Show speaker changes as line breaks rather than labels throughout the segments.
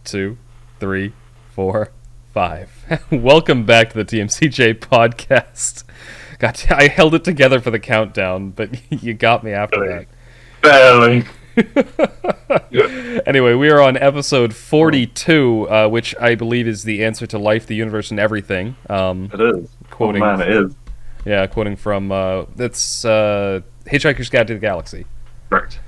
2, 3, 4, 5. Welcome back to the TMCJ podcast. God, I held it together for the countdown, but you got me after
Barely.
that. Anyway, we are on episode 42, which I believe is the answer to life, the universe, and everything.
It is.
Quoting,
oh man, it is.
Yeah, quoting from that's Hitchhiker's Guide to the Galaxy.
Correct.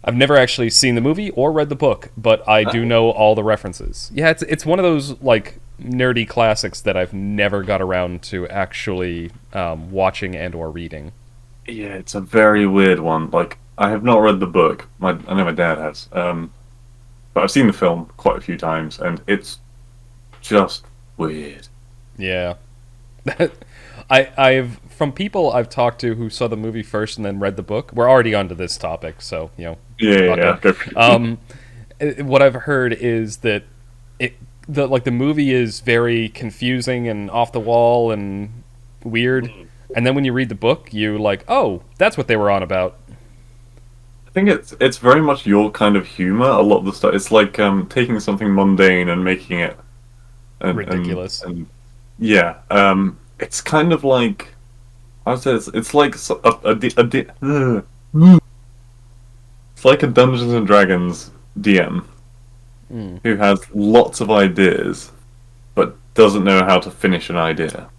I've never actually seen the movie or read the book, but I do know all the references. Yeah, it's one of those like nerdy classics that I've never got around to actually watching and or reading.
Yeah, it's a very weird one. Like, I have not read the book. I know my dad has. But I've seen the film quite a few times, and it's just weird.
Yeah. I've from people I've talked to who saw the movie first and then read the book. We're already onto this topic, so
Yeah.
What I've heard is that the movie is very confusing and off the wall and weird, and then when you read the book, you like, oh, that's what they were on about.
I think it's very much your kind of humor. A lot of the stuff. It's like taking something mundane and making it
Ridiculous.
And yeah, it's kind of like I would say it's like it's like a Dungeons and Dragons DM who has lots of ideas but doesn't know how to finish an idea.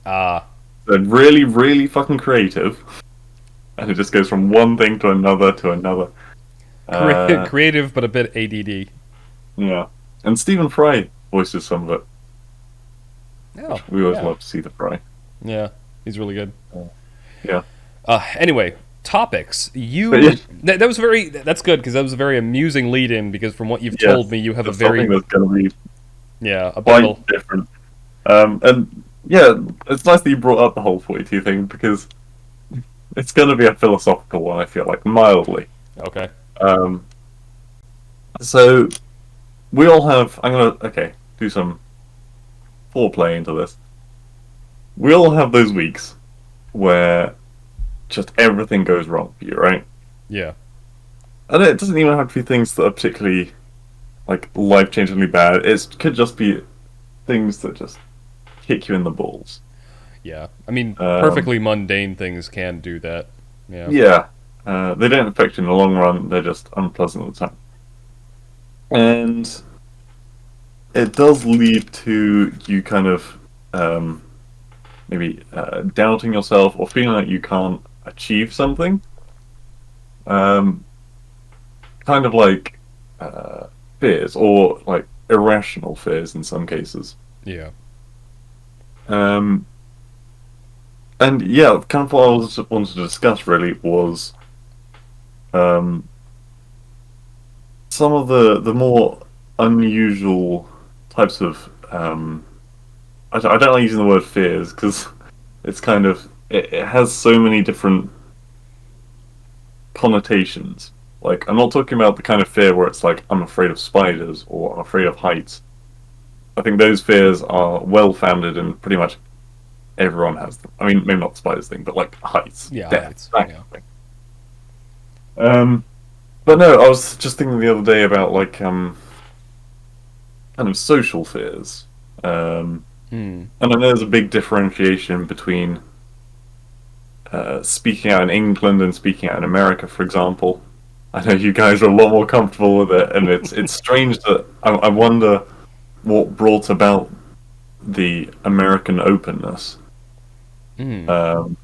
They're really, really fucking creative, and it just goes from one thing to another to another.
Creative, but a bit ADD.
Yeah, and Stephen Fry voices some of it.
Oh,
We always love to see the Fry.
Yeah, he's really good.
Yeah.
Anyway, topics. That was very. That's good because that was a very amusing lead-in. Because from what you've told me, you have a very
something that's going to be
a
quite different. And yeah, it's nice that you brought up the whole 42 thing because it's going to be a philosophical one. I feel like mildly.
Okay.
So we all have. I'm gonna do some foreplay into this. We all have those weeks where just everything goes wrong for you, right?
Yeah.
And it doesn't even have to be things that are particularly like life-changingly bad. It could just be things that just kick you in the balls.
Yeah. I mean, perfectly mundane things can do that. Yeah.
Yeah. They don't affect you in the long run. They're just unpleasant at the time. And it does lead to you kind of maybe doubting yourself or feeling like you can't achieve something. Kind of like fears or like irrational fears in some cases.
Yeah.
And yeah, kind of what I wanted to discuss really was some of the more unusual types of I don't like using the word fears because it's kind of it has so many different connotations. Like, I'm not talking about the kind of fear where it's like I'm afraid of spiders or I'm afraid of heights. I think those fears are well founded and pretty much everyone has them. I mean, maybe not the spiders thing, but like heights, death, that kind of thing. But no, I was just thinking the other day about like kind of social fears. And I know there's a big differentiation between speaking out in England and speaking out in America, for example. I know you guys are a lot more comfortable with it, and it's strange that I wonder what brought about the American openness. So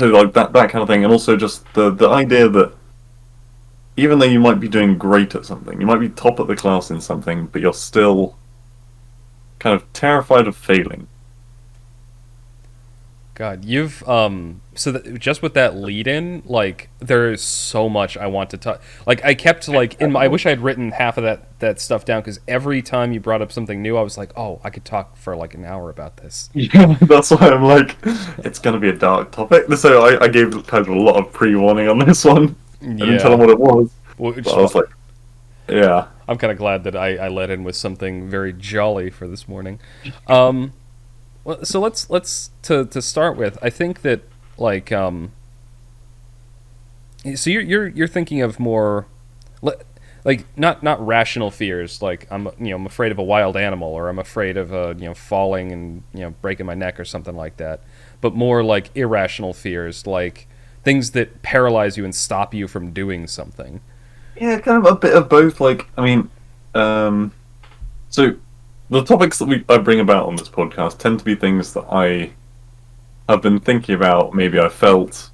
like that kind of thing, and also just the idea that even though you might be doing great at something, you might be top of the class in something, but you're still kind of terrified of failing.
God, you've just with that lead-in, like there is so much I want to talk. Like I kept like I wish I had written half of that stuff down because every time you brought up something new, I was like, oh, I could talk for like an hour about this.
Yeah, that's why I'm like, it's gonna be a dark topic. So I gave kind of a lot of pre-warning on this one. I didn't tell them what it was. But I was like, yeah.
I'm kind of glad that I let in with something very jolly for this morning. Well, so let's to start with. I think that like so you're thinking of more. like not rational fears, like I'm afraid of a wild animal, or I'm afraid of falling and breaking my neck or something like that, but more like irrational fears, like things that paralyze you and stop you from doing something.
Yeah, kind of a bit of both. Like, I mean, um, so the topics that I bring about on this podcast tend to be things that I have been thinking about. Maybe I felt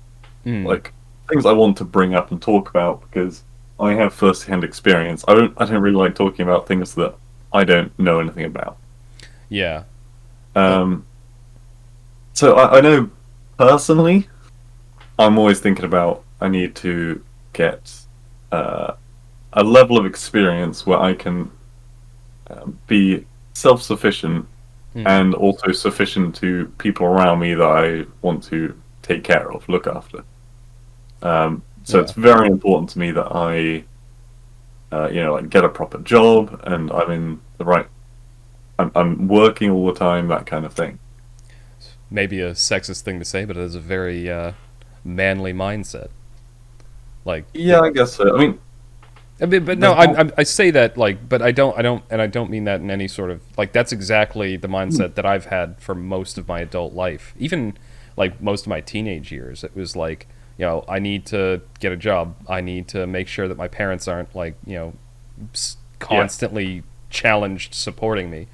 Mm,
like things I want to bring up and talk about because I have first-hand experience. I don't really like talking about things that I don't know anything about.
yeah. Uh,
Um, so I know personally, I'm always thinking about I need to get uh, a level of experience where I can be self-sufficient
mm,
and also sufficient to people around me that I want to take care of, look after. So it's
yeah.
very important to me that I, like get a proper job and I'm in the right. I'm working all the time, that kind of thing.
Maybe a sexist thing to say, but it is a very manly mindset. Like
Yeah, I guess so. I mean,
I mean, but no,
there's not.
I say that like, but and I don't mean that in any sort of like. That's exactly the mindset that I've had for most of my adult life, even like most of my teenage years. It was like, I need to get a job. I need to make sure that my parents aren't like,
Yeah,
constantly challenged supporting me.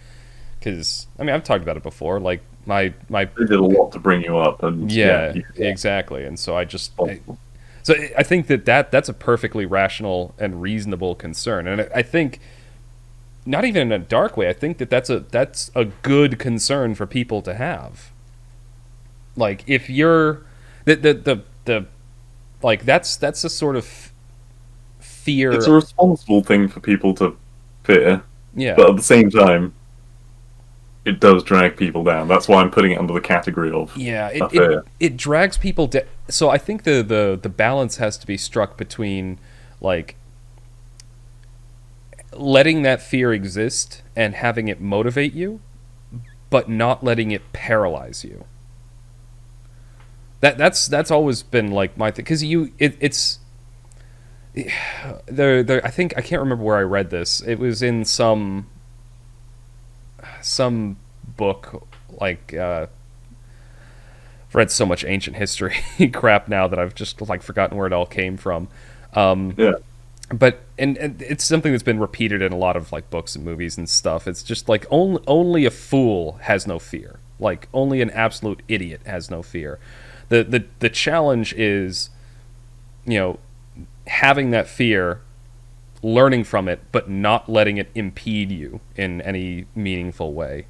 Because I mean, I've talked about it before. Like my
they did a lot to bring you up, and yeah,
yeah,
you feel
exactly. And so
responsible.
so I think that's a perfectly rational and reasonable concern, and I think not even in a dark way. I think that's a good concern for people to have. Like if you're the like that's a sort of
It's
fear.
a responsible thing for people to fear,
Yeah,
but at the same time, it does drag people down. That's why I'm putting it under the category of
yeah.
a fear.
It drags people. So I think the balance has to be struck between like letting that fear exist and having it motivate you, but not letting it paralyze you. That's always been like my thing, because it's there. I think I can't remember where I read this. It was in some book, like I've read so much ancient history crap now that I've just like forgotten where it all came from. Um,
Yeah,
but and it's something that's been repeated in a lot of like books and movies and stuff. It's just like only a fool has no fear. Like only an absolute idiot has no fear. The challenge is, you know, having that fear, learning from it, but not letting it impede you in any meaningful way.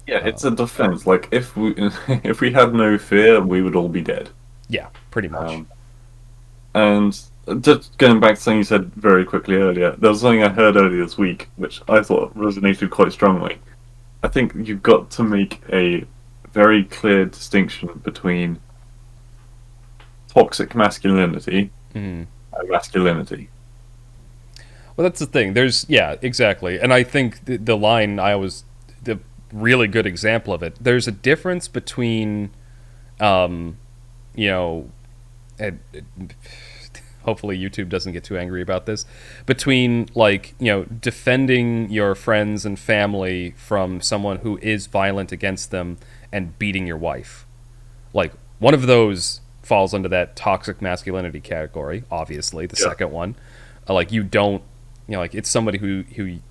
yeah, it's a defense. Like if we if we had no fear, we would all be dead.
Yeah, pretty much.
Um, and just going back to something you said very quickly earlier, there was something I heard earlier this week which I thought resonated quite strongly. I think you've got to make a very clear distinction between toxic masculinity
Mm.
and masculinity.
Well, that's the thing. There's yeah, exactly. And I think the line I always the really good example of it. There's a difference between, um, you know, and, hopefully YouTube doesn't get too angry about this. Between like defending your friends and family from someone who is violent against them and beating your wife. Like one of those falls under that toxic masculinity category. Obviously, the
Yeah,
second one, like you don't, like it's somebody who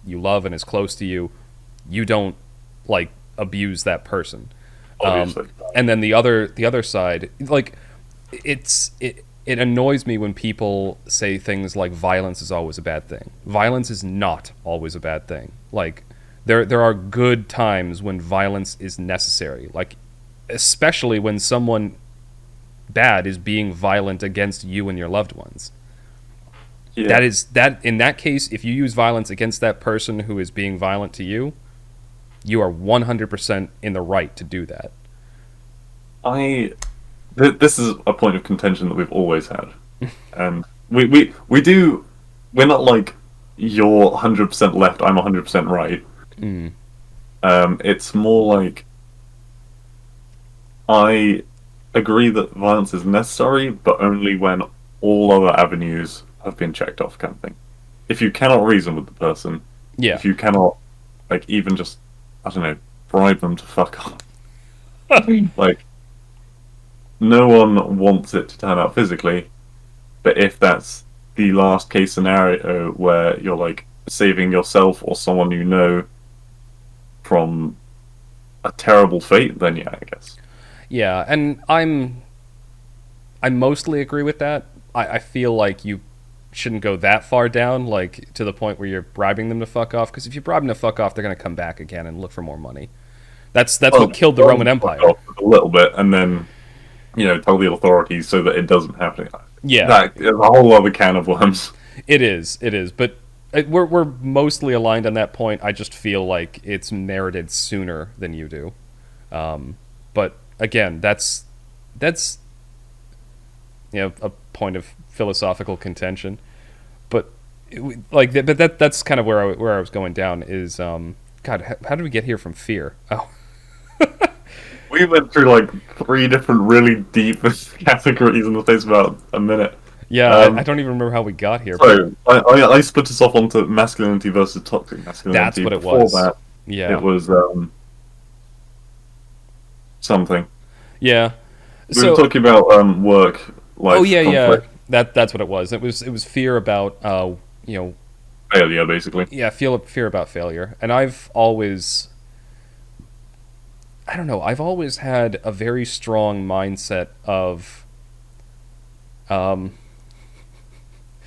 you love and is close to you. You don't like abuse that person.
obviously.
And then the other side, like it annoys me when people say things like violence is always a bad thing. Violence is not always a bad thing. Like there are good times when violence is necessary. Like especially when someone bad is being violent against you and your loved ones.
Yeah,
That in that case, if you use violence against that person who is being violent to you, you are 100% in the right to do that.
I. This is a point of contention that we've always had, and we do. We're not like you're 100% left, I'm 100% right.
Mm.
It's more like I agree that violence is necessary, but only when all other avenues have been checked off, kind of thing. if you cannot reason with the person,
Yeah.
if you cannot like even just I don't know bribe them to fuck off, like no one wants it to turn out physically. But if that's the last case scenario where you're like saving yourself or someone you know from a terrible fate, then yeah, I guess.
Yeah, and I mostly agree with that. I feel like you shouldn't go that far down, like to the point where you're bribing them to fuck off. Because if you bribe them to fuck off, they're gonna come back again and look for more money. That's
Well,
what killed the
tell
Roman
them to fuck
Empire.
off a little bit, and then tell the authorities so that it doesn't happen.
Yeah,
That is a whole other can of worms.
it is. It is. But we're mostly aligned on that point. I just feel like it's merited sooner than you do. But again, that's a point of philosophical contention. But that's kind of where I was going down is God. How did we get here from fear? Oh,
We went through like three different really deep categories in the space of about a minute.
yeah. I
Um,
don't even remember how we got here, but
so I split us off onto masculinity versus toxic
that's
masculinity.
what it
Before
was.
that, it
Yeah,
was something.
yeah.
We were
So,
talking about work
oh
life
yeah, yeah.
conflict
That's what it was. It was fear about you know
failure, basically.
yeah, fear about failure. And I've always, I don't know, I've always had a very strong mindset of um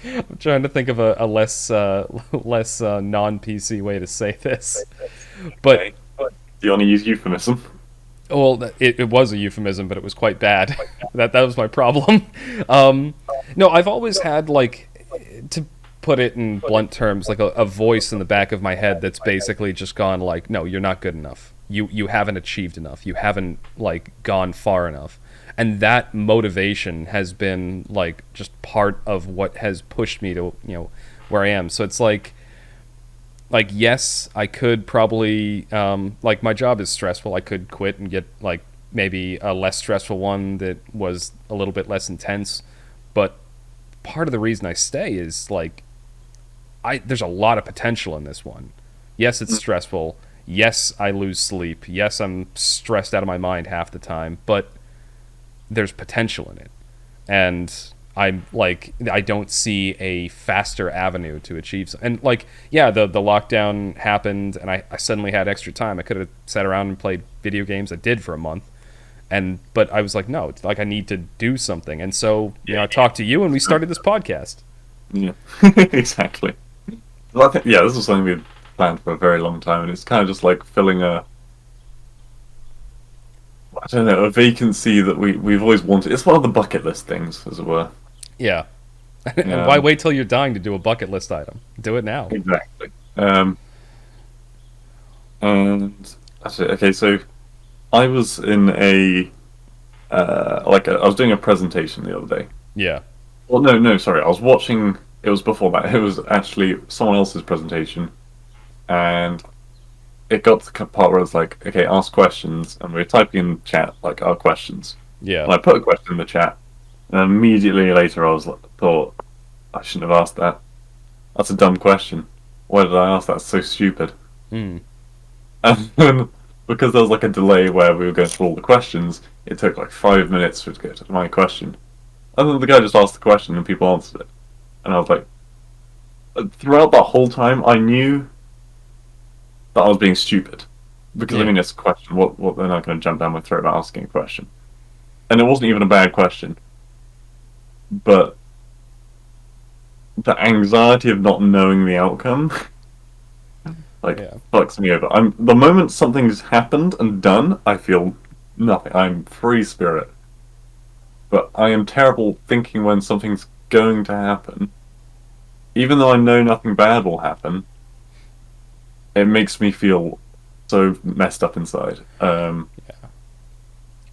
I'm trying to think of a less less non PC way to say this. But
Okay. Do you want to use euphemism?
well, it was a euphemism, but it was quite bad. That was my problem. Um, no, I've always had like, to put it in blunt terms, like a voice in the back of my head that's basically just gone like, no, you're not good enough. You haven't achieved enough. You haven't like gone far enough. And that motivation has been like just part of what has pushed me to where I am. So it's like yes, I could probably like my job is stressful. I could quit and get like maybe a less stressful one that was a little bit less intense. But part of the reason I stay is like I there's a lot of potential in this one. Yes, it's stressful. Yes, I lose sleep. Yes, I'm stressed out of my mind half the time, but there's potential in it. And I'm like I don't see a faster avenue to achieve and like yeah the lockdown happened and I suddenly had extra time. I could have sat around and played video games. I did for a month, and but I was like no, it's like I need to do something. And so I talked to you and we started this podcast.
Yeah, exactly. Well, I think, yeah, this was something we'd planned for a very long time, and it's kind of just like filling I don't know, a vacancy that we've always wanted. It's one of the bucket list things, as it were.
Yeah. And why
Um,
wait till you're dying to do a bucket list item? Do it now.
exactly. And that's it. Okay, so I was in I was doing a presentation the other day.
Yeah.
Well, no, no, sorry, I was watching. It was before that. It was actually someone else's presentation, and it got to the part where it's like, okay, ask questions, and we were typing in chat like our questions.
Yeah.
And I put a question in the chat, and immediately later thought I shouldn't have asked that. That's a dumb question. Why did I ask that? It's so stupid.
Mm.
And then, because there was like a delay where we were going through all the questions, it took like 5 minutes for it to get to my question. And then the guy just asked the question and people answered it. And I was like, throughout that whole time, I knew that I was being stupid. Because I
Yeah.
mean, it's a question. What they're not going to jump down my throat about asking a question. And it wasn't even a bad question. But the anxiety of not knowing the outcome, like,
Yeah.
fucks me over. The moment something's happened and done, I feel nothing. I'm free spirit. But I am terrible thinking when something's going to happen. Even though I know nothing bad will happen, it makes me feel so messed up inside.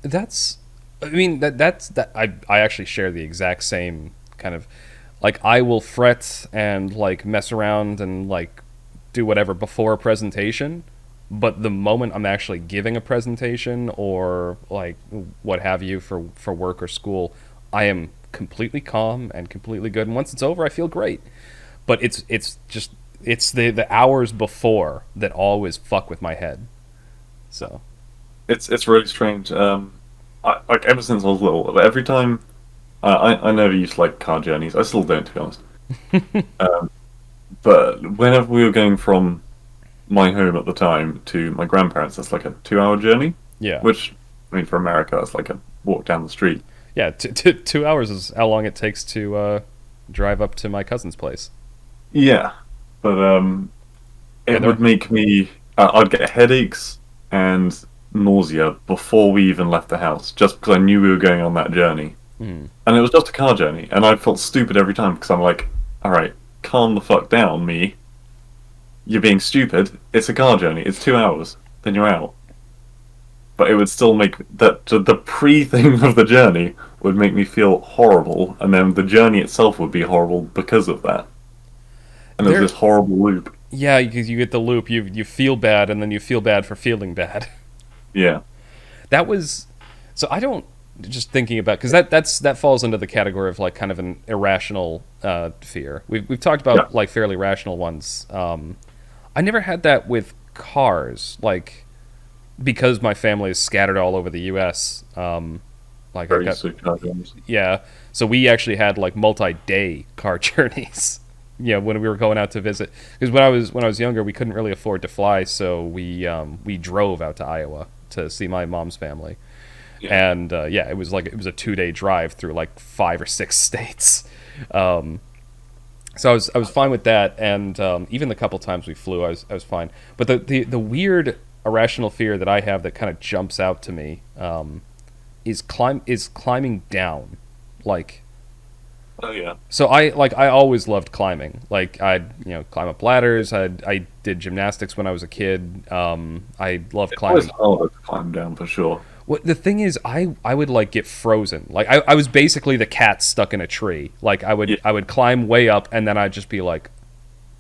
That's I mean that I actually share the exact same kind of like I will fret and like mess around and like do whatever before a presentation, but the moment I'm actually giving a presentation or like what have you for work or school, I am completely calm and completely good, and once it's over I feel great. but it's just it's the hours before that always fuck with my head. So
It's really strange. Like ever since I was little, every time I never used to like car journeys. I still don't, to be honest. Um, but whenever we were going from my home at the time to my grandparents, that's like a 2 hour journey.
yeah,
Which, I mean, for America, that's like a walk down the street.
yeah. 2 hours is how long it takes to drive up to my cousin's place.
Yeah, but
Yeah,
it would make me. I'd get headaches and nausea before we even left the house, just because I knew we were going on that journey.
mm,
And it was just a car journey, and I felt stupid every time because I'm like, all right, calm the fuck down, me. You're being stupid. It's a car journey. It's 2 hours. Then you're out. But it would still make that the pre thing of the journey would make me feel horrible, and then the journey itself would be horrible because of that. And there's
there.
this horrible loop.
Yeah, because you get the loop. You feel bad, and then you feel bad for feeling bad.
Yeah,
That was so. I don't just thinking about because that falls into the category of like kind of an irrational fear. We've talked
yeah,
about like fairly rational ones. I never had that with cars, like because my family is scattered all over the U.S. Like I've
very
got
used to car journeys.
yeah, so we actually had like multi-day car journeys. Yeah, when we were going out to visit, because when I was younger, we couldn't really afford to fly, so we drove out to Iowa to see my mom's family,
Yeah,
and yeah, it was a 2 day drive through like 5 or 6 states. Um, so I was fine with that, and even the couple times we flew, I was fine. But the weird irrational fear that I have that kind of jumps out to me is climbing down, like.
oh yeah.
So I always loved climbing. Like I'd climb up ladders. I did gymnastics when I was a kid. I loved
It's always
climbing.
harder to climb down for sure.
What the thing is, I would like get frozen. Like I was basically the cat stuck in a tree. Like I
Yeah,
would I would climb way up and then I'd just be like,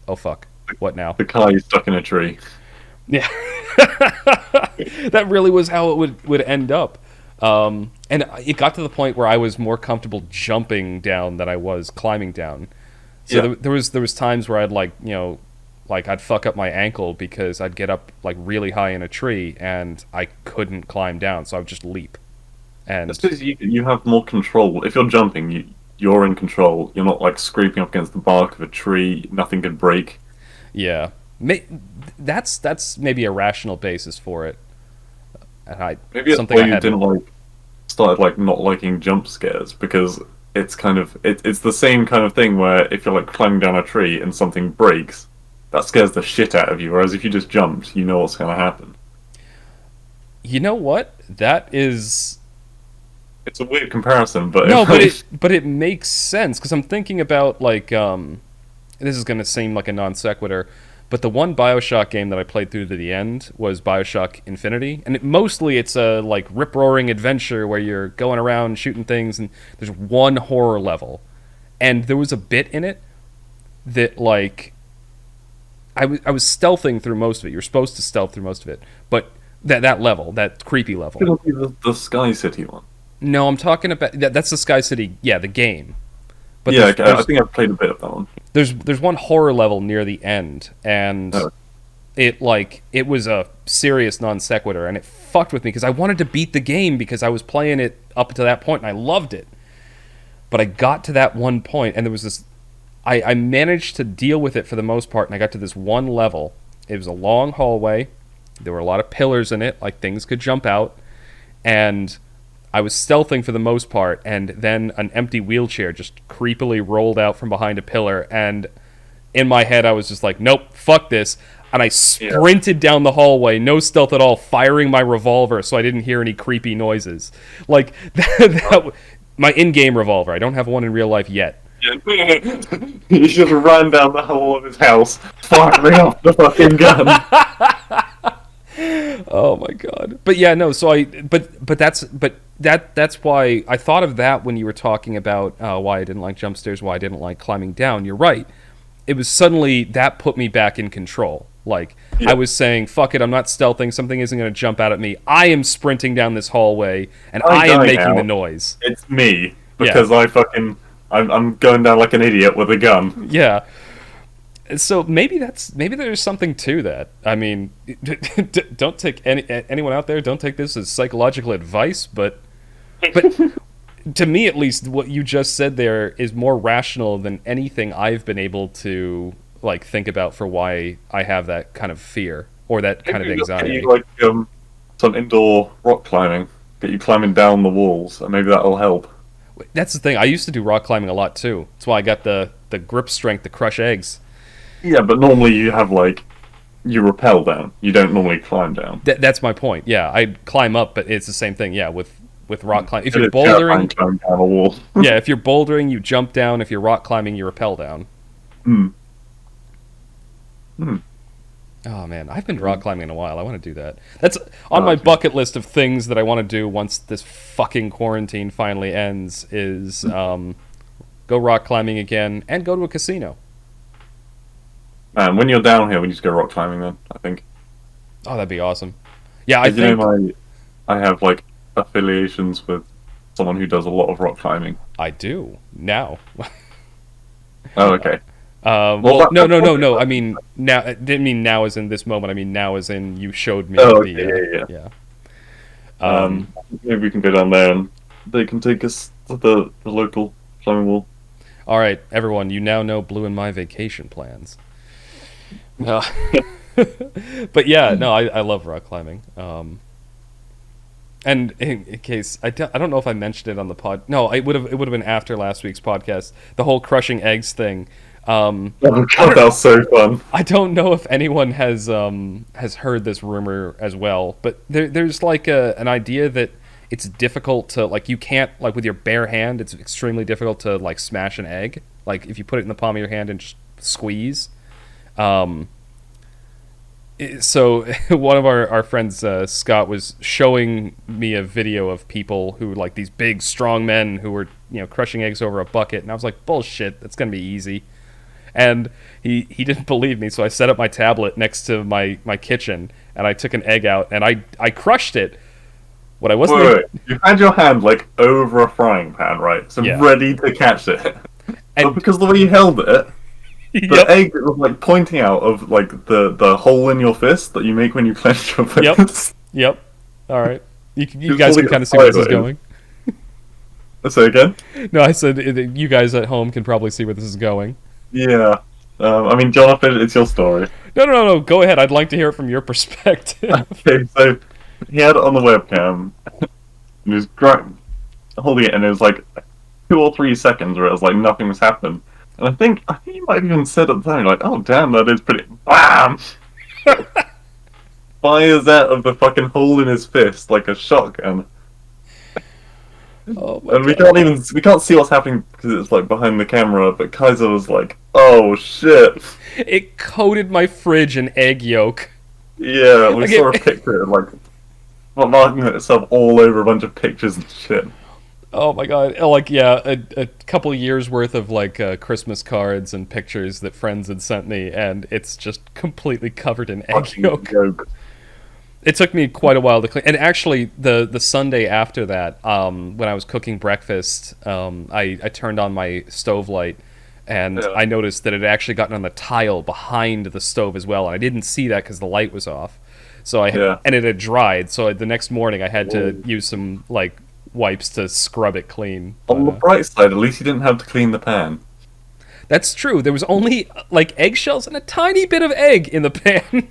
oh fuck, what now?
the car is stuck in a tree.
Yeah, that really was how it would end up. And it got to the point where I was more comfortable jumping down than I was climbing down. So
Yeah,
there was times where I'd like I'd fuck up my ankle because I'd get up like really high in a tree and I couldn't climb down, so I would just leap.
it's
And
because you have more control. If you're jumping, you're in control. You're not like scraping up against the bark of a tree. Nothing could break.
yeah, may, that's maybe a rational basis for it. And I
Maybe that's
something
why
I
you
hadn't.
didn't like started like not liking jump scares because it's kind of it's the same kind of thing where if you're like climbing down a tree and something breaks, that scares the shit out of you. Whereas if you just jumped, you know what's going to happen.
You know what? That is
It's a weird comparison, but
no,
it,
but
like,
it makes sense because I'm thinking about like this is going to seem like a non sequitur, but the one BioShock game that I played through to the end was BioShock Infinity, and mostly it's a like rip roaring adventure where you're going around shooting things, and there's one horror level, and there was a bit in it that like I was stealthing through most of it. You're supposed to stealth through most of it, but that level, that creepy level.
it'll be the Sky City one.
No, I'm talking about that's the Sky City, yeah, the game. But
Yeah,
there's
okay, I
there's
think I've played a bit of that one.
there's one horror level near the end, and
Oh,
it was a serious non sequitur, and it fucked with me because I wanted to beat the game because I was playing it up to that point and I loved it. But I got to that one point, and there was this. I managed to deal with it for the most part, and I got to this one level. It was a long hallway. There were a lot of pillars in it, like things could jump out, and I was stealthing for the most part, and then an empty wheelchair just creepily rolled out from behind a pillar, and in my head I was just like, nope, fuck this. And I
yeah.
sprinted down the hallway, no stealth at all, firing my revolver so I didn't hear any creepy noises. Like, my in-game revolver. I don't have one in real life yet.
Yeah. He just ran down the hall of his house, firing off the fucking gun.
Oh my god. But yeah, no, so that's why I thought of that when you were talking about why I didn't like jump stairs, why I didn't like climbing down. You're right. It was suddenly that put me back in control. Like
Yeah.
I was saying, fuck it, I'm not stealthing, something isn't going to jump out at me. I am sprinting down this hallway and I am
die
making
now.
the noise.
It's me because I'm going down like an idiot with a gun.
Yeah. So maybe there's something to that. I mean, don't take anyone out there. Don't take this as psychological advice, but to me at least, what you just said there is more rational than anything I've been able to like think about for why I have that kind of fear or that kind of
Maybe just get you
anxiety.
like some indoor rock climbing. Get you climbing down the walls, and maybe that'll help.
That's the thing. I used to do rock climbing a lot too. That's why I got the grip strength to crush eggs.
Yeah, but normally you have like you rappel down. You don't normally climb down.
That's my point. Yeah, I climb up, but it's the same thing. Yeah, with rock climbing. If
It
you're
is terrifying
bouldering,
climbing down a wall.
yeah, if you're bouldering, you jump down. If you're rock climbing, you rappel down.
Hmm. Hmm.
Oh man, I've been rock climbing in a while. I want to do that. That's on
Oh,
my bucket list of things that I want to do once this fucking quarantine finally ends. Is go rock climbing again and go to a casino.
man, when you're down here, we need to go rock climbing. Then I think.
Oh, that'd be awesome. Yeah, I
'Cause you know,
think
I have like affiliations with someone who does a lot of rock climbing.
I do now.
Oh, okay.
Well, no,
that's
no,
one
no, no.
thing.
I mean now. I didn't mean now as in this moment. I mean now as in you showed me
Oh, okay,
the.
yeah, yeah.
Yeah.
Yeah. Maybe we can go down there and they can take us to the local climbing wall.
All right, everyone. You now know Blue and my vacation plans. Uh, but yeah, no, I love rock climbing. And in case I don't know if I mentioned it on the pod. No, it would have been after last week's podcast. The whole crushing eggs thing.
Oh god, that was so fun.
I don't know if anyone has heard this rumor as well, but there's like an idea that it's difficult to like you can't like with your bare hand. It's extremely difficult to like smash an egg. Like if you put it in the palm of your hand and just squeeze. Um, so one of our friends Scott was showing me a video of people who like these big strong men who were crushing eggs over a bucket, and I was like, bullshit, that's gonna be easy. And he didn't believe me, so I set up my tablet next to my kitchen and I took an egg out and I crushed it. What I wasn't
Wait, you had your hand like over a frying pan, right? So
Yeah.
ready to catch it. But
And
because the way you held it, the
yep,
egg was like pointing out of like the hole in your fist that you make when you clench your
yep,
fist.
yep. All right, you
Just
guys
holding
can
it
kind of see where this is
sideways.
going.
Say again?
No, I said you guys at home can probably see where this is going.
Yeah. I mean, Jonathan, it's your story.
No, no, no, no. Go ahead. I'd like to hear it from your perspective.
Okay, so he had it on the webcam, and he was holding it, and it was like 2 or 3 seconds where it was like nothing was happening. And I think you might have even said at the time, like, "Oh damn, that is pretty." Bam! Fires out of the fucking hole in his fist like a shotgun,
Oh my
and we
god!
can't see what's happening because it's like behind the camera. But Kaiser was like, "Oh shit!"
It coated my fridge in egg yolk.
Yeah, we
Like
saw a picture like marking itself all over a bunch of pictures and shit.
oh my god! Like yeah, a couple years worth of like Christmas cards and pictures that friends had sent me, and it's just completely covered in egg
Fucking
yolk.
joke.
It took me quite a while to clean. And actually, the Sunday after that, when I was cooking breakfast, I turned on my stove light, and
Yeah.
I noticed that it had actually gotten on the tile behind the stove as well. And I didn't see that because the light was off. So
Yeah.
and it had dried. So the next morning, I had
Whoa.
to use some like wipes to scrub it clean.
On the
But
bright side, at least you didn't have to clean the pan.
that's true. There was only like eggshells and a tiny bit of egg in the pan.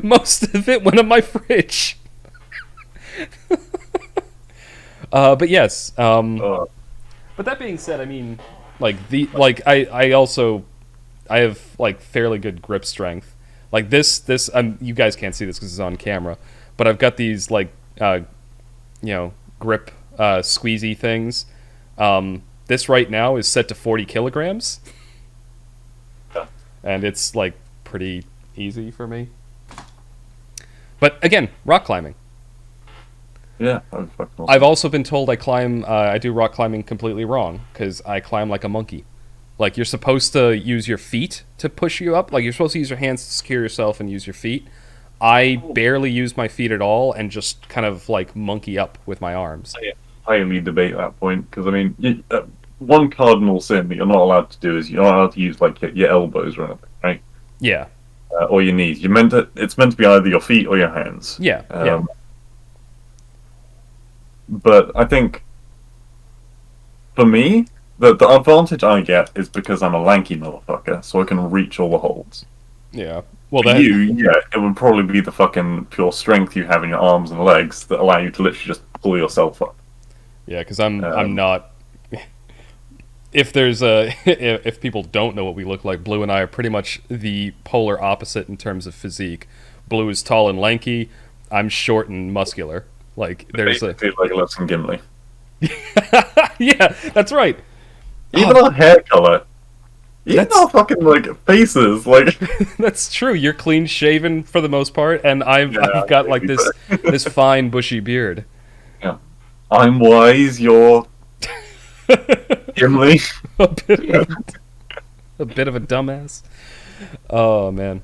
Most of it went in my fridge. But yes.
Uh,
But that being said, I mean, I have like fairly good grip strength. Like this you guys can't see this because it's on camera, but I've got these like grip squeezy things. This right now is set to 40 kilograms,
yeah.
and it's like pretty easy for me. But again, rock climbing.
Yeah, that was fucking awesome.
I've also been told I do rock climbing completely wrong because I climb like a monkey. Like you're supposed to use your feet to push you up. Like you're supposed to use your hands to secure yourself and use your feet. I barely use my feet at all and just kind of like monkey up with my arms.
I highly debate that point because I mean, one cardinal sin that you're not allowed to do is you're not allowed to use like your elbows or anything, right?
Yeah,
Or your knees. It's meant to be either your feet or your hands.
yeah, yeah,
But I think for me, the advantage I get is because I'm a lanky motherfucker, so I can reach all the holds.
yeah. Well,
For
that
you, yeah, it would probably be the fucking pure strength you have in your arms and legs that allow you to literally just pull yourself up.
yeah, because I'm
Um,
not. If there's a if people don't know what we look like, Blue and I are pretty much the polar opposite in terms of physique. Blue is tall and lanky. I'm short and muscular. Like there's a
basically, like less than Gimli.
yeah, that's right.
Even
Oh,
our hair color, even
that's
our fucking like faces, like
that's true. You're clean shaven for the most part, and I've
yeah,
got like
maybe,
this fine bushy beard.
yeah. I'm wise. You're Gimli.
a bit of a bit of a dumbass. Oh man.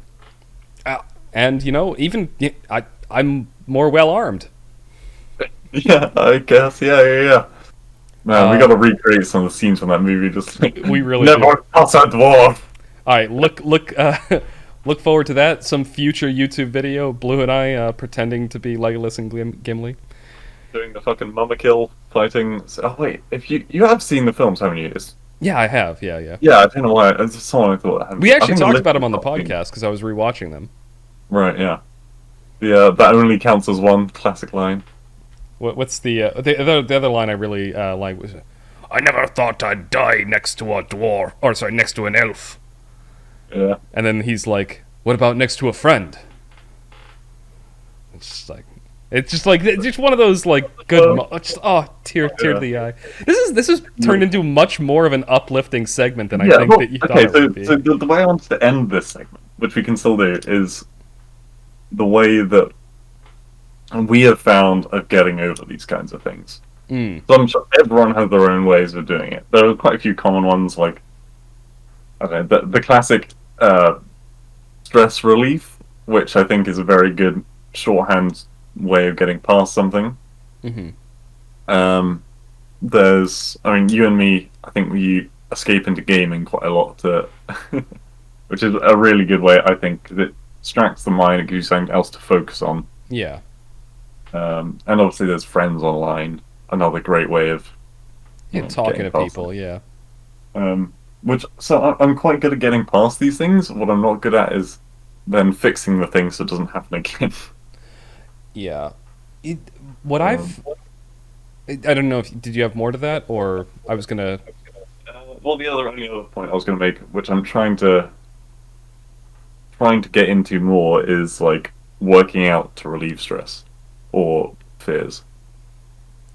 And even I'm more well armed.
Yeah, I guess. Yeah, yeah, yeah. Man, we
Uh,
gotta recreate some of the scenes from that movie. Just like,
we really do.
never pass a dwarf.
All right, look forward to that. Some future YouTube video. Blue and I pretending to be Legolas and Gimli.
Doing the fucking mama kill fighting. Oh wait, if you have seen the films, haven't you?
Yeah, I have. Yeah, yeah.
Yeah, I don't know why. It's someone I thought.
We
I
actually
think
talked
Olivia
about them on the
Wilde's seen-
podcast because I was rewatching them.
Right. Yeah. Yeah. That only counts as one classic line.
What's the other line I really like was, "I never thought I'd die next to a dwarf, or sorry, next to an elf."
Yeah.
And then he's like, "What about next to a friend?" It's just one of those like good, tear to the eye. This is turned into much more of an uplifting segment than I think
Well,
that you thought
okay.
it would be.
So the way I wanted to end this segment, which we can still do, is the way that we have found of getting over these kinds of things.
Mm,
So I'm sure everyone has their own ways of doing it. There are quite a few common ones, like I don't know, the classic stress relief, which I think is a very good shorthand way of getting past something.
hmm
Um, I mean, you and me, I think we escape into gaming quite a lot, which is a really good way, I think, 'cause it distracts the mind, it gives you something else to focus on.
Yeah,
And obviously, there's friends online, another great way of
talking
getting
to
past
people. Yeah,
I'm quite good at getting past these things. What I'm not good at is then fixing the thing so it doesn't happen again.
yeah. It, what
Um,
I don't know if did you have more to that, or I was gonna.
well, the only other point I was going to make, which I'm trying to get into more, is like working out to relieve stress or fears.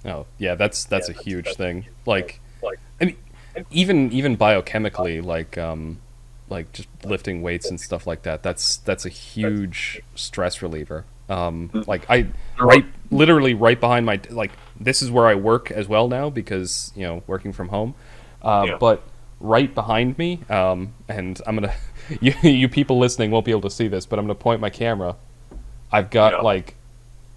Oh, yeah, that's a huge thing. Like, I mean, even biochemically, like just lifting weights and stuff like that. That's a huge stress reliever. Like literally right behind my like this is where I work as well now because working from home.
Yeah.
But right behind me, and I'm gonna you people listening won't be able to see this, but I'm gonna point my camera. I've got
Yeah.
like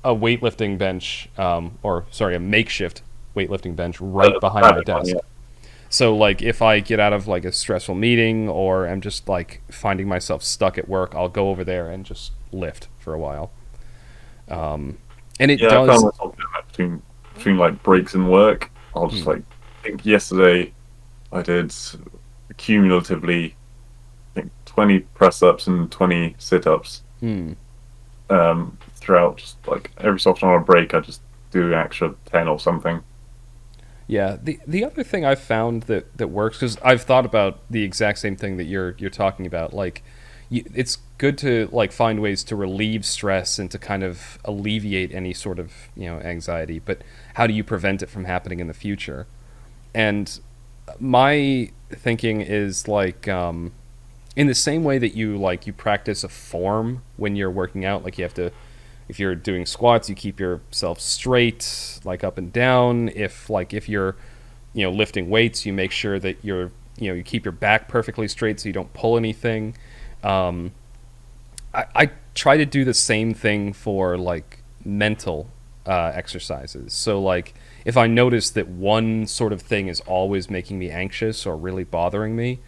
a weightlifting bench, or sorry, a makeshift weightlifting bench right behind my desk.
Yeah.
So like if I get out of like a stressful meeting or I'm just like finding myself stuck at work, I'll go over there and just lift for a while. And it
Yeah, I
does.
found myself doing that between like breaks in work. I'll just like I think yesterday I did cumulatively I think 20 press ups and 20 sit ups.
Hmm.
Throughout just like every so often on a break I just do an extra 10 or something.
Yeah. The other thing I've found that works because I've thought about the exact same thing that you're talking about. Like, it's good to like find ways to relieve stress and to kind of alleviate any sort of anxiety. But how do you prevent it from happening in the future? And my thinking is like in the same way that you practice a form when you're working out, like you have to if you're doing squats you keep yourself straight like up and down. If you're lifting weights, you make sure that you keep your back perfectly straight so you don't pull anything. I try to do the same thing for like mental exercises. So like if I notice that one sort of thing is always making me anxious or really bothering me,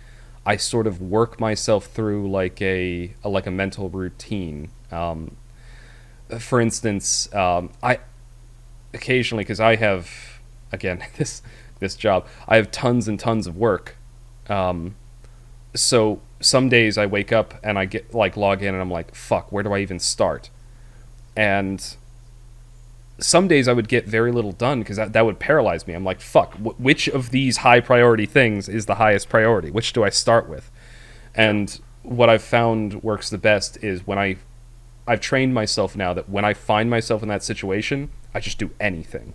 I sort of work myself through like a mental routine. For instance, I occasionally, because I have, again, this job, I have tons and tons of work. Um, so some days I wake up and I get like log in and I'm like, fuck, where do I even start? And some days I would get very little done because that would paralyze me. I'm like, fuck, which of these high priority things is the highest priority? Which do I start with? And what I've found works the best is when I've trained myself now that when I find myself in that situation, I just do anything.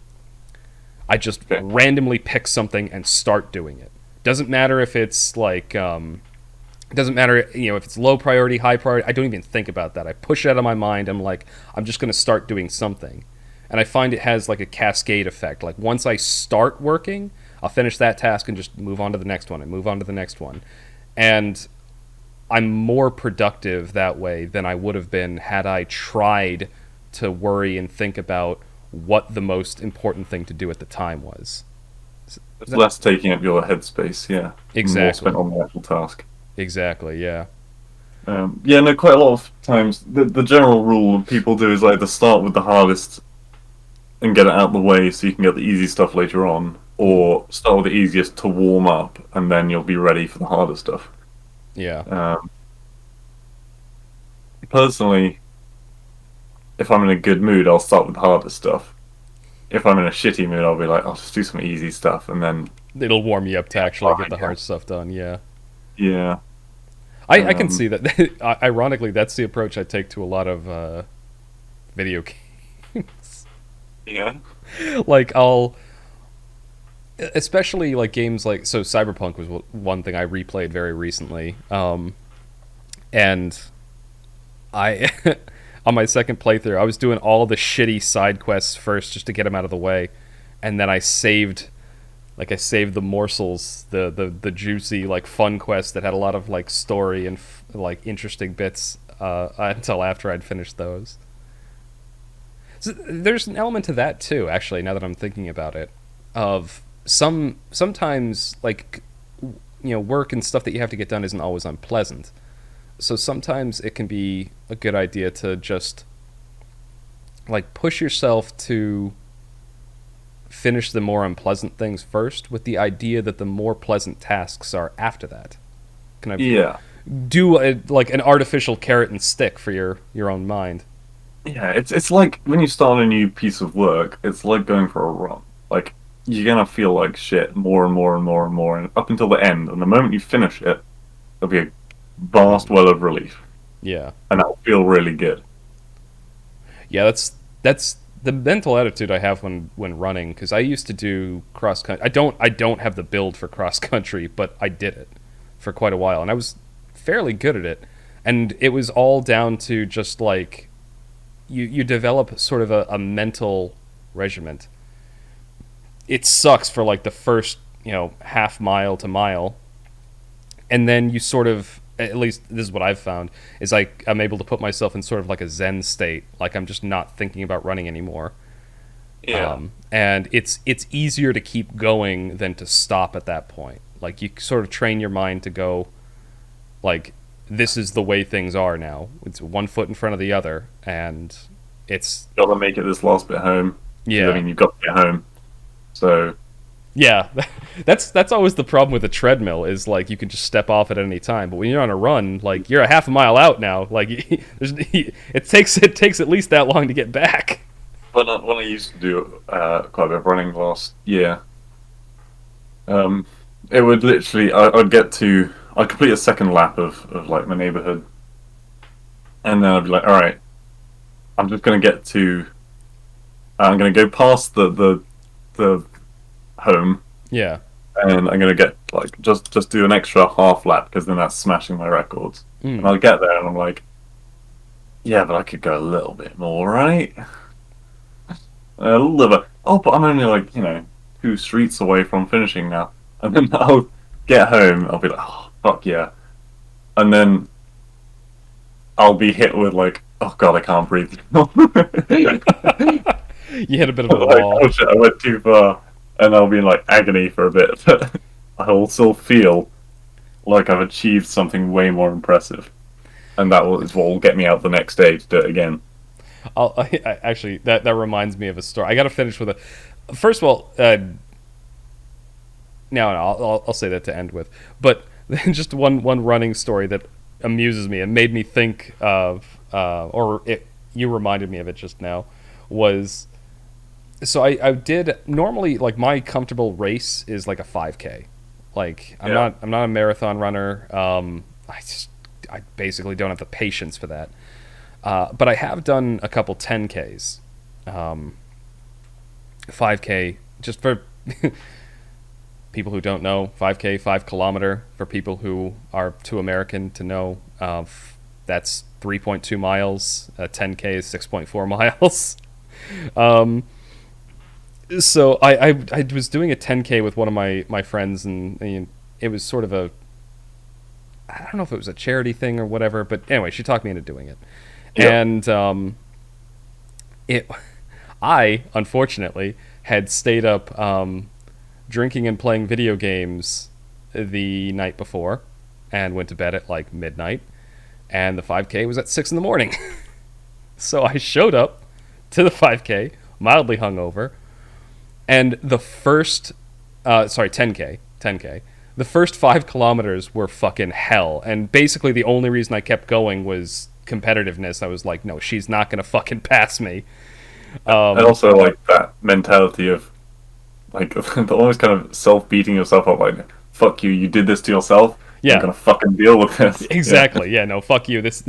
I just
Okay.
randomly pick something and start doing it. Doesn't matter if it's like it doesn't matter, if it's low priority, high priority. I don't even think about that. I push it out of my mind. I'm like, I'm just going to start doing something, and I find it has like a cascade effect. Like once I start working, I'll finish that task and just move on to the next one and move on to the next one, and I'm more productive that way than I would have been had I tried to worry and think about what the most important thing to do at the time was.
It's less taking up your headspace, yeah, and more spent
Exactly.
on the actual task.
Exactly. Yeah.
Yeah, no, quite a lot of times the general rule people do is like to start with the hardest and get it out of the way so you can get the easy stuff later on,
Mm.
or start with the easiest to warm up and then you'll be ready for the harder stuff.
Yeah.
Um, Personally, if I'm in a good mood, I'll start with the harder stuff. If I'm in a shitty mood, I'll be like, I'll just do some easy stuff and then
It'll warm you up to
yeah,
actually get
fine,
the
yeah.
hard stuff done. Yeah.
Yeah.
I can
Um,
see that. Ironically, that's the approach I take to a lot of video games.
yeah.
Like I'll, especially like games like so. Cyberpunk was one thing I replayed very recently, and I on my second playthrough, I was doing all the shitty side quests first just to get them out of the way, and then I saved the morsels, the juicy like fun quests that had a lot of like story and like interesting bits until after I'd finished those. So there's an element to that too, actually. Now that I'm thinking about it, of sometimes like work and stuff that you have to get done isn't always unpleasant. So sometimes it can be a good idea to just like push yourself to finish the more unpleasant things first with the idea that the more pleasant tasks are after that. Kind of
Yeah.
do like an artificial carrot and stick for your own mind.
Yeah, it's like when you start a new piece of work, it's like going for a run. Like you're gonna feel like shit more and more and more and more, and up until the end. And the moment you finish it, there'll be a vast well of relief,
Yeah.
and that'll feel really good.
Yeah, that's the mental attitude I have when running because I used to do cross country. I don't have the build for cross country, but I did it for quite a while and I was fairly good at it. And it was all down to just like you develop sort of a mental regiment. It sucks for like the first, half mile to mile, and then you sort of, at least this is what I've found, is like I'm able to put myself in sort of like a zen state, like I'm just not thinking about running anymore.
Yeah,
And it's easier to keep going than to stop at that point. Like you sort of train your mind to go like this is the way things are now. It's one foot in front of the other, and it's
gotta make it this last bit home because I
yeah.
mean you've got to get home. So
Yeah, that's always the problem with a treadmill is like you can just step off at any time. But when you're on a run, like you're a half a mile out now. Like it takes at least that long to get back.
when I used to do quite a bit of running last year, um, it would literally I'd complete a second lap of like my neighborhood, and then I'd be like, all right, I'm just gonna get to I'm gonna go past the home,
Yeah.
and I'm gonna get like just do an extra half lap because then that's smashing my records. And
Mm.
I'll get there and I'm like, yeah, but I could go a little bit more, right? A little bit. Oh, but I'm only like 2 streets away from finishing now. And then I'll get home. I'll be like, oh fuck yeah, and then I'll be hit with like, oh god, I can't breathe.
You hit a bit of a
Like,
wall.
oh shit, I went too far, and I'll be in like agony for a bit. But I will still feel like I've achieved something way more impressive, and is what will get me out the next day to do it again.
Actually, that reminds me of a story. I got to finish with a. First of all, no, I'll say that to end with. But just one running story that amuses me and made me think of, you reminded me of it just now, was so I did normally like my comfortable race is like a 5K. Like
Yeah,
I'm not a marathon runner. I basically don't have the patience for that. But I have done a couple 10Ks, 5K just for people who don't know, 5K, 5 kilometer. For people who are too American to know, that's 3.2 miles. 10K is 6.4 miles. Um, so I was doing a 10K with one of my friends, and it was sort of a, I don't know if it was a charity thing or whatever, but anyway, she talked me into doing it.
yeah.
And it, I unfortunately had stayed up drinking and playing video games the night before, and went to bed at like midnight. And the 5K was at 6 in the morning, so I showed up to the 5K mildly hungover, and the first, sorry, 10K, 10K. The first 5 kilometers were fucking hell, and basically the only reason I kept going was competitiveness. I was like, no, she's not gonna fucking pass me.
And also like that mentality of like the almost kind of self beating yourself up, like fuck you, you did this to yourself. I'm
Yeah,
gonna fucking deal with this. Yeah,
exactly. Yeah, no, fuck you. This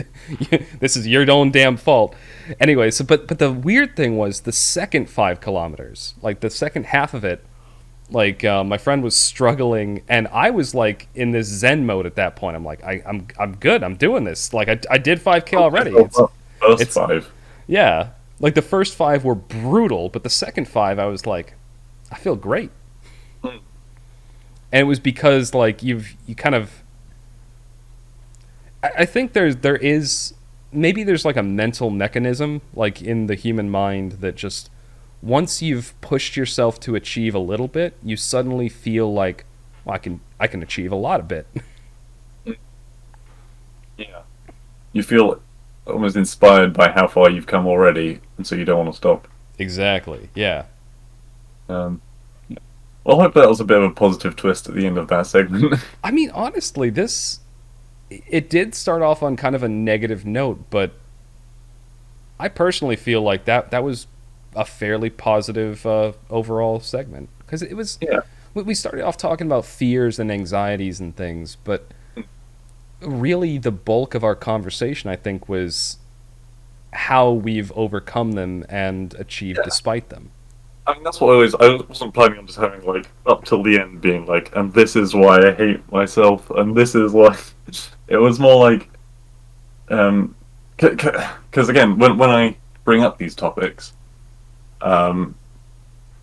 this is your own damn fault. Anyway, so but the weird thing was the second 5 kilometers, like the second half of it, like my friend was struggling, and I was like in this Zen mode at that point. I'm like, I'm good. I'm doing this. Like I did 5K already.
first
It's
five.
yeah. Like the first five were brutal, but the second five I was like, I feel great. And it was because like you kind of, I think there is, maybe there's like a mental mechanism like in the human mind that just once you've pushed yourself to achieve a little bit, you suddenly feel like, well, I can achieve a lot of bit.
Yeah, you feel almost inspired by how far you've come already, and so you don't want to stop.
Exactly. Yeah.
Um, well, I hope that was a bit of a positive twist at the end of that segment.
I mean, honestly, this it did start off on kind of a negative note, but I personally feel like that was a fairly positive overall segment because it was.
Yeah,
We started off talking about fears and anxieties and things, but really the bulk of our conversation, I think, was how we've overcome them and achieved
yeah.
despite them.
I mean, that's what I wasn't planning on just having like up till the end being like, and this is why I hate myself, and this is why. It was more like, um, because again, when I bring up these topics, um,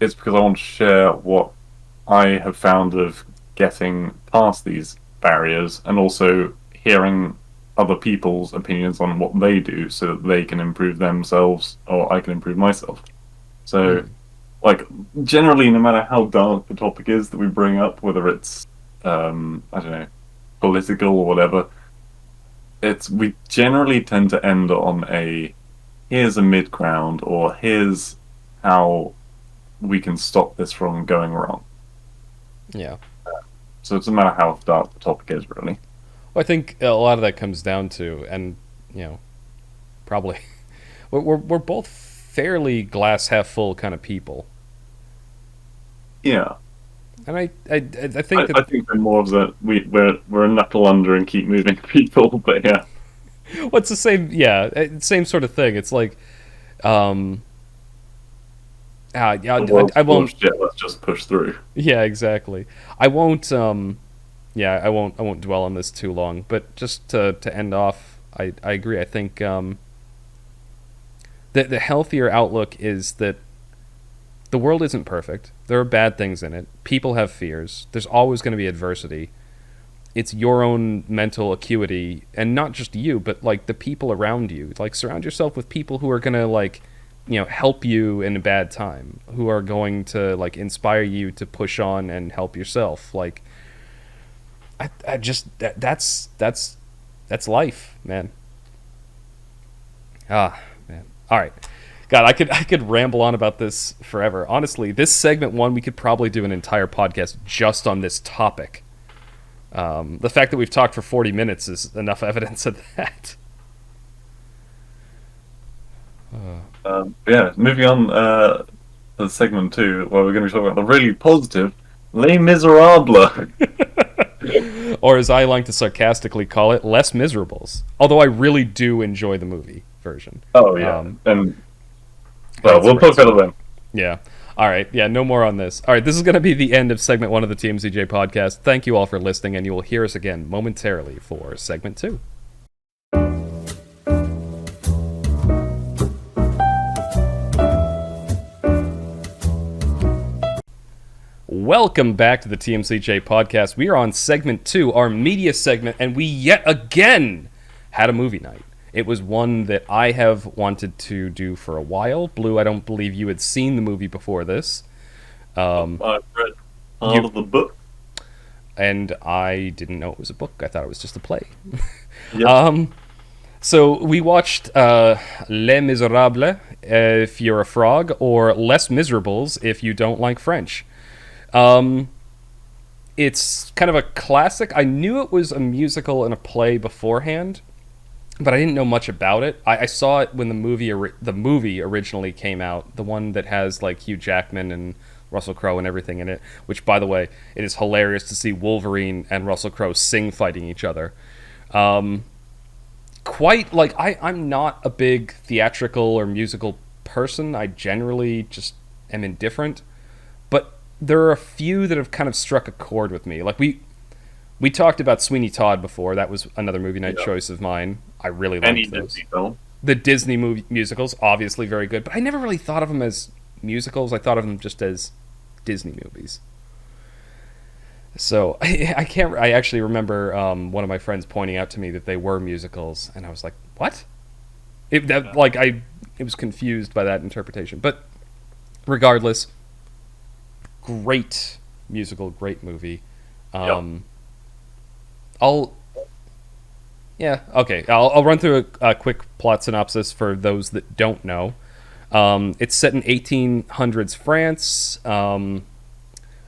it's because I want to share what I have found of getting past these barriers, and also hearing other people's opinions on what they do, so that they can improve themselves, or I can improve myself. So,
Mm,
like, generally, no matter how dark the topic is that we bring up, whether it's I don't know, political or whatever, it's we generally tend to end on a here's a mid ground, or here's how we can stop this from going wrong.
yeah.
So it doesn't matter how dark the topic is, really.
Well, I think a lot of that comes down to, and you know, probably we're both fairly glass half full kind of people,
Yeah,
and I think
I think we're more of the we're a knuckle under and keep moving people, but yeah,
what's the same, yeah, same sort of thing. It's like, um, yeah,
the world's
I
full of
won't,
shit. Let's just push through.
yeah, exactly. I won't, yeah, I won't dwell on this too long. But just to end off, I agree. I think that the healthier outlook is that the world isn't perfect. There are bad things in it. People have fears. There's always going to be adversity. It's your own mental acuity, and not just you, but like the people around you. Like surround yourself with people who are going to like help you in a bad time, who are going to like inspire you to push on and help yourself. Like I just that's life, man. Ah, man. All right. God, I could ramble on about this forever. Honestly, this segment one, we could probably do an entire podcast just on this topic. The fact that we've talked for 40 minutes is enough evidence of that.
Yeah, moving on to segment two, where we're going to be talking about the really positive Les Miserables.
Or as I like to sarcastically call it, Les Miserables. Although I really do enjoy the movie version.
Oh yeah, and well,
That's
we'll talk
great.
about it then.
Yeah. All right. Yeah, no more on this. All right, this is going to be the end of segment one of the TMCJ podcast. Thank you all for listening, and you will hear us again momentarily for segment two. Welcome back to the TMCJ podcast. We are on segment two, our media segment, and we yet again had a movie night. It was one that I have wanted to do for a while. Blue, I don't believe you had seen the movie before this.
I've read part
you-
of the book.
And I didn't know it was a book. I thought it was just a play.
Yep.
So we watched Les Miserables if you're a frog, or Les Miserables if you don't like French. It's kind of a classic. I knew it was a musical and a play beforehand, but I didn't know much about it. I saw it when the movie originally came out, the one that has like Hugh Jackman and Russell Crowe and everything in it. Which, by the way, it is hilarious to see Wolverine and Russell Crowe fighting each other. Quite like I'm not a big theatrical or musical person. I generally just am indifferent. But there are a few that have kind of struck a chord with me. Like we talked about Sweeney Todd before. That was another movie night choice of mine. I really liked
Any
those.
Disney film.
The Disney musicals, obviously very good, but I never really thought of them as musicals. I thought of them just as Disney movies. So I can't. I actually remember one of my friends pointing out to me that they were musicals, and I was like, "What?" I was confused by that interpretation. But regardless, great musical, great movie. I'll I'll run through a quick plot synopsis for those that don't know. It's set in 1800s France, a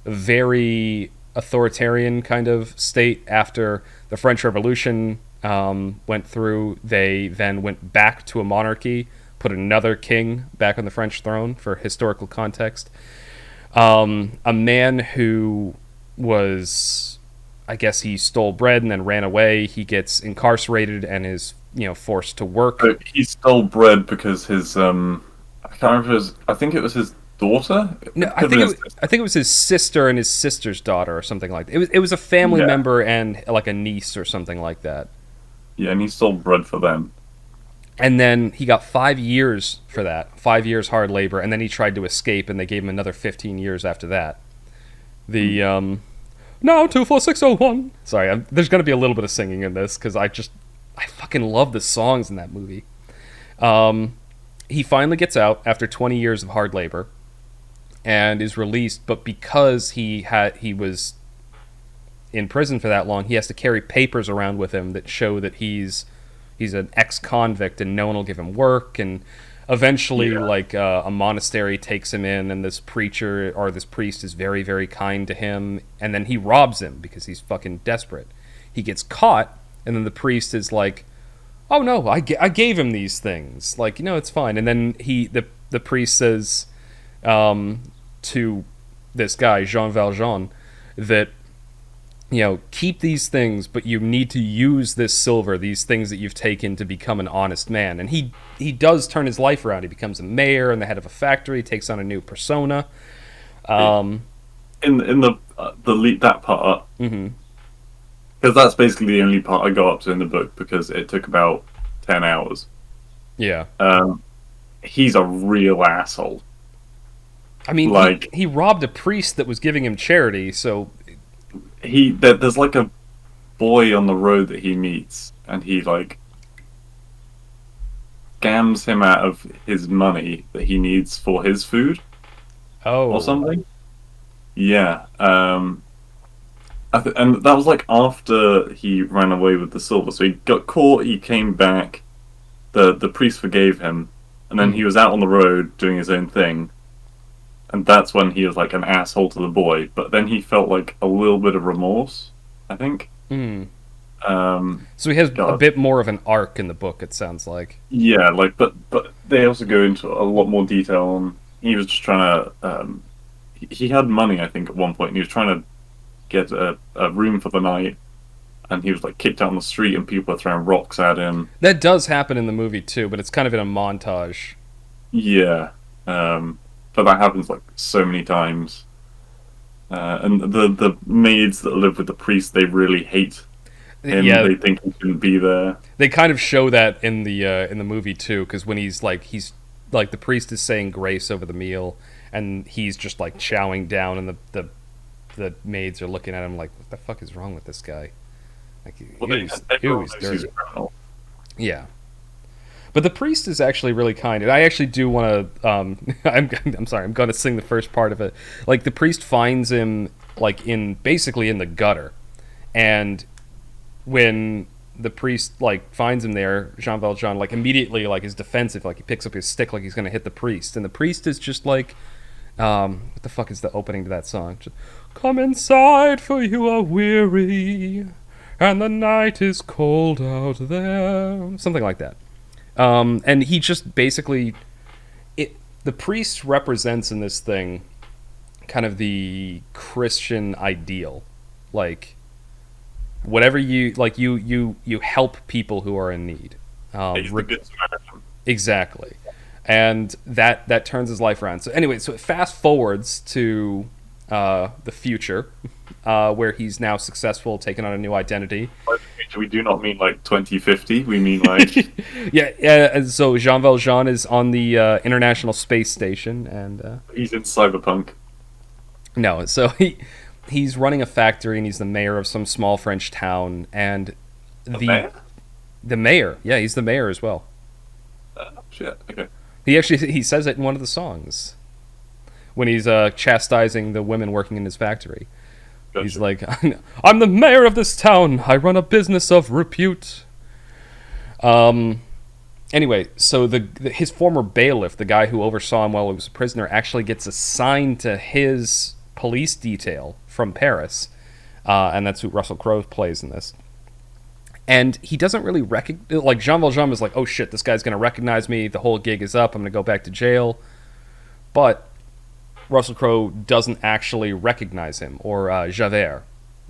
very authoritarian kind of state. After the French Revolution went through, they then went back to a monarchy, put another king back on the French throne for historical context. A man who was, I guess he stole bread and then ran away. He gets incarcerated and is, forced to work.
So he stole bread because his I can't remember I think it was his daughter.
No, I think it was his sister and his sister's daughter or something like that. It was a family
Yeah.
member and like a niece or something like that.
Yeah, and he stole bread for them.
And then he got 5 years for that, 5 years hard labor, and then he tried to escape, and they gave him another 15 years after that. The now 24601. Sorry, there's going to be a little bit of singing in this because I fucking love the songs in that movie. He finally gets out after 20 years of hard labor and is released, but because he was in prison for that long, he has to carry papers around with him that show that he's an ex-convict and no one will give him work. And eventually, a monastery takes him in, and this preacher or this priest is very, very kind to him, and then he robs him because he's fucking desperate. He gets caught, and then the priest is like, "Oh no, I gave him these things. Like, it's fine." And then the priest says to this guy Jean Valjean that, keep these things, but you need to use this silver, these things that you've taken, to become an honest man. And he does turn his life around. He becomes a mayor and the head of a factory, takes on a new persona.
In the lead that part,
Mm-hmm.
because that's basically the only part I got up to in the book because it took about 10 hours.
Yeah.
He's a real asshole.
I mean,
like
he robbed a priest that was giving him charity, so
there's like a boy on the road that he meets, and he like scams him out of his money that he needs for his food or
Oh.
something. Yeah. And that was like after he ran away with the silver. So he got caught. He came back. The priest forgave him, and then
Hmm.
he was out on the road doing his own thing. And that's when he was like an asshole to the boy. But then he felt like a little bit of remorse, I think.
Hmm.
Um,
So he has a
God,
bit more of an arc in the book, it sounds like.
yeah, like, but they also go into a lot more detail on. He was just trying to. He had money, I think, at one point, and he was trying to get a room for the night, and he was like kicked out on the street, and people were throwing rocks at him.
That does happen in the movie too, but it's kind of in a montage.
Yeah, but that happens like so many times. And the maids that live with the priest, they really hate him.
Yeah,
They think he shouldn't be there.
they kind of show that in the movie too, because when he's like the priest is saying grace over the meal, and he's just like chowing down, and the maids are looking at him like, what the fuck is wrong with this guy? Like
Well,
he
everyone
was
knows he's
dirty.
a criminal.
Yeah. But the priest is actually really kind, and I actually do want to. I'm sorry. I'm going to sing the first part of it. Like the priest finds him like in basically in the gutter, and when the priest like finds him there, Jean Valjean like immediately like is defensive. Like he picks up his stick like he's going to hit the priest, and the priest is just like, what the fuck is the opening to that song? Just, come inside, for you are weary, and the night is cold out there. Something like that. And he just basically it. The priest represents in this thing kind of the Christian ideal, like whatever you like, you help people who are in need.
He's the good Samaritan.
Exactly, and that turns his life around. So anyway, so it fast forwards to the future, where he's now successful, taking on a new identity.
By the future, we do not mean like 2050. We mean like
Yeah, and so Jean Valjean is on the International Space Station, and
he's in cyberpunk.
no, so he's running a factory, and he's the mayor of some small French town, and
The mayor?
the mayor, yeah, he's the mayor as well.
Shit. Okay.
He says it in one of the songs when he's chastising the women working in his factory.
Gotcha.
He's like, "I'm the mayor of this town. I run a business of repute." Anyway, so his former bailiff, the guy who oversaw him while he was a prisoner, actually gets assigned to his police detail from Paris, and that's who Russell Crowe plays in this. And he doesn't really recognize. Like Jean Valjean is like, "Oh shit, this guy's gonna recognize me. The whole gig is up. I'm gonna go back to jail." But Russell Crowe doesn't actually recognize him, or Javert,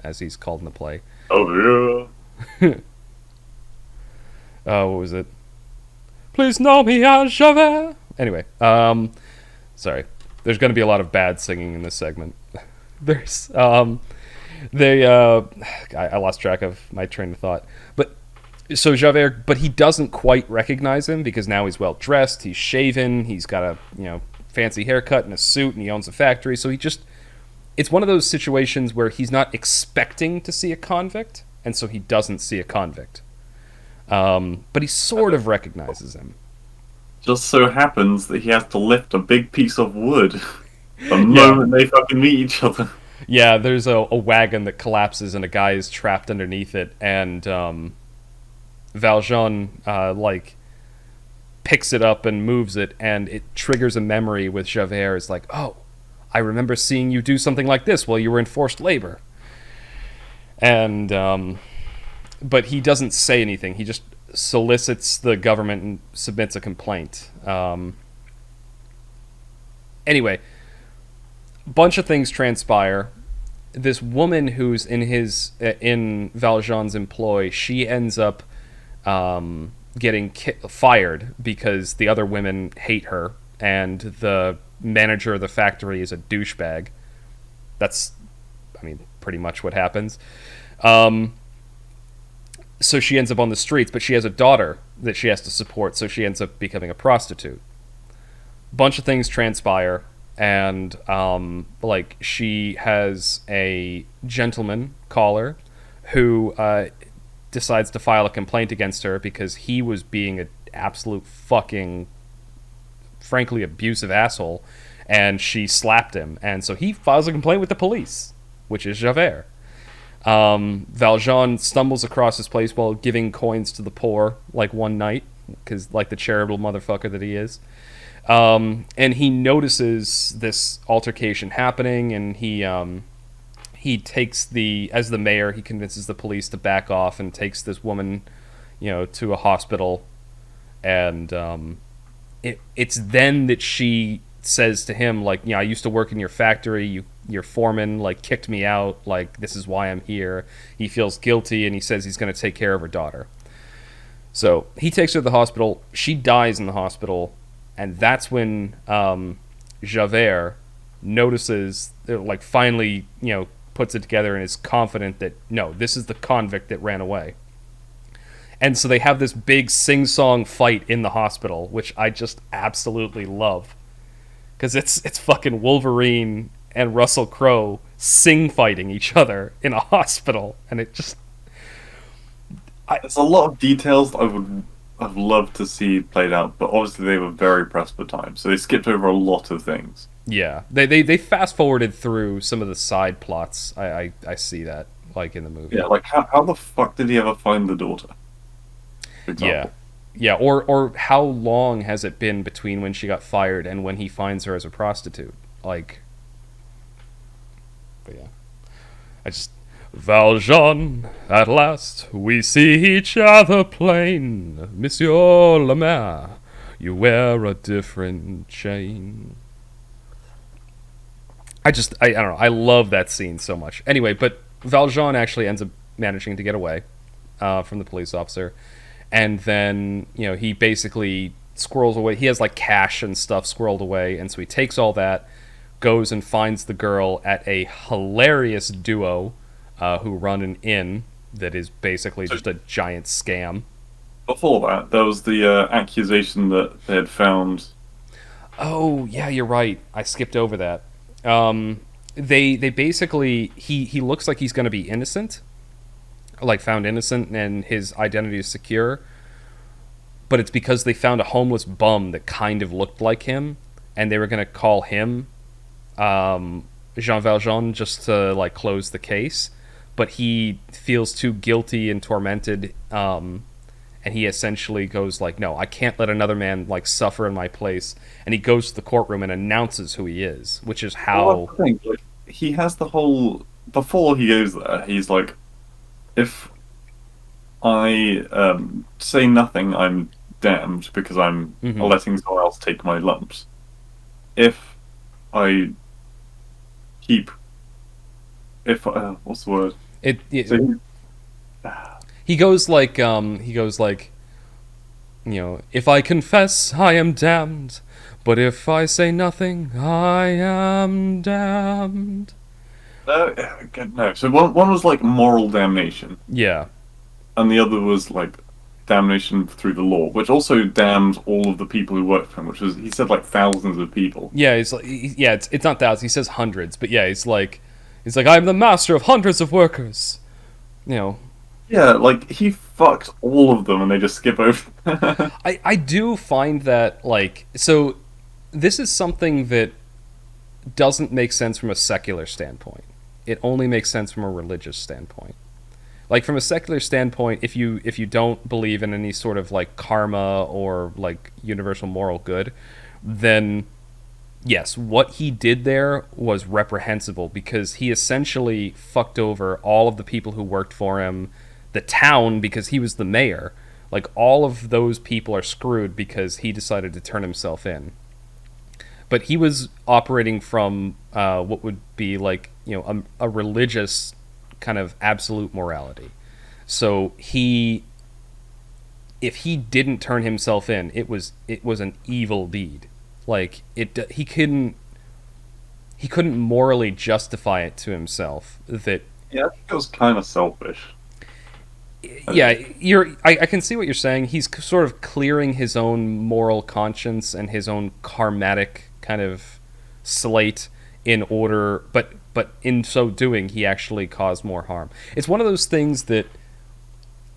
as he's called in the play.
Oh
What was it? Please know me as Javert. Anyway, sorry. There's going to be a lot of bad singing in this segment. There's, I lost track of my train of thought. But, so Javert, but he doesn't quite recognize him because now he's well dressed, he's shaven, he's got a, fancy haircut and a suit, and he owns a factory, so it's one of those situations where he's not expecting to see a convict, and so he doesn't see a convict. But he sort of recognizes him.
Just so happens that he has to lift a big piece of wood the moment they fucking meet each other.
Yeah, there's a wagon that collapses and a guy is trapped underneath it, and Valjean picks it up and moves it, and it triggers a memory with Javert. It's like, oh, I remember seeing you do something like this while you were in forced labor. And but he doesn't say anything. He just solicits the government and submits a complaint. Anyway, bunch of things transpire. This woman who's in Valjean's employ, she ends up getting fired because the other women hate her, and the manager of the factory is a douchebag. That's, pretty much what happens. So she ends up on the streets, but she has a daughter that she has to support, so she ends up becoming a prostitute. Bunch of things transpire, and she has a gentleman caller who decides to file a complaint against her because he was being absolute fucking, frankly, abusive asshole, and she slapped him, and so he files a complaint with the police, which is Javert. Valjean stumbles across his place while giving coins to the poor, like one night, because like the charitable motherfucker that he is. And he notices this altercation happening, and he takes as the mayor, he convinces the police to back off and takes this woman, to a hospital, and it's then that she says to him, like, I used to work in your factory, your foreman like kicked me out, like this is why I'm here. He feels guilty, and he says he's going to take care of her daughter. So he takes her to the hospital. She dies in the hospital, and that's when Javert notices, like, finally, puts it together and is confident that no, this is the convict that ran away. And so they have this big sing-song fight in the hospital, which I just absolutely love, because it's fucking Wolverine and Russell Crowe fighting each other in a hospital, and it just...
There's a lot of details I've loved to see played out, but obviously they were very pressed for time, so they skipped over a lot of things.
Yeah, they fast forwarded through some of the side plots. I see that, like, in the movie.
Yeah, like how the fuck did he ever find the daughter? For example.
Yeah, or how long has it been between when she got fired and when he finds her as a prostitute? Like, but yeah, I just... Valjean, at last we see each other plain. Monsieur le Maire, you wear a different chain. I don't know, I love that scene so much. Anyway, but Valjean actually ends up managing to get away from the police officer. And then, he basically squirrels away. He has, like, cash and stuff squirreled away. And so he takes all that, goes and finds the girl at a hilarious duo who run an inn that is basically just a giant scam.
Before that, there was the accusation that they had found...
Oh, yeah, you're right. I skipped over that. They basically... He looks like he's going to be innocent. Like, found innocent, and his identity is secure, but it's because they found a homeless bum that kind of looked like him, and they were going to call him Jean Valjean just to, like, close the case, but he feels too guilty and tormented, and he essentially goes like, no, I can't let another man, like, suffer in my place, and he goes to the courtroom and announces who he is, which is how...
Well, I think, like, he has the whole... Before he goes there, he's like, if I say nothing, I'm damned because I'm letting someone else take my lumps. If I keep... what's the word? So
he goes like, if I confess, I am damned, but if I say nothing, I am damned.
No. So one was like moral damnation.
Yeah.
And the other was like damnation through the law, which also damned all of the people who worked for him, which was, he said, like thousands of people.
Yeah, it's like, it's not thousands, he says hundreds, but yeah, he's like, I'm the master of hundreds of workers. Yeah,
like, he fucked all of them and they just skip over.
I do find that, like, so this is something that doesn't make sense from a secular standpoint. It only makes sense from a religious standpoint. Like, from a secular standpoint, if you don't believe in any sort of, like, karma or, like, universal moral good, then yes, what he did there was reprehensible, because he essentially fucked over all of the people who worked for him, the town, because he was the mayor. Like, all of those people are screwed because he decided to turn himself in. But he was operating from what would be like, a religious kind of absolute morality. So if he didn't turn himself in, it was an evil deed. Like, he couldn't morally justify it to himself that...
Yeah, I think it was kind of selfish.
Yeah, I can see what you're saying. He's sort of clearing his own moral conscience and his own karmatic kind of slate in order, but in so doing, he actually caused more harm. It's one of those things that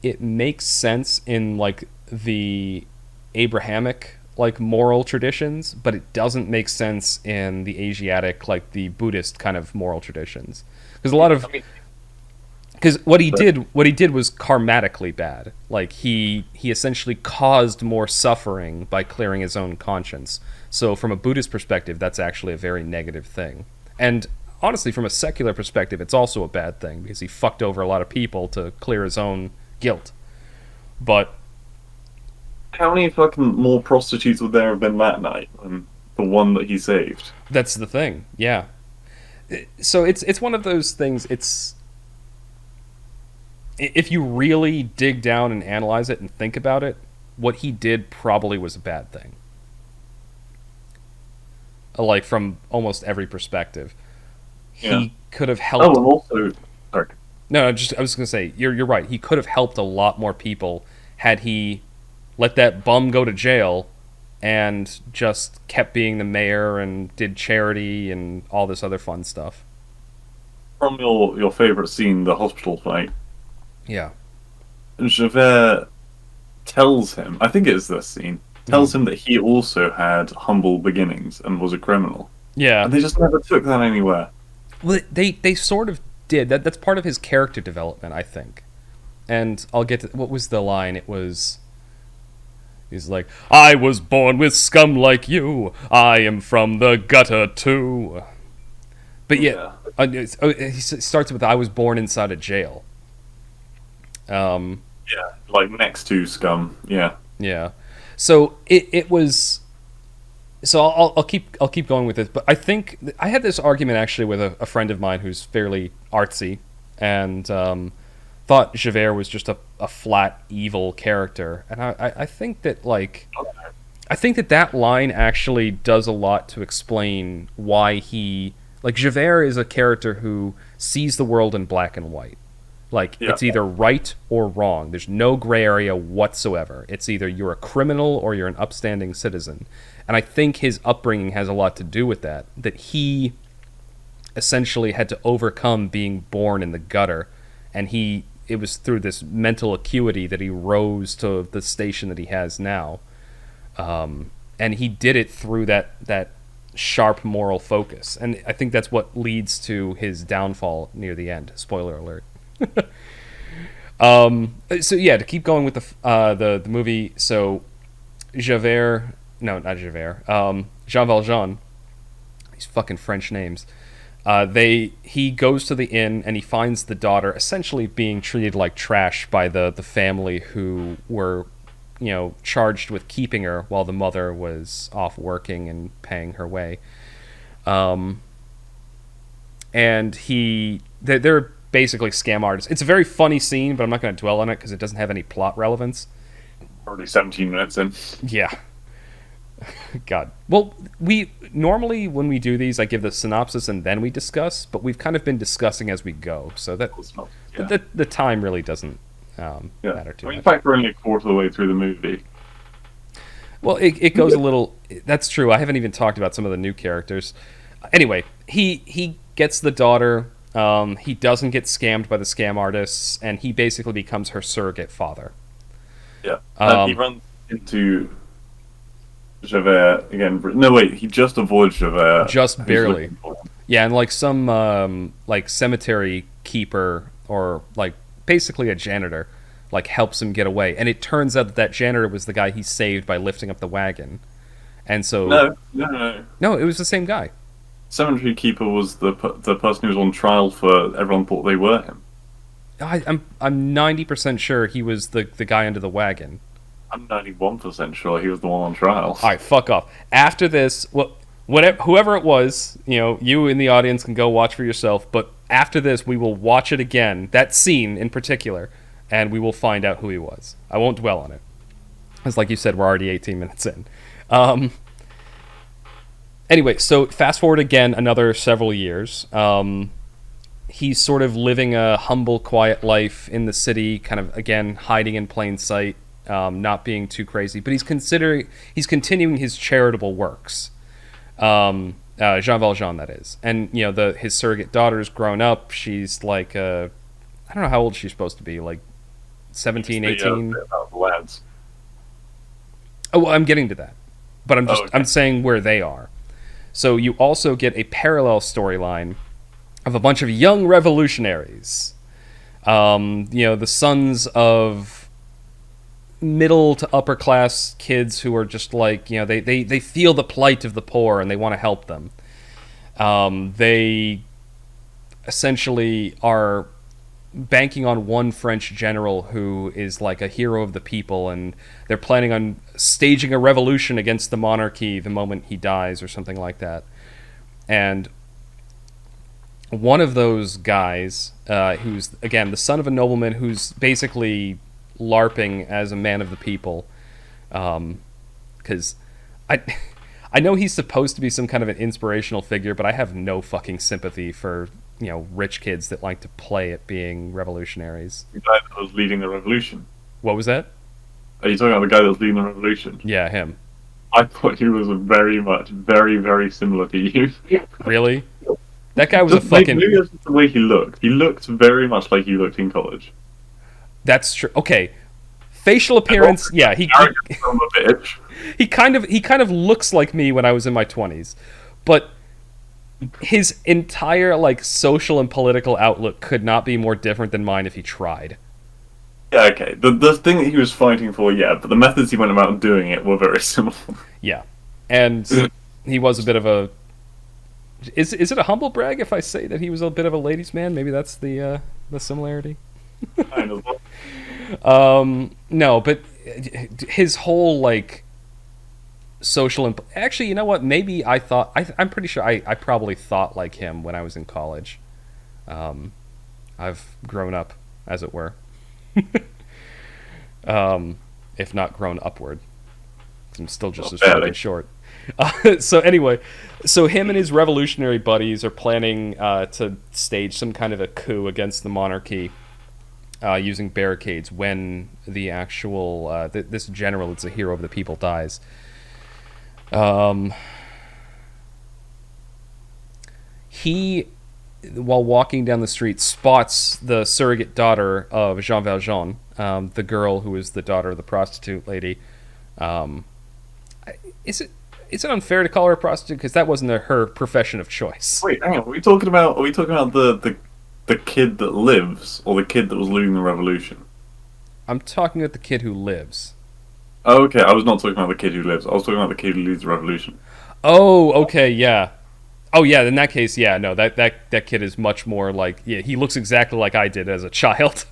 it makes sense in, like, the Abrahamic like moral traditions, but it doesn't make sense in the Asiatic, like the Buddhist kind of moral traditions. Because a lot
I
of
mean,
because
but
what he did was karmatically bad. Like he essentially caused more suffering by clearing his own conscience. So from a Buddhist perspective, that's actually a very negative thing. And honestly, from a secular perspective, it's also a bad thing because he fucked over a lot of people to clear his own guilt. But
how many fucking more prostitutes would there have been that night than the one that he saved?
that's the thing. Yeah. So it's one of those things. It's if you really dig down and analyze it and think about it, what he did probably was a bad thing. Like from almost every perspective,
Yeah.
he could have
Oh,
helped.
and also, sorry.
No, just I was gonna say you're right. He could have helped a lot more people had he let that bum go to jail and just kept being the mayor and did charity and all this other fun stuff.
From your favorite scene, the hospital fight,
Yeah.
Javert tells him, I think it is this scene,
Mhm.
tells him that he also had humble beginnings and was a criminal.
Yeah.
And they just never took that anywhere.
Well, they sort of did. That's part of his character development, I think. And I'll get to what was the line? It was he's like, "I was born with scum like you. I am from the gutter too." But yet,
Yeah.
he starts with, "I was born inside a jail." Um,
Yeah. Like next to Scum. Yeah.
yeah. So it was. So I'll keep going with this, but I think I had this argument actually with a friend of mine who's fairly artsy, and thought Javert was just a flat evil character, and I think that like I think that that line actually does a lot to explain why he like Javert is a character who sees the world in black and white. Like
Yeah.
it's either right or wrong. There's no gray area whatsoever. It's either you're a criminal or you're an upstanding citizen. And I think his upbringing has a lot to do with that. That he essentially had to overcome being born in the gutter, and it was through this mental acuity that he rose to the station that he has now. And he did it through that sharp moral focus, and I think that's what leads to his downfall near the end. Spoiler alert. So yeah, to keep going with the movie, so Javert, no, not Javert, Jean Valjean, these fucking French names. He goes to the inn and he finds the daughter essentially being treated like trash by the family who were, charged with keeping her while the mother was off working and paying her way. And they're basically scam artists. It's a very funny scene, but I'm not going to dwell on it because it doesn't have any plot relevance.
Already 17 minutes in.
Yeah. God. Well, we normally when we do these, I give the synopsis and then we discuss, but we've kind of been discussing as we go, so that
Yeah.
the time really doesn't
Yeah.
matter too
I mean, in
much.
fact, we're only a quarter of the way through the movie.
Well, it goes a little. That's true. I haven't even talked about some of the new characters. Anyway, he gets the daughter. He doesn't get scammed by the scam artists, and he basically becomes her surrogate father.
Yeah. And he runs into Javert again. No, wait, he just avoids Javert.
Just
who's
barely.
looking for him.
Yeah, and like some like cemetery keeper or like basically a janitor like helps him get away, and it turns out that janitor was the guy he saved by lifting up the wagon, and so
No.
it was the same guy.
Cemetery Keeper was the person who was on trial for everyone thought they were him.
I'm 90% sure he was the guy under the wagon.
I'm 91% sure he was the one on trial.
All right, fuck off. After this, whatever, whoever it was, you in the audience can go watch for yourself. But after this, we will watch it again, that scene in particular, and we will find out who he was. I won't dwell on it. Because, like you said, we're already 18 minutes in. Anyway, so fast forward again another several years. He's sort of living a humble, quiet life in the city, kind of again hiding in plain sight, not being too crazy. But he's continuing his charitable works. Jean Valjean, that is, and his surrogate daughter's grown up. She's like, I don't know how old she's supposed to be, like 17, 18.
About the lads.
Oh, well, I'm getting to that, but
Oh,
I'm
okay.
saying where they are. So you also get a parallel storyline of a bunch of young revolutionaries. The sons of middle to upper class kids who are just like, they feel the plight of the poor and they want to help them. They essentially are banking on one French general who is like a hero of the people, and they're planning on staging a revolution against the monarchy the moment he dies or something like that. And one of those guys, who's again the son of a nobleman, who's basically LARPing as a man of the people, because I. I know he's supposed to be some kind of an inspirational figure, but I have no fucking sympathy for rich kids that like to play at being revolutionaries.
The guy that was leading the revolution.
What was that?
Are you talking about the guy that was leading the revolution?
Yeah, him.
I thought he was very much, very, very similar to you.
Really? That guy was a
Just maybe
fucking.
that's just the way he looked. He looked very much like you looked in college.
That's true. Okay, facial appearance. Yeah,
Arrogant son of a bitch.
he kind of looks like me when I was in my 20s, but his entire like social and political outlook could not be more different than mine if he tried.
Yeah, okay. The thing that he was fighting for, yeah, but the methods he went about doing it were very similar.
Yeah, and he was a bit of a. Is it a humble brag if I say that he was a bit of a ladies' man? Maybe that's the similarity.
Kind of.
No, but his whole like actually, you know what? Maybe I'm pretty sure I probably thought like him when I was in college. Um, I've grown up, as it were, if not grown upward. 'Cause I'm still just
Well,
as fucking
barely.
short. So anyway, so him and his revolutionary buddies are planning to stage some kind of a coup against the monarchy, using barricades when the actual this general, it's a hero of the people, dies. Um, he, while walking down the street, spots the surrogate daughter of Jean Valjean, the girl who is the daughter of the prostitute lady. Um, is it unfair to call her a prostitute because that wasn't her profession of choice?
Wait, hang on. Are we talking about the kid that lives, or the kid that was leading the revolution?
I'm talking about the kid who lives.
Oh, okay, I was not talking about the kid who lives. I was talking about the kid who leads the revolution.
Oh, okay, yeah. Oh, yeah. In that case, yeah. No, that kid is much more like, yeah. He looks exactly like I did as a child.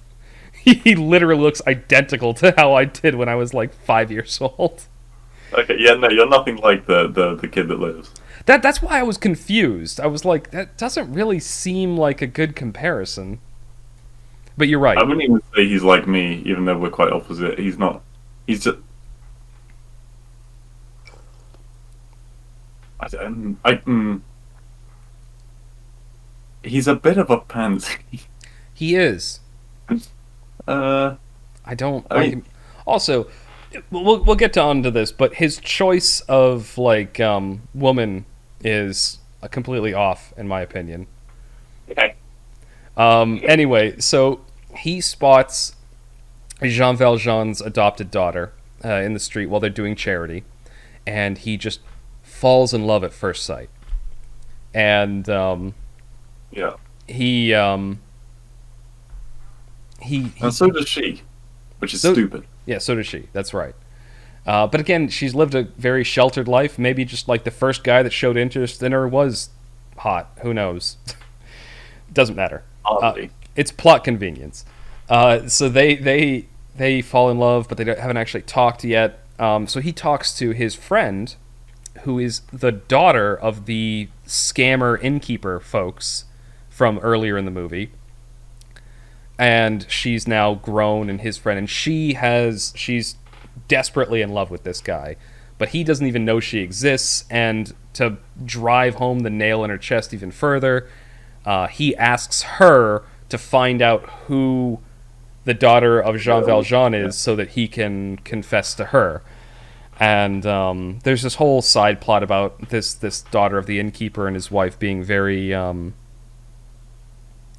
He literally looks identical to how I did when I was like 5 years old.
Okay, yeah, no, you're nothing like the kid that lives.
That's why I was confused. I was like, that doesn't really seem like a good comparison. But you're
I
right.
wouldn't even say he's like me, even though we're quite opposite. He's not. He's just. I don't. He's a bit of a pansy.
He is.
Uh,
I don't
I
like
mean,
him. Also, we'll get to onto this, but his choice of like woman is completely off in my opinion.
okay.
Anyway, so he spots Jean Valjean's adopted daughter in the street while they're doing charity, and he just falls in love at first sight. And
Yeah,
he he
and so does she, which is
so
stupid.
yeah, so does she. That's right. But again, she's lived a very sheltered life. Maybe just like the first guy that showed interest in her was hot. Who knows? Doesn't matter. Uh,
Hardly.
it's plot convenience. So they fall in love, but they haven't actually talked yet. So he talks to his friend, who is the daughter of the scammer innkeeper folks from earlier in the movie, and she's now grown and his friend, and she's desperately in love with this guy, but he doesn't even know she exists. And to drive home the nail in her chest even further, he asks her to find out who the daughter of Jean Valjean
Yeah.
is so that he can confess to her. And there's this whole side plot about this daughter of the innkeeper and his wife being very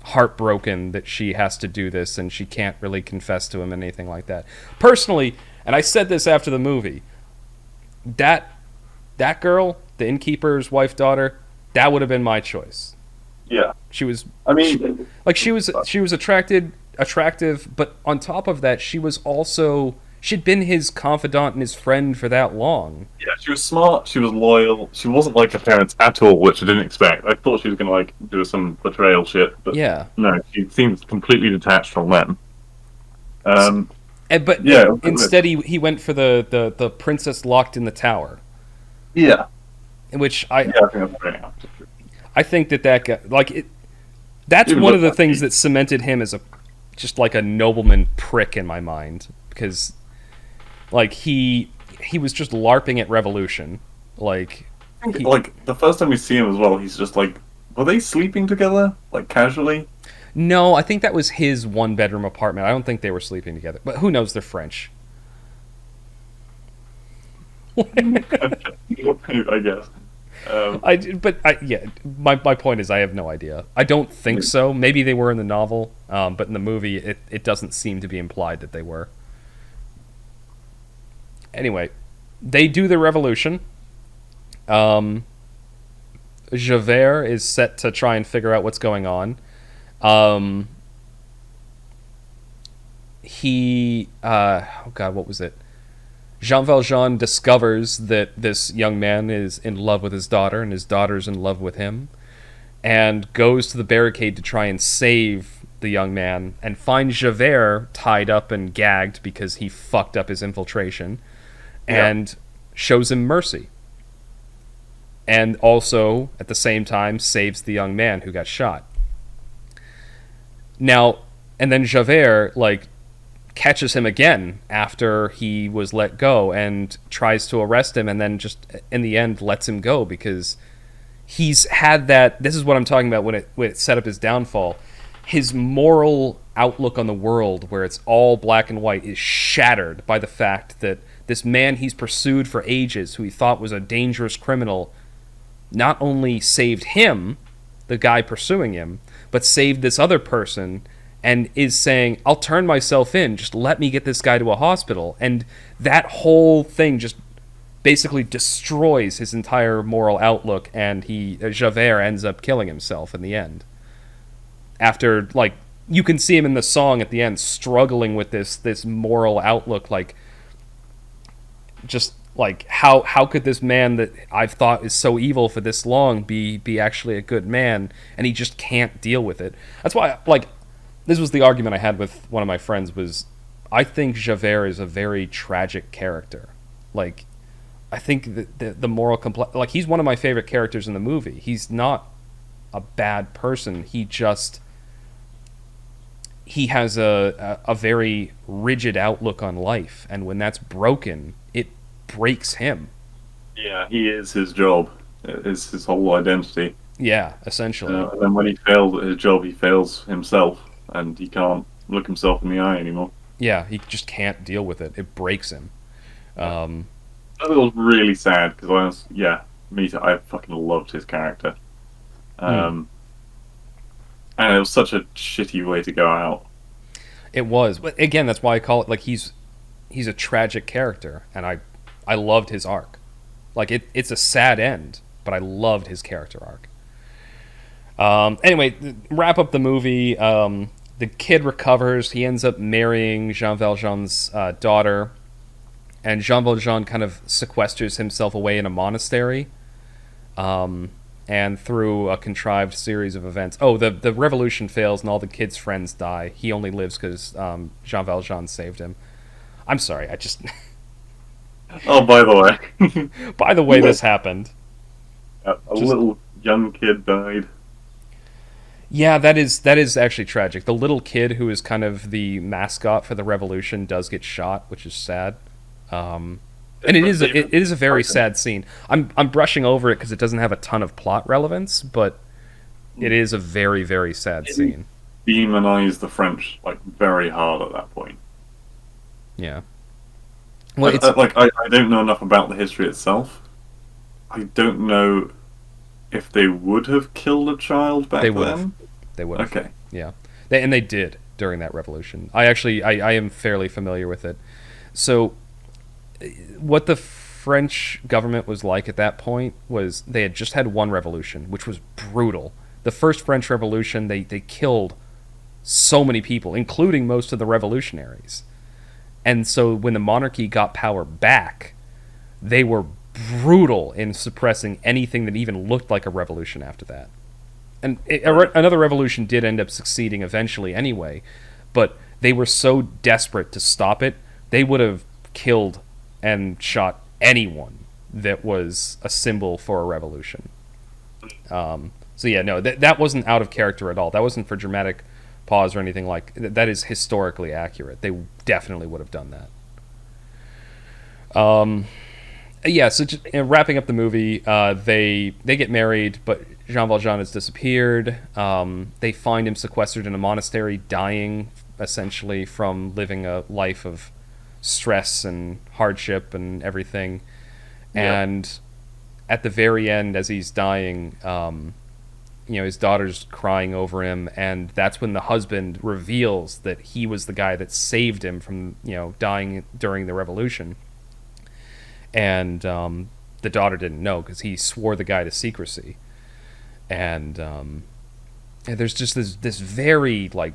heartbroken that she has to do this and she can't really confess to him and anything like that. Personally, and I said this after the movie, that that girl, the innkeeper's wife daughter, that would have been my choice.
Yeah,
She was
I
she,
mean,
like she was attractive, but on top of that, she was also she'd been his confidant and his friend for that long.
yeah, she was smart. She was loyal. She wasn't like her parents at all, which I didn't expect. I thought she was gonna like do some betrayal shit, but
Yeah.
no, she seems completely detached from them.
S
Um,
but
yeah,
instead he went for the princess locked in the tower,
yeah,
in which
yeah. I think that's very apt.
I think that guy, like it, that's
Even
one of
looked
the
like
things
he,
that cemented him as a just like a nobleman prick in my mind, because like he was just larping at revolution. Like he
like the first time we see him as well, he's just like, were they sleeping together like casually?
No, I think that was his one bedroom apartment. I don't think they were sleeping together, but who knows, they're French.
I guess.
But yeah, my point is I have no idea. I don't think so. Maybe they were in the novel, but in the movie it doesn't seem to be implied that they were. Anyway, they do the revolution. Um, Javert is set to try and figure out what's going on. Um, oh god, what was it? Jean Valjean discovers that this young man is in love with his daughter, and his daughter's in love with him, and goes to the barricade to try and save the young man, and finds Javert tied up and gagged because he fucked up his infiltration,
Yeah.
and shows him mercy. And also, at the same time, saves the young man who got shot. Now, and then Javert, like, catches him again after he was let go and tries to arrest him, and then just in the end lets him go because he's had that. This is what I'm talking about when it set up his downfall. His moral outlook on the world, where it's all black and white, is shattered by the fact that this man he's pursued for ages, who he thought was a dangerous criminal, not only saved him, the guy pursuing him, but saved this other person, and is saying, I'll turn myself in, just let me get this guy to a hospital. And that whole thing just basically destroys his entire moral outlook, and Javert ends up killing himself in the end. After, like, you can see him in the song at the end struggling with this moral outlook, like, just like how could this man that I've thought is so evil for this long be actually a good man, and he just can't deal with it. That's why, like, this was the argument I had with one of my friends, was I think Javert is a very tragic character. Like, I think that the moral like, he's one of my favorite characters in the movie. He's not a bad person. He has a very rigid outlook on life, and when that's broken, it breaks him.
Yeah, he is his job. It is his whole identity.
Yeah, essentially.
And then when he fails at his job, he fails himself, and he can't look himself in the eye anymore.
Yeah, he just can't deal with it. It breaks him. Um,
That was really sad because I was, yeah, me too. I fucking loved his character.
hmm.
Um, and it was such a shitty way to go out.
It was, but again, that's why I call it, like, he's a tragic character, and I loved his arc. Like, it's a sad end, but I loved his character arc. Anyway, wrap up the movie. The kid recovers. He ends up marrying Jean Valjean's daughter, and Jean Valjean kind of sequesters himself away in a monastery. And through a contrived series of events, the revolution fails and all the kid's friends die. He only lives because Jean Valjean saved him. I'm sorry, I just.
Oh, by the way,
By the way, this happened.
a
Just
little young kid died.
Yeah, that is actually tragic. The little kid who is kind of the mascot for the revolution does get shot, which is sad. And it is a very sad scene. I'm brushing over it because it doesn't have a ton of plot relevance, but it is a very very sad scene.
Demonized the French like very hard at that point.
Yeah. Well,
I don't know enough about the history itself. I don't know if they would have killed a child back
they would have.
then.
They would have.
Okay.
Yeah. They did during that revolution. I actually I am fairly familiar with it. So what the French government was like at that point was they had just had one revolution, which was brutal. The first French Revolution, they killed so many people, including most of the revolutionaries. And so when the monarchy got power back, they were brutal in suppressing anything that even looked like a revolution after that. And another revolution did end up succeeding eventually anyway, but they were so desperate to stop it, they would have killed and shot anyone that was a symbol for a revolution. So yeah, no, that wasn't out of character at all. That wasn't for dramatic pause or anything like that. Is historically accurate. They definitely would have done that. Yeah, so just, wrapping up the movie, they get married, but Jean Valjean has disappeared. They find him sequestered in a monastery, dying essentially from living a life of stress and hardship and everything.
Yeah.
And at the very end, as he's dying, his daughter's crying over him, and that's when the husband reveals that he was the guy that saved him from dying during the revolution. And the daughter didn't know because he swore the guy to secrecy. And there's just this very like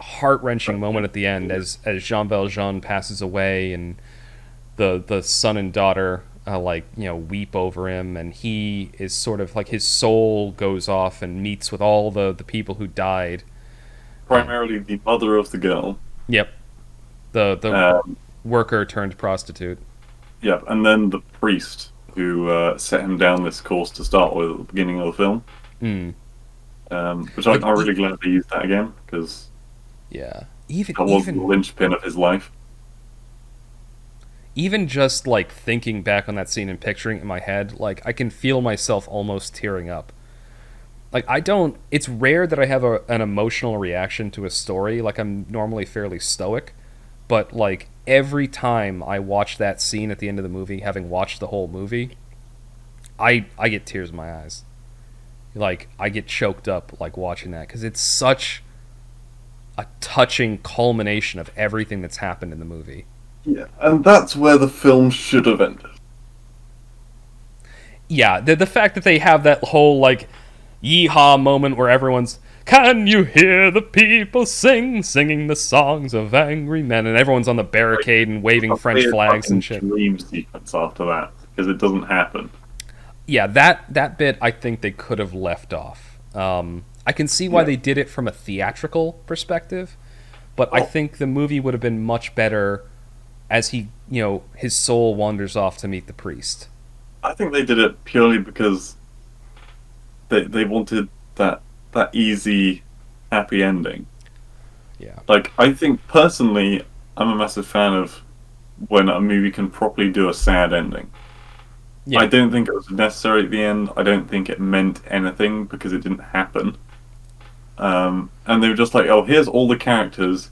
heart-wrenching moment at the end as Jean Valjean passes away, and the son and daughter weep over him, and he is sort of like his soul goes off and meets with all the people who died.
Primarily the mother of the girl.
Yep. The worker turned prostitute.
Yep, and then the priest who set him down this course to start with at the beginning of the film. Which I'm really glad they used that again, because
yeah,
that was the linchpin of his life.
Even just like thinking back on that scene and picturing it in my head, like I can feel myself almost tearing up. Like it's rare that I have an emotional reaction to a story. Like I'm normally fairly stoic, but like every time I watch that scene at the end of the movie, having watched the whole movie, I get tears in my eyes. Like I get choked up like watching that because it's such a touching culmination of everything that's happened in the movie.
Yeah, and that's where the film should have ended.
Yeah, the fact that they have that whole like yeehaw moment where everyone's "Can you hear the people singing the songs of angry men?" and everyone's on the barricade and waving French flags and shit.
Dream sequence after that because it doesn't happen.
Yeah, that bit I think they could have left off. I can see why they did it from a theatrical perspective, but I think the movie would have been much better as he, his soul wanders off to meet the priest.
I think they did it purely because they wanted that easy, happy ending.
Yeah.
Like, I think, personally, I'm a massive fan of when a movie can properly do a sad ending. Yeah. I don't think it was necessary at the end. I don't think it meant anything because it didn't happen. And they were just like, oh, here's all the characters.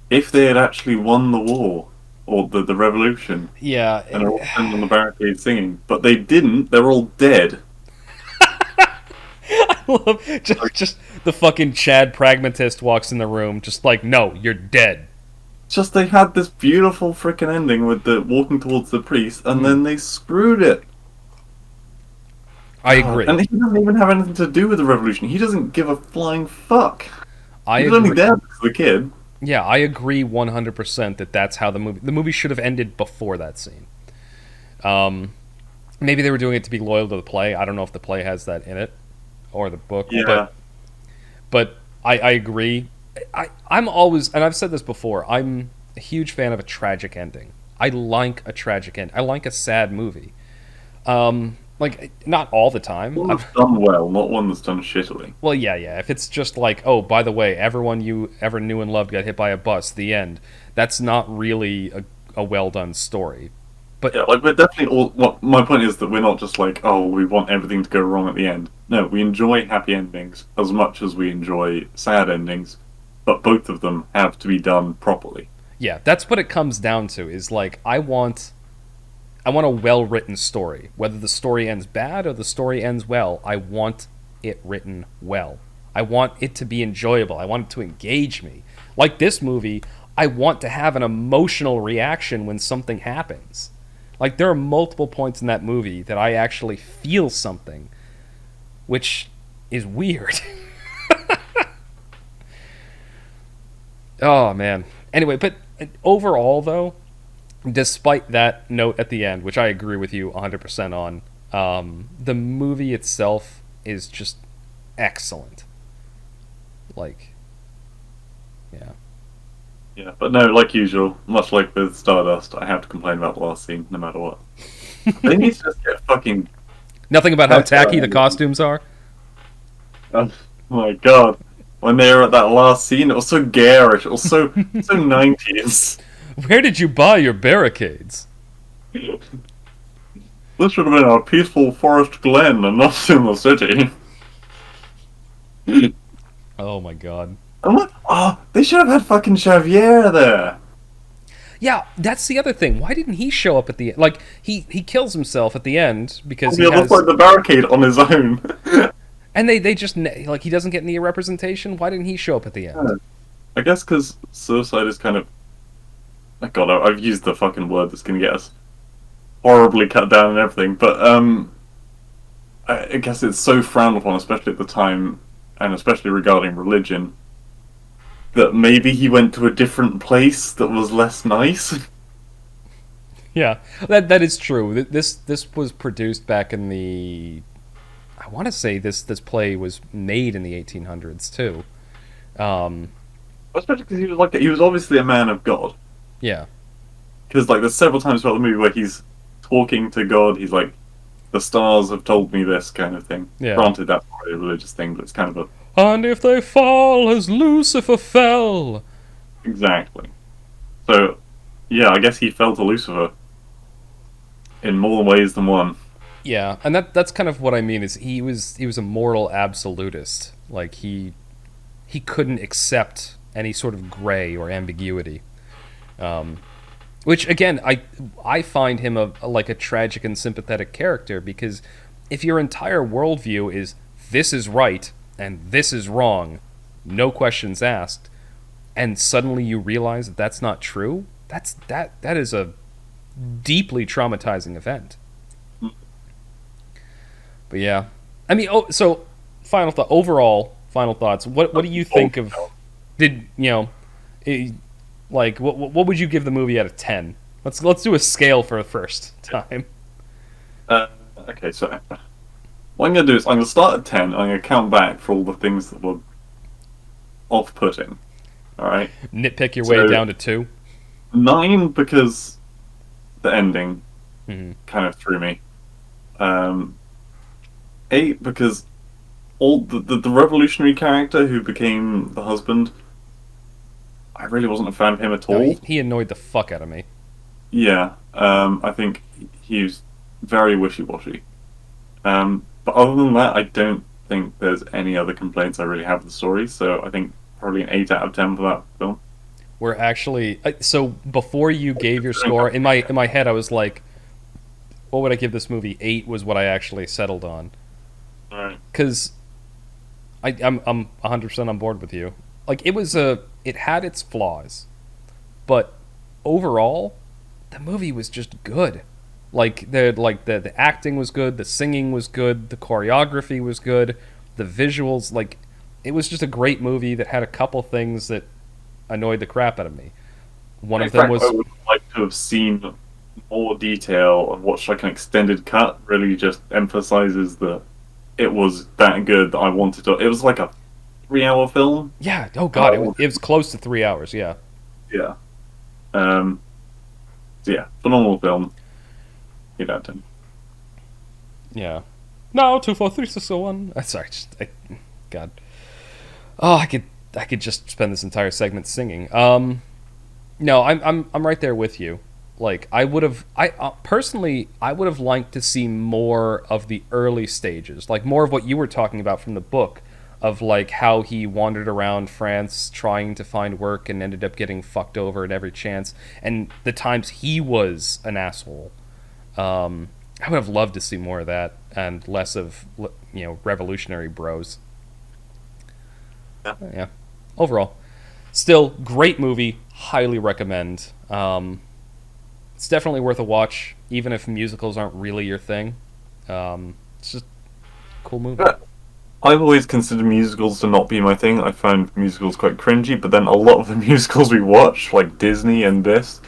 If they had actually won the war, or the revolution.
Yeah.
And they're all standing on the barricade singing. But they didn't. They're all dead.
I love just the fucking Chad pragmatist walks in the room, just like, no, you're dead.
Just they had this beautiful freaking ending with the walking towards the priest, and then they screwed it.
I agree.
And he doesn't even have anything to do with the revolution. He doesn't give a flying fuck. He's
agree.
Only there because of the kid.
Yeah, I agree 100% that that's how the movie should have ended before that scene. Maybe they were doing it to be loyal to the play. I don't know if the play has that in it or the book.
Yeah.
But I agree. I'm always, and I've said this before, I'm a huge fan of a tragic ending. I like a tragic end. I like a sad movie. Like, not all the time.
One that's done well, not one that's done shittily.
Well, yeah. If it's just like, oh, by the way, everyone you ever knew and loved got hit by a bus, the end. That's not really a well-done story. But
yeah, like, we're definitely all... Well, my point is that we're not just like, oh, we want everything to go wrong at the end. No, we enjoy happy endings as much as we enjoy sad endings, but both of them have to be done properly.
Yeah, that's what it comes down to, is like, I want a well-written story. Whether the story ends bad or the story ends well, I want it written well. I want it to be enjoyable. I want it to engage me. Like this movie, I want to have an emotional reaction when something happens. Like there are multiple points in that movie that I actually feel something, which is weird. Oh man. Anyway, but overall though, despite that note at the end, which I agree with you 100% on, the movie itself is just excellent. Like, yeah.
Yeah, but no, like usual, much like with Stardust, I have to complain about the last scene no matter what. They need to just get fucking
Nothing about how tacky the
better.
costumes are.
Oh my god. When they were at that last scene, it was so garish. It was so 90s.
Where did you buy your barricades?
This should have been a peaceful forest glen and not in the city.
Oh my god.
I'm like, oh, they should have had fucking Xavier there.
Yeah, that's the other thing. Why didn't he show up at the end? Like he kills himself at the end because
On
he
the other
has,
side of the barricade on his own.
and they just like he doesn't get any representation. Why didn't he show up at the end?
I guess because suicide is kind of. Oh god, I've used the fucking word that's gonna get us horribly cut down and everything, but I guess it's so frowned upon, especially at the time, and especially regarding religion, that maybe he went to a different place that was less nice.
Yeah, that is true. This was produced back in the. I want to say this play was made in the 1800s too. Um,
Especially because he was obviously a man of God.
yeah,
Because like there's several times throughout the movie where he's talking to God. He's like, the stars have told me this kind of thing.
yeah.
Granted, that's not really a religious thing, but it's kind of a
And if they fall as Lucifer fell.
exactly. So, yeah, I guess he fell to Lucifer in more ways than one.
Yeah, and that's kind of what I mean is he was a moral absolutist. Like he couldn't accept any sort of gray or ambiguity. Which again, I find him like a tragic and sympathetic character because if your entire worldview is this is right and this is wrong, no questions asked, and suddenly you realize that that's not true, that is a deeply traumatizing event. But yeah, I mean, oh, so final thought. Overall, final thoughts. What do you think of? Did you know? Like, what would you give the movie out of 10? Let's do a scale for the first time.
Okay, so what I'm going to do is I'm going to start at 10, and I'm going to count back for all the things that were off-putting. Alright?
Nitpick your way down to 2.
9 because the ending
Mm-hmm.
kind of threw me. 8 because all the revolutionary character who became the husband, I really wasn't a fan of him at
No,
all.
he annoyed the fuck out of me.
Yeah, I think he was very wishy-washy. But other than that, I don't think there's any other complaints I really have with the story. So I think probably an 8 out of 10 for that film.
We're actually so before you gave your score in my head, I was like, what would I give this movie? 8 was what I actually settled on
Alright.
because I'm 100% on board with you. Like it had its flaws, but overall, the movie was just good. The acting was good, the singing was good, the choreography was good, the visuals, like it was just a great movie that had a couple things that annoyed the crap out of me. One
In
of them
fact, I
was
would like to have seen more detail and watched like an extended cut. Really, just emphasizes that it was that good that I wanted to. It was like a 3 hour film.
yeah. Oh god, it was close to 3 hours. Yeah,
Yeah. Um. So yeah, phenomenal film. Get out 10.
yeah. No, 2 4 3 6 0 1. Sorry, God. Oh, I could just spend this entire segment singing. No, I'm right there with you. Like I personally I would have liked to see more of the early stages, like more of what you were talking about from the book, of like how he wandered around France trying to find work and ended up getting fucked over at every chance, and the times he was an asshole. I would have loved to see more of that and less of revolutionary bros.
Yeah.
Yeah. Overall, still great movie. Highly recommend. It's definitely worth a watch. even if musicals aren't really your thing. It's just a cool movie.
Yeah, I've always considered musicals to not be my thing. I found musicals quite cringy, but then a lot of the musicals we watch, like Disney and this,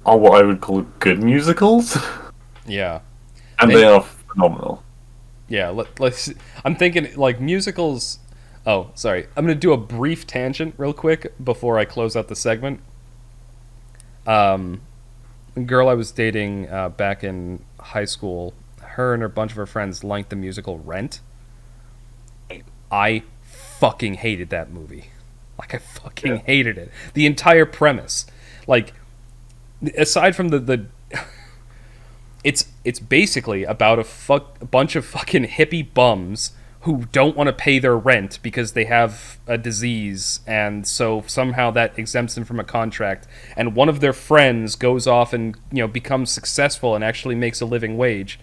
are what I would call good musicals,
Yeah.
and
They
they are phenomenal.
Yeah, let's. I'm thinking like musicals. Oh, sorry. I'm gonna do a brief tangent real quick before I close out the segment. A girl I was dating back in high school, her and a bunch of her friends liked the musical Rent. I fucking hated that movie. Like I fucking
Yeah.
hated it. The entire premise, like aside from the it's basically about a bunch of fucking hippie bums who don't want to pay their rent because they have a disease, and so somehow that exempts them from a contract. And one of their friends goes off and becomes successful and actually makes a living wage,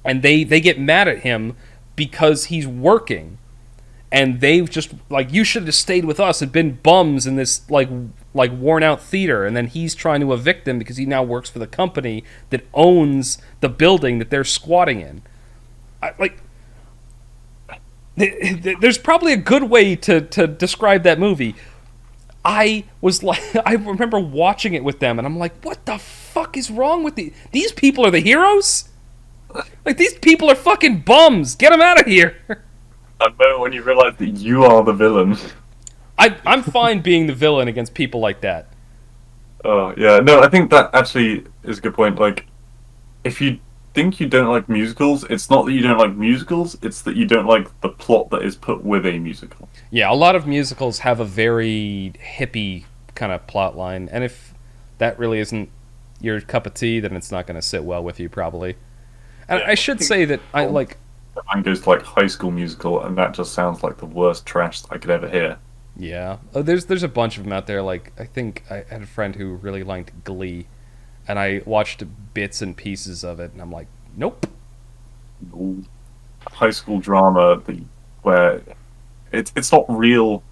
and they get mad at him because he's working, and they've just like, you should have stayed with us and been bums in this like worn out theater. And then he's trying to evict them because he now works for the company that owns the building that they're squatting in. There's probably a good way to describe that movie. I was like, I remember watching it with them, and I'm like, what the fuck is wrong with these people? Are the heroes? Like, these people are fucking bums. Get them out of here.
That moment when you realize that you are the villain.
I'm fine being the villain against people like that.
Oh yeah, no, I think that actually is a good point. Like, if you think you don't like musicals, it's not that you don't like musicals; it's that you don't like the plot that is put with a musical.
Yeah, a lot of musicals have a very hippie kind of plot line, and if that really isn't your cup of tea, then it's not going to sit well with you, probably. And
Yeah,
I should say that I like.
mine goes to like High School Musical, and that just sounds like the worst trash I could ever hear.
Yeah, there's a bunch of them out there. Like, I think I had a friend who really liked Glee, and I watched bits and pieces of it, and I'm like, nope.
High school drama, where it's not real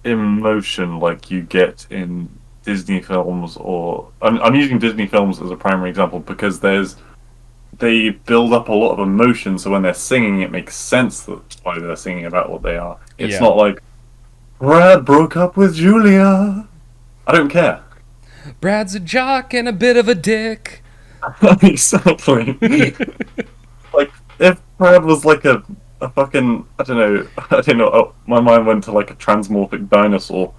emotion like you get in Disney films, or I'm using Disney films as a primary example because they build up a lot of emotion, so when they're singing, it makes sense that's why they're singing about what they are. It's
Yeah.
not like Brad broke up with Julia. I don't care.
Brad's a jock and a bit of a dick.
Exactly. Like if Brad was like a fucking I don't know. Oh, my mind went to like a transmorphic dinosaur.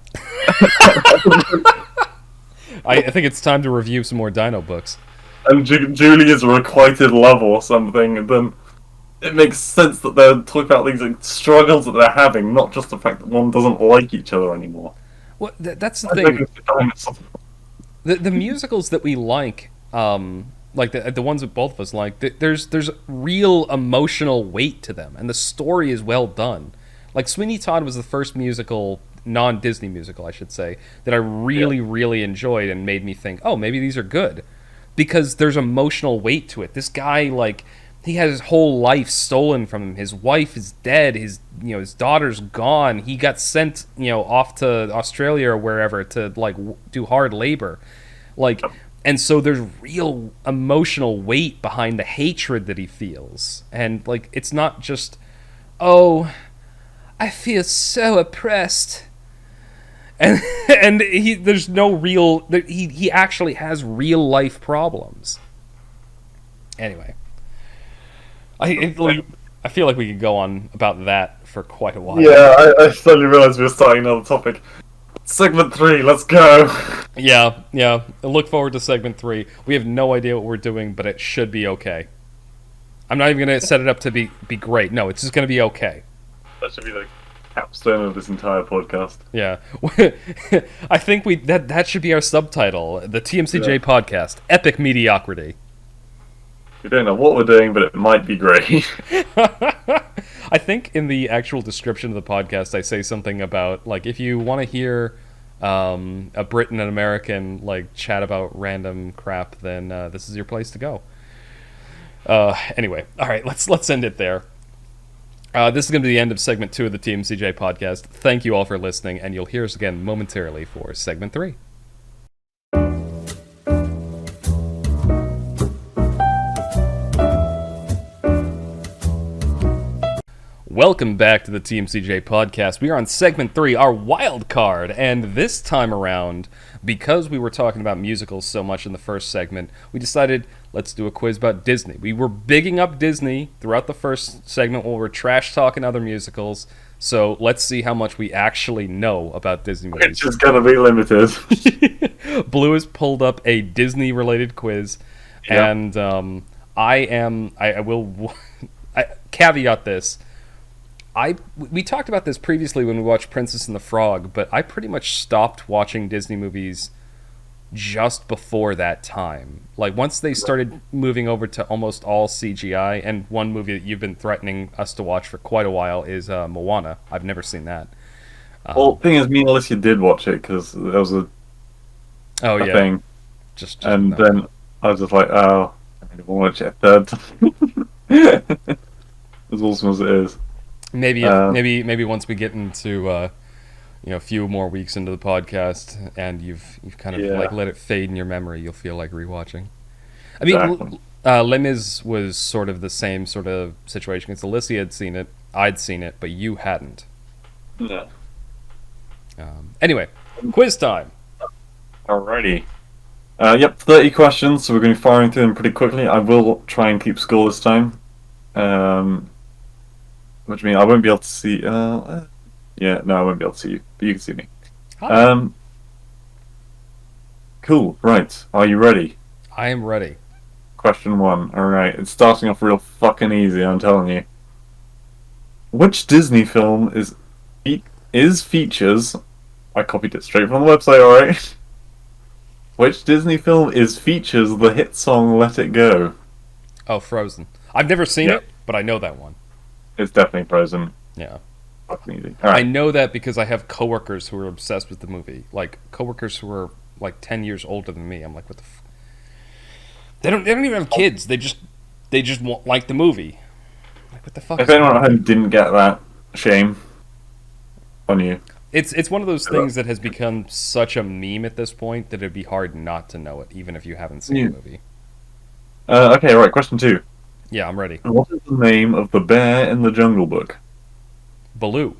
I think it's time to review some more Dino books.
And Julia's a requited love or something, and then it makes sense that they're talking about these like, struggles that they're having, not just the fact that one doesn't like each other anymore.
Well, that's the
I
thing.
think it's a dinosaur.
The musicals that we like the ones that both of us like, there's real emotional weight to them, and the story is well done. Like Sweeney Todd was the first musical, non-Disney musical, I should say, that I really enjoyed and made me think, oh, maybe these are good, because there's emotional weight to it. This guy, like, he had his whole life stolen from him. His wife is dead. His daughter's gone. He got sent off to Australia or wherever to like do hard labor, like, and so there's real emotional weight behind the hatred that he feels, and like it's not just, oh, I feel so oppressed, and there's no real, he actually has real life problems. Anyway. I feel like we could go on about that for quite a while.
Yeah, I suddenly realised we were starting another topic. Segment 3, let's go.
Yeah. I look forward to segment 3. We have no idea what we're doing, but it should be okay. I'm not even going to set it up to be great. No, it's just going to be okay.
That should be the capstone of this entire podcast.
Yeah. I think that should be our subtitle. The TMCJ podcast. Epic Mediocrity.
We don't know what we're doing, but it might be great.
I think in the actual description of the podcast, I say something about, like, if you want to hear a Brit and an American, like, chat about random crap, then this is your place to go. Anyway, all right, let's end it there. This is going to be the end of segment 2 of the TMCJ podcast. Thank you all for listening, and you'll hear us again momentarily for segment 3. Welcome back to the TMCJ podcast. We are on segment 3, our wild card, and this time around, because we were talking about musicals so much in the first segment, we decided let's do a quiz about Disney. We were bigging up Disney throughout the first segment while we're trash talking other musicals, so let's see how much we actually know about Disney movies.
It's just gonna be limited.
Blue has pulled up a Disney-related quiz, and I will caveat this. We talked about this previously when we watched Princess and the Frog, but I pretty much stopped watching Disney movies just before that time. Like, once they started moving over to almost all CGI, and one movie that you've been threatening us to watch for quite a while is Moana. I've never seen that.
Well, the thing is, me and Alicia did watch it because there was a thing. And then I was just like, oh, I don't want to watch it a third time. As awesome as it is.
Maybe once we get into a few more weeks into the podcast and you've kind of like let it fade in your memory, you'll feel like rewatching. I mean, exactly. Les Mis was sort of the same sort of situation because Alicia had seen it, I'd seen it, but you hadn't.
Yeah.
Anyway, quiz time.
Alrighty. 30 questions, so we're going to be firing through them pretty quickly. I will try and keep score this time. Which means I won't be able to see... I won't be able to see you, but you can see me.
Hi.
Cool, right. Are you ready?
I am ready.
Question 1. Alright, it's starting off real fucking easy, I'm telling you. Which Disney film features... I copied it straight from the website, alright? Which Disney film features the hit song Let It Go?
Oh, Frozen. I've never seen it, but I know that one.
It's definitely Frozen.
Yeah.
Fucking easy. All right.
I know that because I have coworkers who are obsessed with the movie. Like, coworkers who are, like, 10 years older than me. I'm like, what the f... They don't even have kids. They just like the movie. Like, what the fuck?
If anyone at home didn't get that, shame on you.
It's one of those things that has become such a meme at this point that it'd be hard not to know it, even if you haven't seen the movie.
Okay, right. Question 2.
Yeah, I'm ready.
What is the name of the bear in the Jungle Book?
Baloo.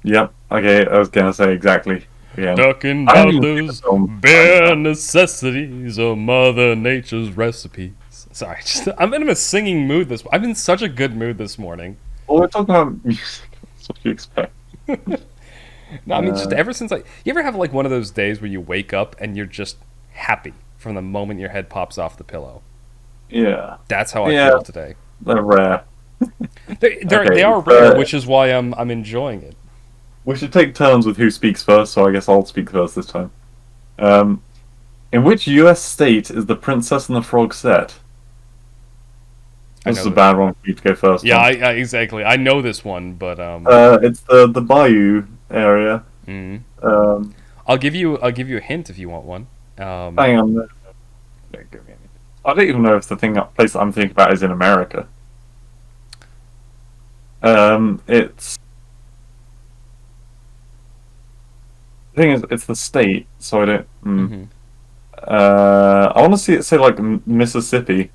Yep. Okay, I was gonna say exactly. Again.
Talking about those bare necessities of Mother Nature's recipes. Sorry, I'm in a singing mood I'm in such a good mood this morning.
Well, we're talking about music. That's what you expect.
No, I mean, just ever since you ever have like one of those days where you wake up and you're just happy from the moment your head pops off the pillow.
Yeah.
That's how I feel today.
They're rare.
They are rare, which is why I'm enjoying it.
We should take turns with who speaks first, so I guess I'll speak first this time. In which US state is the Princess and the Frog set? This is a bad one for you to go first.
Yeah, I exactly. I know this one, but
it's the Bayou area.
Mm-hmm. I'll give you a hint if you want one.
Hang on. Don't give me anything. I don't even know if the place that I'm thinking about is in America. It's... The thing is, it's the state, so I don't...
Mm-hmm.
I want to see it say, like, Mississippi.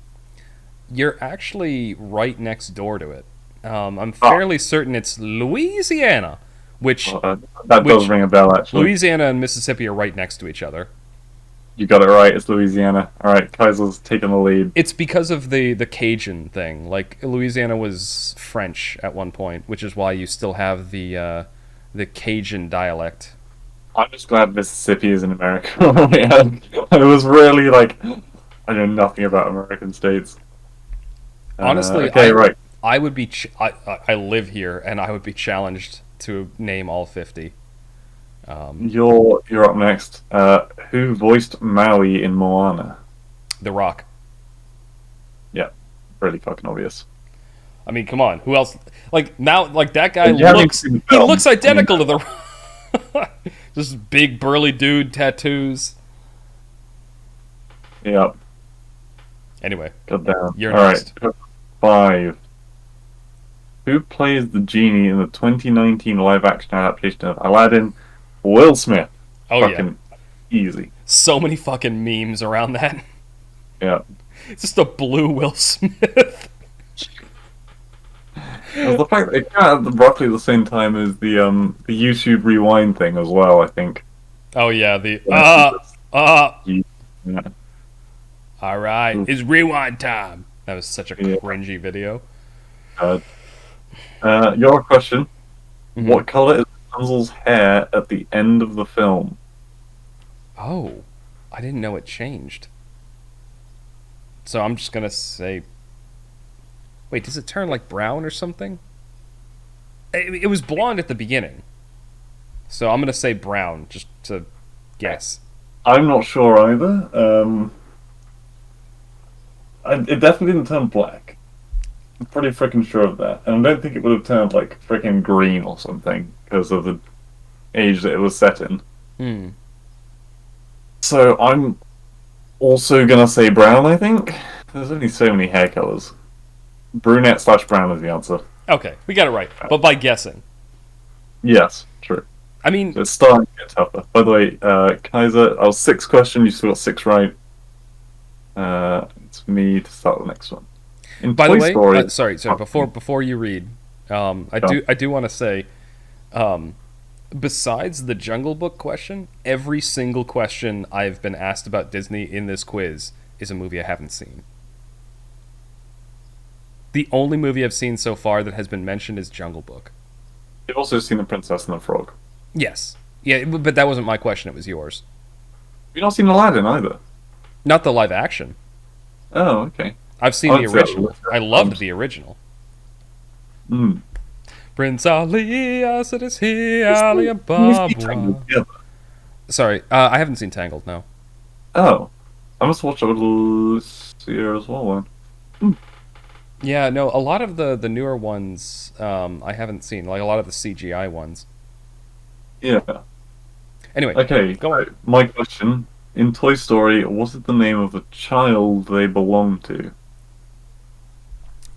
You're actually right next door to it. I'm fairly certain it's Louisiana, which...
that does ring a bell, actually.
Louisiana and Mississippi are right next to each other.
You got it right, it's Louisiana. Alright, Kaiser's taking the lead.
It's because of the Cajun thing. Like, Louisiana was French at one point, which is why you still have the Cajun dialect.
I'm just glad Mississippi is in America. I was really like, I know nothing about American states.
Honestly,
okay, right.
I would be... I live here, and I would be challenged to name all 50.
You're up next. Who voiced Maui in Moana?
The Rock.
Yeah, really fucking obvious.
I mean, come on. Who else? Like now, like that guy looks identical to the Rock. Just big burly dude, tattoos.
Yep.
Anyway,
got down.
You're next.
Right. 5. Who plays the genie in the 2019 live-action adaptation of Aladdin? Will Smith.
Oh,
fucking easy.
So many fucking memes around that.
Yeah.
It's just a blue Will Smith.
It was the fact that it came out at roughly the same time as the YouTube Rewind thing as well. I think.
Oh yeah, the
Where yeah,
all right,
oof,
it's rewind time. That was such a
yeah.
cringy video.
Your question:
Hmm.
what color is Rapunzel's hair at the end of the film?
Oh, I didn't know it changed. So I'm just gonna say, wait, does it turn like brown or something? It was blonde at the beginning, so I'm gonna say brown just to guess.
I'm not sure either. It definitely didn't turn black. I'm pretty freaking sure of that, and I don't think it would have turned like freaking green or something because of the age that it was set in.
Hmm.
So I'm also gonna say brown. I think there's only so many hair colors. Brunette slash brown is the answer.
Okay, we got it right, but by guessing.
Yes, true.
I mean,
So it's starting to get tougher. By the way, Kaiser, I was six question. You still got six right. It's me to start the next one. In
by the
Toy
way,
Story,
sorry. Before you read, I do want to say, um, besides the Jungle Book question, every single question I've been asked about Disney in this quiz is a movie I haven't seen. The only movie I've seen so far that has been mentioned is Jungle Book.
you've also seen The Princess and the Frog. Have
Yes, yeah, but that wasn't my question; it was yours.
you not seen Aladdin either?
Not the live action.
Oh, okay.
I've seen
I
the
went to that
original.
list
I
of
loved
times.
the original.
Mm.
Prince Ali, I said it's here,
It's
Ali
like, you see Tangled
Ababa.
together.
Sorry, I haven't seen Tangled. No.
Oh, I must watch it this year as well. Then. Hmm.
Yeah, no. A lot of the newer ones, I haven't seen. Like a lot of the CGI ones.
Yeah.
Anyway,
Okay.
go on.
So my question: in Toy Story, what is the name of the child they belong to?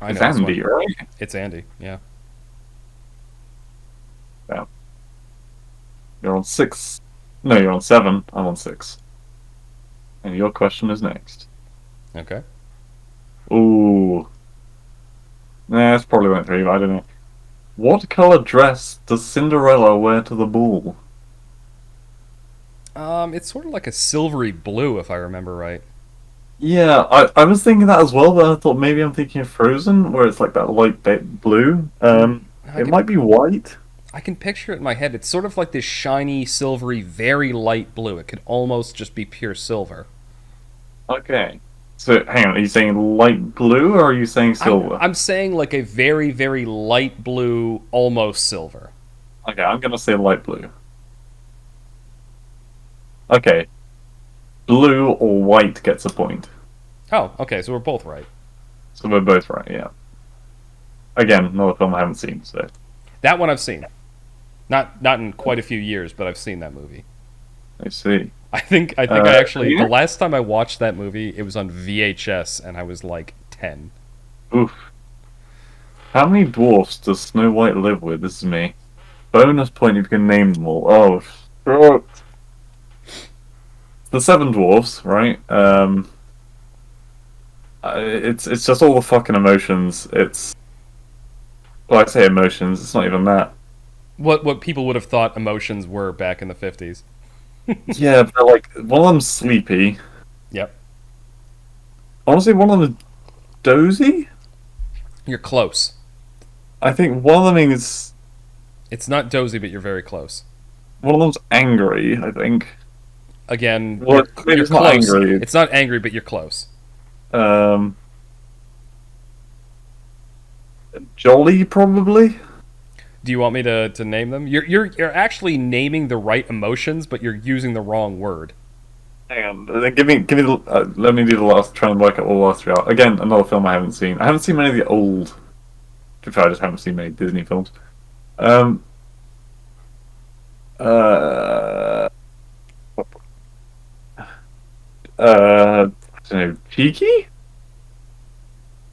I
It's
know this one.
Andy, right?
It's Andy. Yeah.
Yeah. You're on six. No, you're on seven. I'm on six. And your question is next.
Okay.
Ooh. Nah, it's probably went through, but I don't know. What color dress does Cinderella wear to the ball?
It's sort of like a silvery blue, if I remember right.
Yeah, I was thinking that as well, but I thought maybe I'm thinking of Frozen, where it's like that light blue.
I
It
can
might be white.
I can picture it in my head. It's sort of like this shiny, silvery, very light blue. It could almost just be pure silver.
Okay. So hang on, are you saying light blue or are you saying silver?
I'm saying like a very, very light blue, almost silver.
Okay, I'm gonna say light blue. Okay, blue or white gets a point.
Oh, okay, so we're both right.
So we're both right, yeah. Again, another film I haven't seen, so
That one I've seen. Not in quite a few years, but I've seen that movie.
I see.
I think I actually the
Yeah.
last time I watched that movie, it was on VHS and I was like 10.
Oof. How many dwarfs does Snow White live with? This is me. Bonus point if you can name them all. Oh, shit. The seven dwarfs, right? It's just all the fucking emotions. It's well, I say emotions. It's not even that.
What people would have thought emotions were back in the 50s.
Yeah, but like one of them's sleepy.
Yep.
Honestly, one of them is dozy.
You're close.
I think one of them is
It's not dozy, but you're very close.
one of them's angry. I think.
Again,
Well, maybe
you're
it's not
close.
angry.
It's not angry, but you're close.
Um, Jolly probably.
Do you want me to name them? You're actually naming the right emotions, but you're using the wrong word.
Hang on, give me the. Let me do the last. Try and work out all the last three out. Again, another film I haven't seen. I haven't seen many of the old. To be fair, I just haven't seen many Disney films. Um. Uh. I don't know. Cheeky?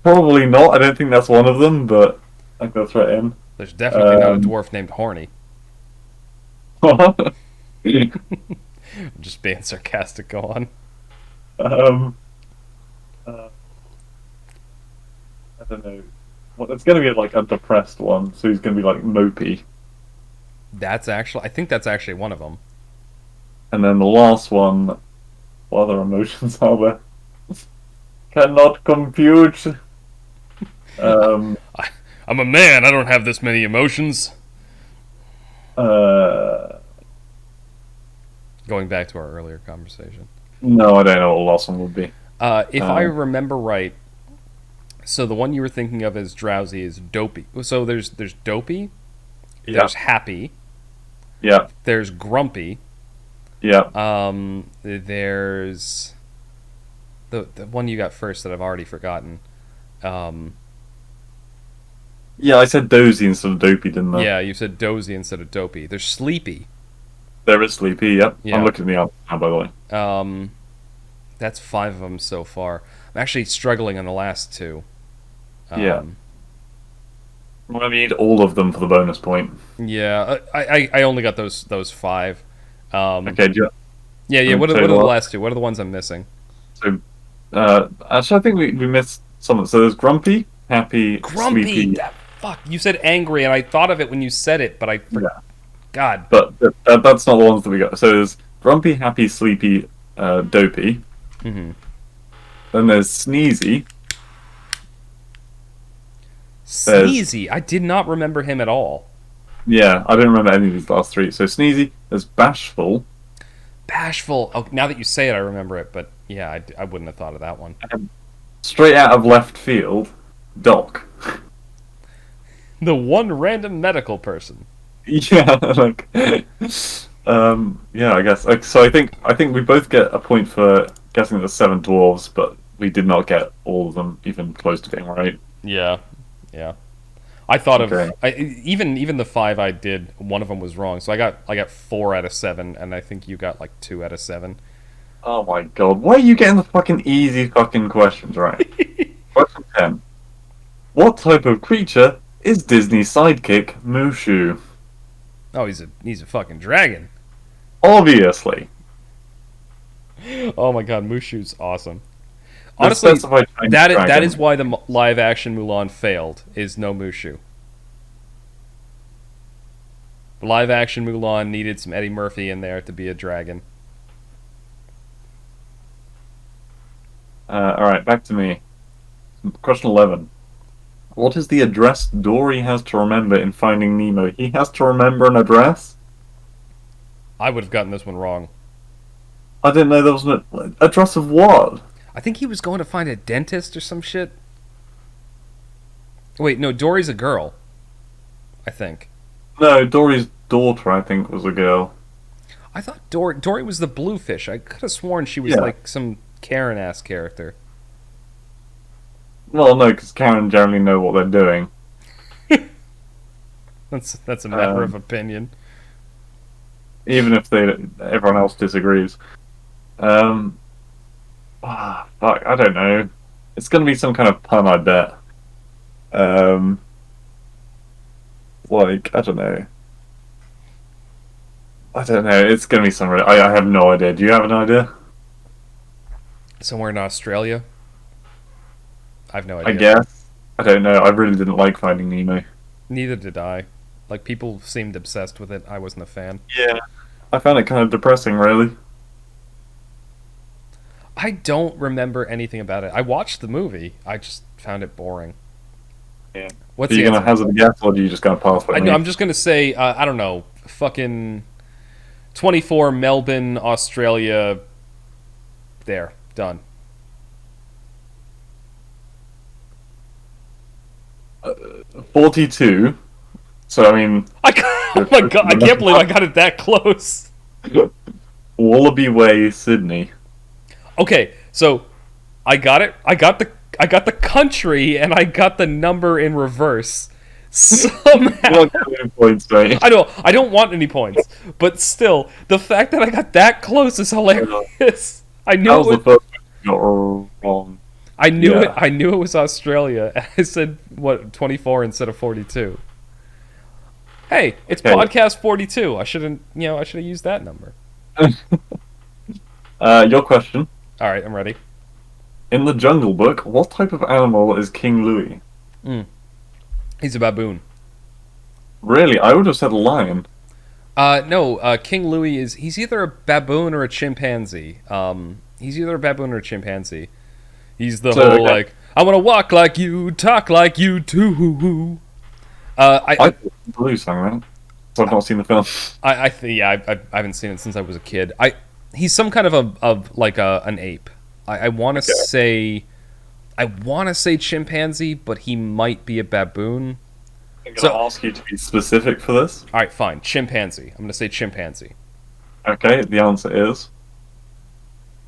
Probably not. I don't think that's one of them, but I can throw it in.
There's definitely not a
Um.
dwarf named Horny. I'm just being sarcastic. Go on.
um. Uh, I don't know. Well, it's going to be like a depressed one, so he's going to be like mopey.
I think that's actually one of them.
And then the last one, what other emotions are there? Cannot compute. Um,
I, I'm a man. I don't have this many emotions.
uh,
Going back to our earlier conversation.
no, I don't know what the last one would be.
If I
Uh,
remember right, so the one you were thinking of as drowsy is dopey. So there's dopey,
yeah,
there's happy,
yeah,
there's grumpy,
yeah.
there's the one you got first that I've already forgotten. Um,
Yeah, I said dozy instead of dopey, didn't I?
yeah, you said dozy instead of dopey. There's sleepy.
There is sleepy, yep. I'm
Yeah.
looking at the answer now, by the way.
Um, that's five of them so far. I'm actually struggling on the last two.
Yeah.
Um,
Well, I need all of them for the bonus point.
yeah, I only got those five.
Okay, do you
Yeah, yeah.
want
What
me
are,
to
what
say
are the
what?
last two? What are the ones I'm missing?
So, actually, I think we missed some. So there's grumpy, happy,
Grumpy.
sleepy.
Fuck. You said angry, and I thought of it when you said it, but I
Yeah.
God.
But that's not the ones that we got. So there's grumpy, happy, sleepy, dopey.
Mm-hmm.
Then there's sneezy. There's
Sneezy. I did not remember him at all.
yeah, I don't remember any of these last three. So sneezy. There's bashful.
Bashful. Oh, now that you say it, I remember it. But yeah, I wouldn't have thought of that one.
And straight out of left field, Doc.
The one random medical person.
Yeah, like, yeah, I guess. Like, so I think we both get a point for guessing the seven dwarves, but we did not get all of them even close to being right.
Yeah, yeah. I thought
Okay.
of even the five I did. One of them was wrong, so I got 4 out of 7, and I think you got like 2 out of 7.
Oh my god, why are you getting the fucking easy fucking questions right? Question 10. What type of creature is Disney's sidekick Mushu?
Oh, he's a fucking dragon.
Obviously.
Oh my god, Mushu's awesome.
Let's
Honestly,
specify Chinese
that
dragon.
is why the live action Mulan failed. Is no Mushu. The live action Mulan needed some Eddie Murphy in there to be a dragon.
Alright, back to me. Question 11. What is the address Dory has to remember in Finding Nemo? He has to remember an address?
I would have gotten this one wrong.
I didn't know there was an address of what?
I think he was going to find a dentist or some shit. Wait, no, Dory's a girl. I think.
No, Dory's daughter, I think, was a girl.
I thought Dory was the bluefish. I could have sworn she was
Yeah.
like some Karen ass character.
Well, no, because Karen generally know what they're doing.
That's a matter of
Um,
opinion.
Even if everyone else disagrees. Fuck, I don't know. It's gonna be some kind of pun, I bet. Um, like, I don't know. I don't know. It's gonna be some. I have no idea. Do you have an idea?
Somewhere in Australia. I've no
I
idea.
guess. I don't know. I really didn't like Finding Nemo.
Neither did I. Like people seemed obsessed with it. I wasn't a fan.
Yeah. I found it kind of depressing, really.
I don't remember anything about it. I watched the movie. I just found it boring.
Yeah.
What's
Are you
the
gonna
answer?
hazard a guess, or are you just gonna pass like me?
I'm just gonna say I don't know. Fucking 24 Melbourne, Australia. There, done.
42. So I mean,
Oh my god! I can't believe I got it that close.
Wallaby Way, Sydney.
Okay, so I got it. I got the country and I got the number in reverse. Somehow.
You don't get any points, mate.
I know I don't want any points, but still, the fact that I got that close is hilarious. I
That
knew
was
it
the
was,
first one you got wrong.
I knew it.
yeah.
I knew it was Australia. And I said what 24 instead of 42. Hey, it's
Okay.
podcast 42. I shouldn't. I should have used that number.
Your question.
All right, I'm ready.
In the Jungle Book, what type of animal is King Louis?
He's a baboon.
Really? I would have said lion.
No, King Louis he's either a baboon or a chimpanzee. He's either a baboon or a chimpanzee. He's the
So
whole
okay,
like, I want to walk like you, talk like you too.
I thought Blue sang that. So I've not seen the film.
Yeah, I haven't seen it since I was a kid. He's some kind of an ape. I want to
Okay.
say, chimpanzee, but he might be a baboon.
I'm
So,
gonna ask you to be specific for this.
all right, fine, chimpanzee. I'm gonna say chimpanzee.
Okay, the answer is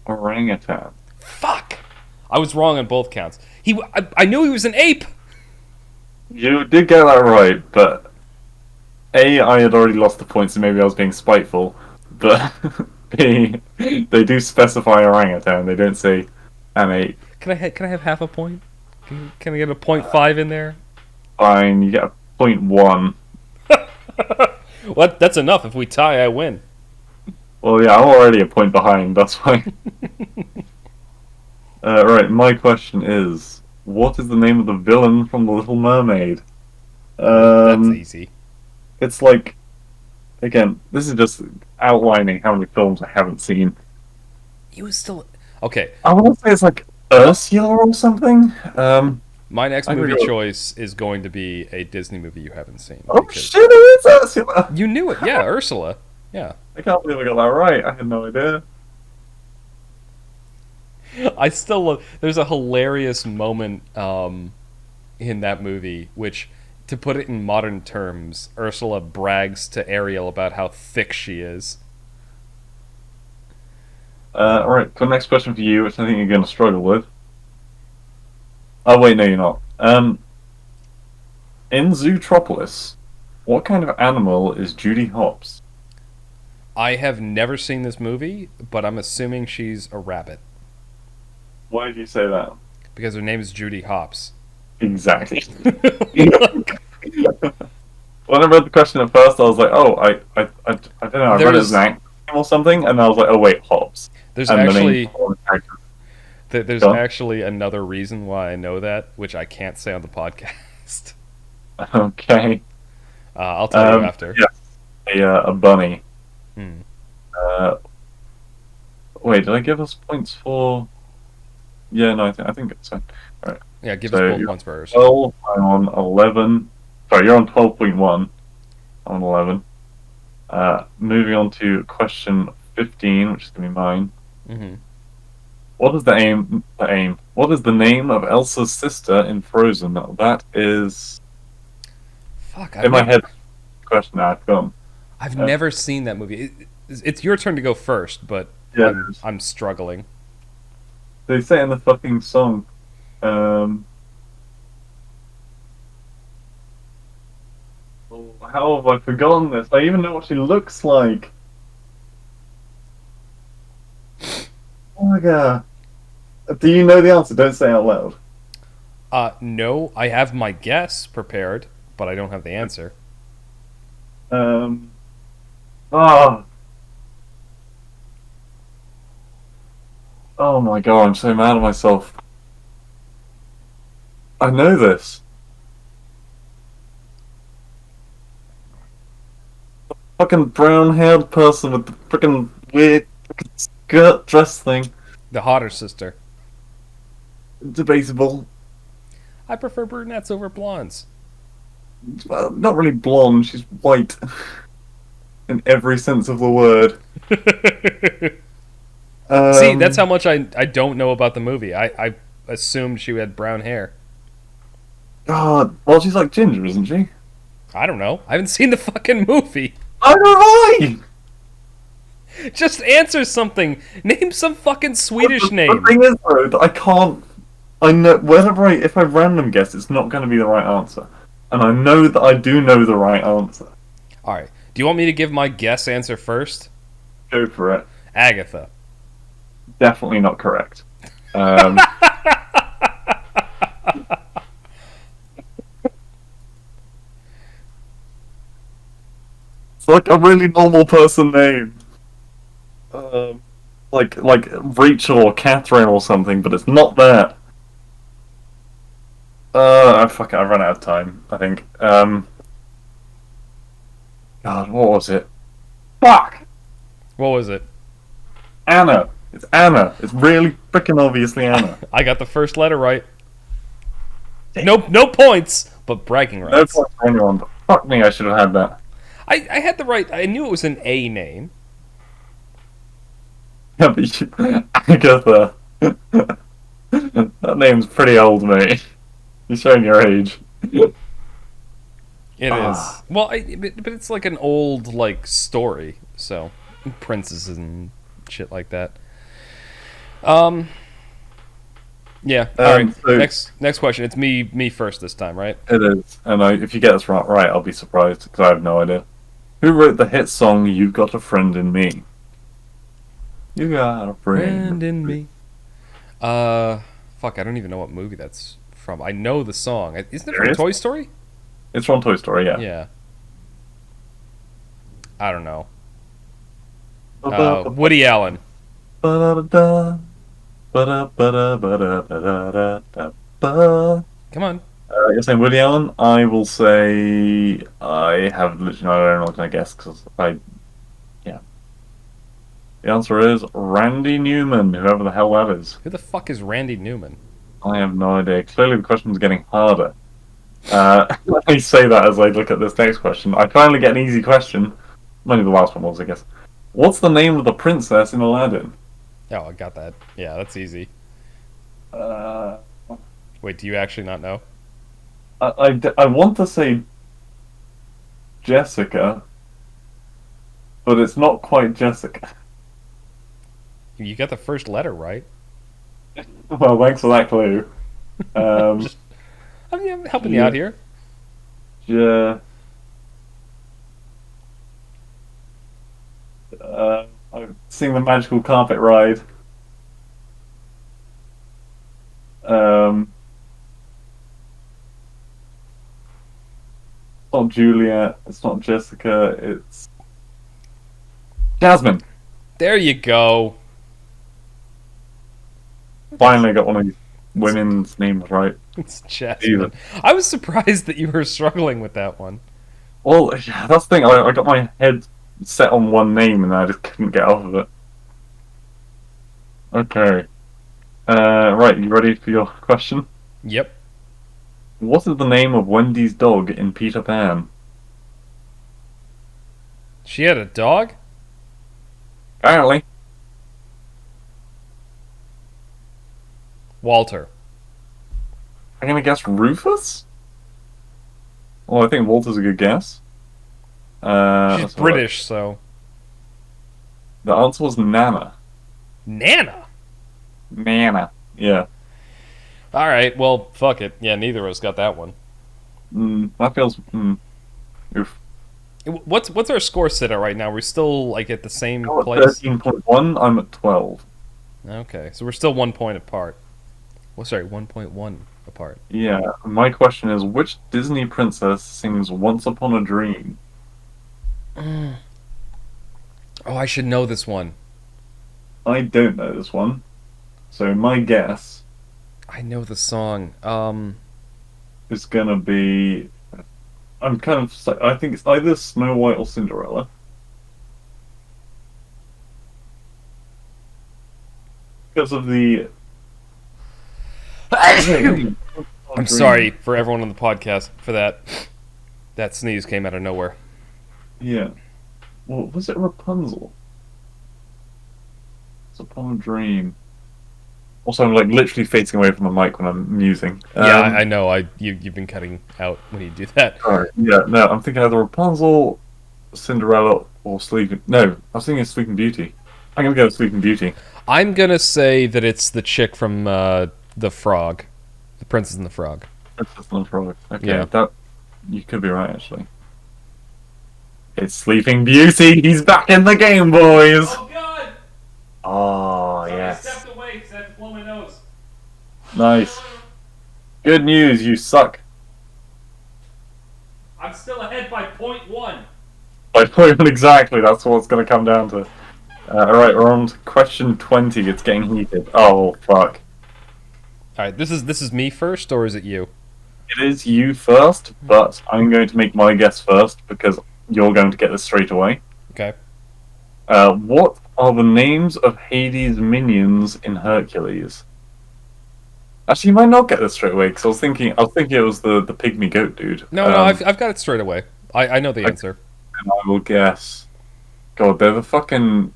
orangutan.
Fuck, I was wrong on both counts. I knew he was an ape.
You did get that right, but A, I had already lost the points, and maybe I was being spiteful. But B, they do specify orangutan. They don't say an ape.
Can I have half a point? Can I get a .5 in there?
Fine, you get a .1.
What? That's enough. If we tie, I win.
Well, yeah, I'm already a point behind. That's why. Right, my question is, what is the name of the villain from The Little Mermaid?
That's
Um,
easy.
it's like, again, this is just outlining how many films I haven't seen.
He was still okay.
I want to say it's like Ursula or something.
My next
I
movie
forgot.
choice is going to be a Disney movie you haven't seen
Oh
because
shit, it is Ursula!
you knew it. Yeah, Ursula. Yeah,
I can't believe I got that right. I had no idea.
I still love. There's a hilarious moment in that movie, which, to put it in modern terms, Ursula brags to Ariel about how thick she is.
Alright, so next question for you, which I think you're going to struggle with. Oh wait, no, you're not. In Zootropolis, what kind of animal is Judy Hopps?
I have never seen this movie, but I'm assuming she's a rabbit
Why did you say that?
because her name is Judy Hopps.
Exactly. When I read the question at first, I was like, "Oh, I don't know. I read it as
There's
an actor or something," and I was like, "Oh wait, Hobbs."
there's
And the main
actually
character.
there's
Go on.
actually another reason why I know that, which I can't say on the podcast.
Okay.
I'll tell you after.
Yeah, a bunny.
Hmm.
Uh, wait, did I give us points for? Yeah, no, I think it's fine. All right.
Yeah, give us
So
both
you're
points for Ursula.
12. I'm on 11. Sorry, you're on 12.1. I'm on 11. Moving on to question 15, which is gonna be mine.
Hmm.
What is the aim? The aim. What is the name of Elsa's sister in Frozen? That is
Fuck,
in my head. Question I've gone.
I've
Uh,
never seen that movie. It's your turn to go first, but
yeah,
I'm struggling.
they say in the fucking song. Oh, how have I forgotten this? I even know what she looks like. Oh my god. Do you know the answer? Don't say it out loud.
No, I have my guess prepared, but I don't have the answer.
Um. Oh. Oh my god, I'm so mad at myself. I know this. Fucking brown haired person with the freaking weird fucking skirt dress thing.
The hotter sister.
Debatable.
I prefer brunettes over blondes.
Well, not really blonde, she's white. In every sense of the word.
See, that's how
Um,
much I don't know about the movie. I assumed she had brown hair.
God, well, she's like ginger, isn't she?
I don't know. I haven't seen the fucking movie.
I don't know.
Just answer something. Name some fucking Swedish
The
name.
thing is, though, that I can't. I know if I random guess, it's not going to be the right answer, and I know that I do know the right answer.
All right. Do you want me to give my guess answer first?
Go for it.
Agatha.
Definitely not correct. Um, it's like a really normal person name, like Rachel or Catherine or something, but it's not that. Fuck it, I've run out of time, I think. God, what was it? Fuck!
What was it?
Anna! It's Anna! It's really freaking obviously Anna.
I got the first letter right. No points, but bragging
No
rights.
point for anyone, but fuck me, I should have had that.
I had the right. I knew it was an A name.
Yeah, but Agatha. That name's pretty old, mate. You're showing your age.
It
Ah,
is. Well, but it's like an old like story. So princesses and shit like that. Um. Yeah. All right.
so
Next question. It's me first this time, right?
it is, and if you get this right, I'll be surprised because I have no idea. Who wrote the hit song "You've Got a Friend in Me"? You got a friend.
Friend in me. Fuck. I don't even know what movie that's from. I know the song. Isn't it from
Serious?
Toy Story?
It's from Toy Story, yeah.
Yeah. I don't know.
Ba-da-ba-ba,
Woody Allen.
ba-da-da-da, ba-da-ba-da-ba-da-ba-da-ba-da.
Come on.
You're saying Woody Allen? I will say I have literally I don't know what I guess because yeah. The answer is Randy Newman, whoever the hell that is.
Who the fuck is Randy Newman?
I have no idea. Clearly, the question's getting harder. Let me say that as I look at this next question. I finally get an easy question. Only the last one was, I guess. What's the name of the princess in Aladdin?
Oh, I got that. Yeah, that's easy.
Uh,
Wait, do you actually not know?
I want to say Jessica, but it's not quite Jessica.
You got the first letter right.
Well, thanks for that clue. Um,
Just, I'm helping you out here.
yeah, I'm seeing the magical carpet ride. Um, it's not Juliet. It's not Jessica. It's Jasmine.
There you go.
Finally got one of these women's names right.
It's
Jesus.
Jasmine. I was surprised that you were struggling with that one.
Well, yeah, that's the thing. I got my head set on one name and I just couldn't get off of it. Okay. Right, you ready for your question?
Yep.
What is the name of Wendy's dog in Peter Pan?
She had a dog?
Apparently.
Walter.
I'm gonna guess Rufus? Well, I think Walter's a good guess.
She's
Let's have a look.
British, so.
The answer was Nana.
Nana.
Nana. Yeah.
Alright, well, fuck it. Yeah, neither of us got that one.
That feels. Oof.
What's our score sit at right now? We're still, like, at the same
I'm at
place?
13.1. I'm at 12.
Okay, so we're still 1 point apart. Well, sorry, 1.1 apart.
Yeah. My question is, which Disney princess sings "Once Upon a Dream"?
Oh, I should know this one.
I don't know this one, so my guess
I know the song.
is gonna be. I'm kind of. I think it's either Snow White or Cinderella. Because of the.
I'm sorry for everyone on the podcast for that. That sneeze came out of nowhere.
Yeah. Well, was it Rapunzel? It's Upon a Dream. Also, I'm like literally facing away from the mic when I'm musing.
Yeah, I know. You've been cutting out when you do that.
Sorry. Yeah, no, I'm thinking either Rapunzel, Cinderella, or Sleeping. No, I was thinking Sleeping Beauty. I'm gonna go with Sleeping Beauty.
I'm gonna say that it's the chick from the Frog, the Princess and the Frog.
Princess and the Frog. Okay,
Yeah.
that you could be right actually. It's Sleeping Beauty. He's back in the game, boys.
Oh God!
Oh yes,
away because I had to blow my nose.
nice. Good news. You suck.
I'm still ahead by 0.1.
By point exactly. That's what it's going to come down to. All right, we're on to question 20. It's getting heated. Oh fuck.
All right, this is me first, or is it you?
It is you first, but I'm going to make my guess first because you're going to get this straight away.
Okay.
What are the names of Hades' minions in Hercules? Actually, you might not get this straight away because I was thinking it was the pygmy goat dude.
No, no, I've got it straight away. I know the
I,
answer.
I will guess. God, they're the fucking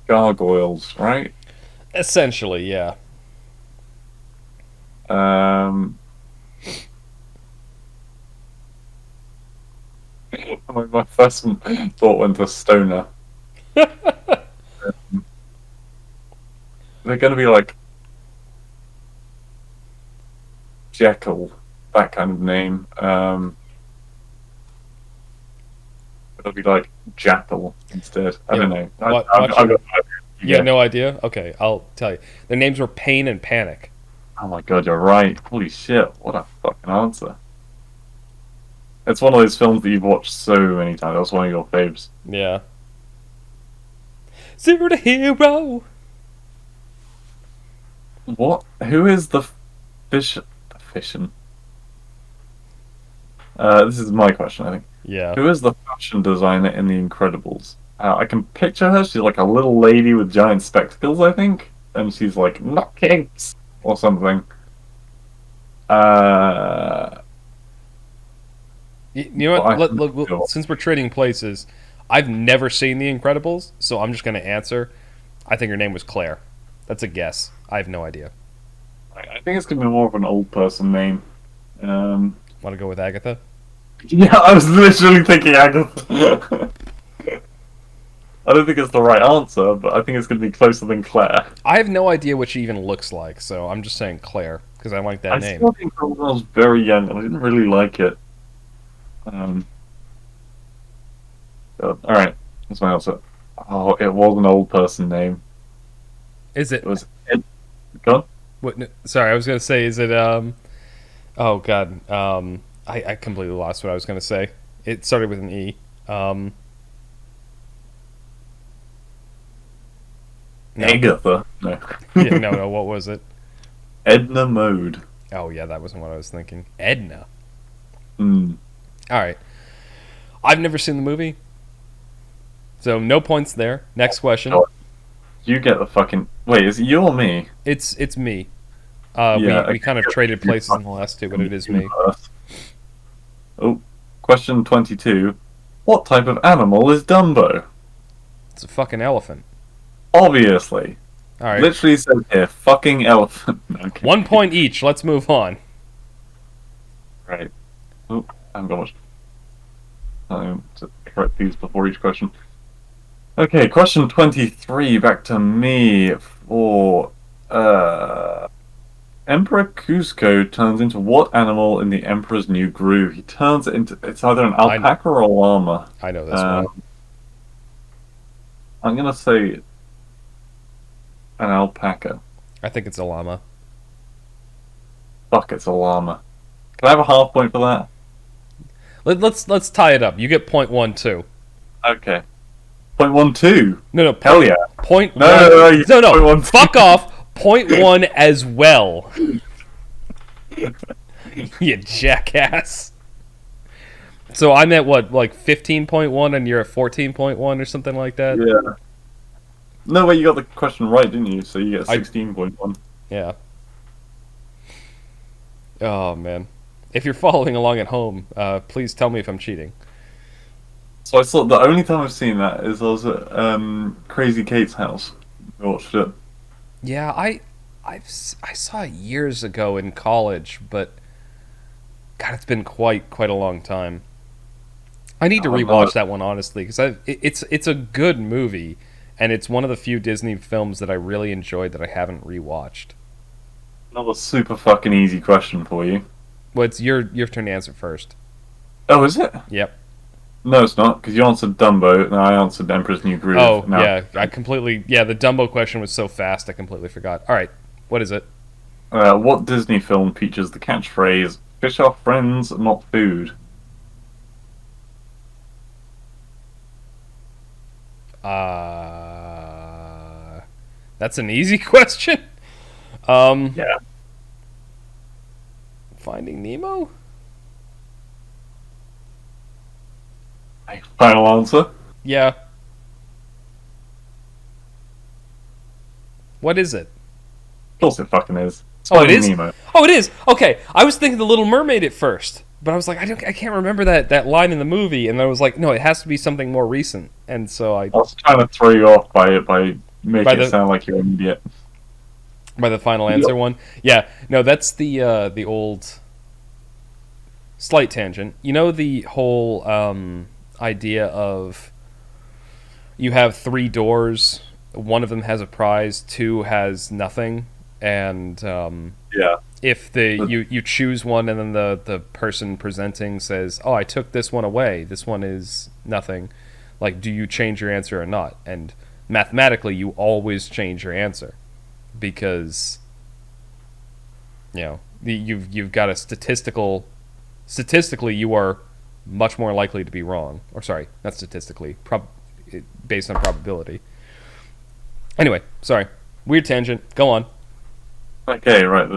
gargoyles, right?
Essentially, yeah.
Um, my first thought went to Stoner. They're going to be like Jekyll, that kind of name. It'll be like Jackal instead. I
Yeah.
don't know.
Watch
I've
your.
got
You got
yeah.
no idea? Okay, I'll tell you. Their names were Pain and Panic.
Oh my god, you're right. Holy shit, what a fucking answer. It's one of those films that you've watched so many times. That's one of your faves.
Yeah. Zero to hero.
What? Who is the fish? The fission? This is my question, I think.
Yeah.
Who is the fashion designer in The Incredibles? I can picture her. She's like a little lady with giant spectacles, I think, and she's like nutcakes or something. Uh,
You know
but
what?
I have no idea.
Since we're trading places, I've never seen The Incredibles, so I'm just going to answer. I think her name was Claire. That's a guess. I have no idea.
I think it's gonna be more of an old person name. Um,
Want to go with Agatha?
yeah, I was literally thinking Agatha. I don't think it's the right answer, but I think it's gonna be closer than Claire.
I have no idea what she even looks like, so I'm just saying Claire because I like that
I
name.
saw the Incredibles when I was very young, and I didn't really like it. Um, all right, that's my answer. Oh, it was an old person name.
Is
It
it?
was Ed. God,
What? Sorry, I was going to say. Is it? Oh God. I completely lost what I was going to say. It started with an E. Um. No.
Agatha. No,
Yeah. No. No. What was it?
Edna Mode.
Oh yeah, that wasn't what I was thinking. Edna.
Hmm.
All right. I've never seen the movie, so no points there. Next question.
God, you get the fucking. Wait, is it you or me?
It's me.
Yeah.
We
Okay,
kind of traded
you
places in the last two, but it is me.
universe. Oh, question 22. What type of animal is Dumbo?
It's a fucking elephant.
Obviously.
All right.
Literally says here, fucking elephant. Okay.
1 point each. Let's move on.
Right. Oh, I haven't got much time to correct these before each question. Okay, question 23. Back to me for Emperor Cusco turns into what animal in the Emperor's New Groove? He turns it into it's either an
I
alpaca or a llama.
I know this
Uh,
one.
I'm gonna say an alpaca.
I think it's a llama.
Fuck, it's a llama. Can I have a half point for that?
Let's tie it up. You get point one too.
Okay. Point 1 2.
No, no,
Hell yeah.
point
No,
one.
no, no, you
No, no.
point 1
Fuck off. Point one as well. You jackass. So I'm at what, like 15.1, and you're at 14.1 or something like that.
Yeah. No, wait, you got the question right, didn't you? So you get
I
16.1.
Yeah. Oh man. If you're following along at home, please tell me if I'm cheating.
So I saw the only time I've seen that is I was at Crazy Kate's house. I watched it.
Yeah, I saw it years ago in college, but God, it's been quite a long time. I need to
Oh, no,
rewatch that one honestly because it's a good movie, and it's one of the few Disney films that I really enjoyed that I haven't rewatched.
another super fucking easy question for you.
Well, it's your turn to answer first.
Oh, is it?
Yep.
No, it's not, because you answered Dumbo, and I answered Emperor's New Groove.
Oh
Now,
yeah, the Dumbo question was so fast I completely forgot. All right, what is it?
what Disney film features the catchphrase "Fish are friends, not food"?
Uh, that's an easy question. Um,
Yeah.
Finding Nemo?
Final answer?
Yeah. What is it?
Of course it fucking is. It's
Oh, it
Finding
is.
Nemo.
Oh, it is. Okay, I was thinking the Little Mermaid at first, but I was like, I can't remember that line in the movie, and I was like, no, it has to be something more recent, and so I
I was trying to throw you off by
by
making it
the
sound like you're an idiot.
by the final
Yep.
answer one. Yeah, no, that's the old slight tangent. You know the whole idea of you have three doors. One of them has a prize. Two has nothing. And
Yeah.
if you choose one, and then the person presenting says, "Oh, I took this one away. This one is nothing." Like, do you change your answer or not? And mathematically, you always change your answer because you've got a statistically you are much more likely to be wrong. Or sorry, not statistically, based on probability. Anyway, sorry. Weird tangent. Go on.
Okay, right.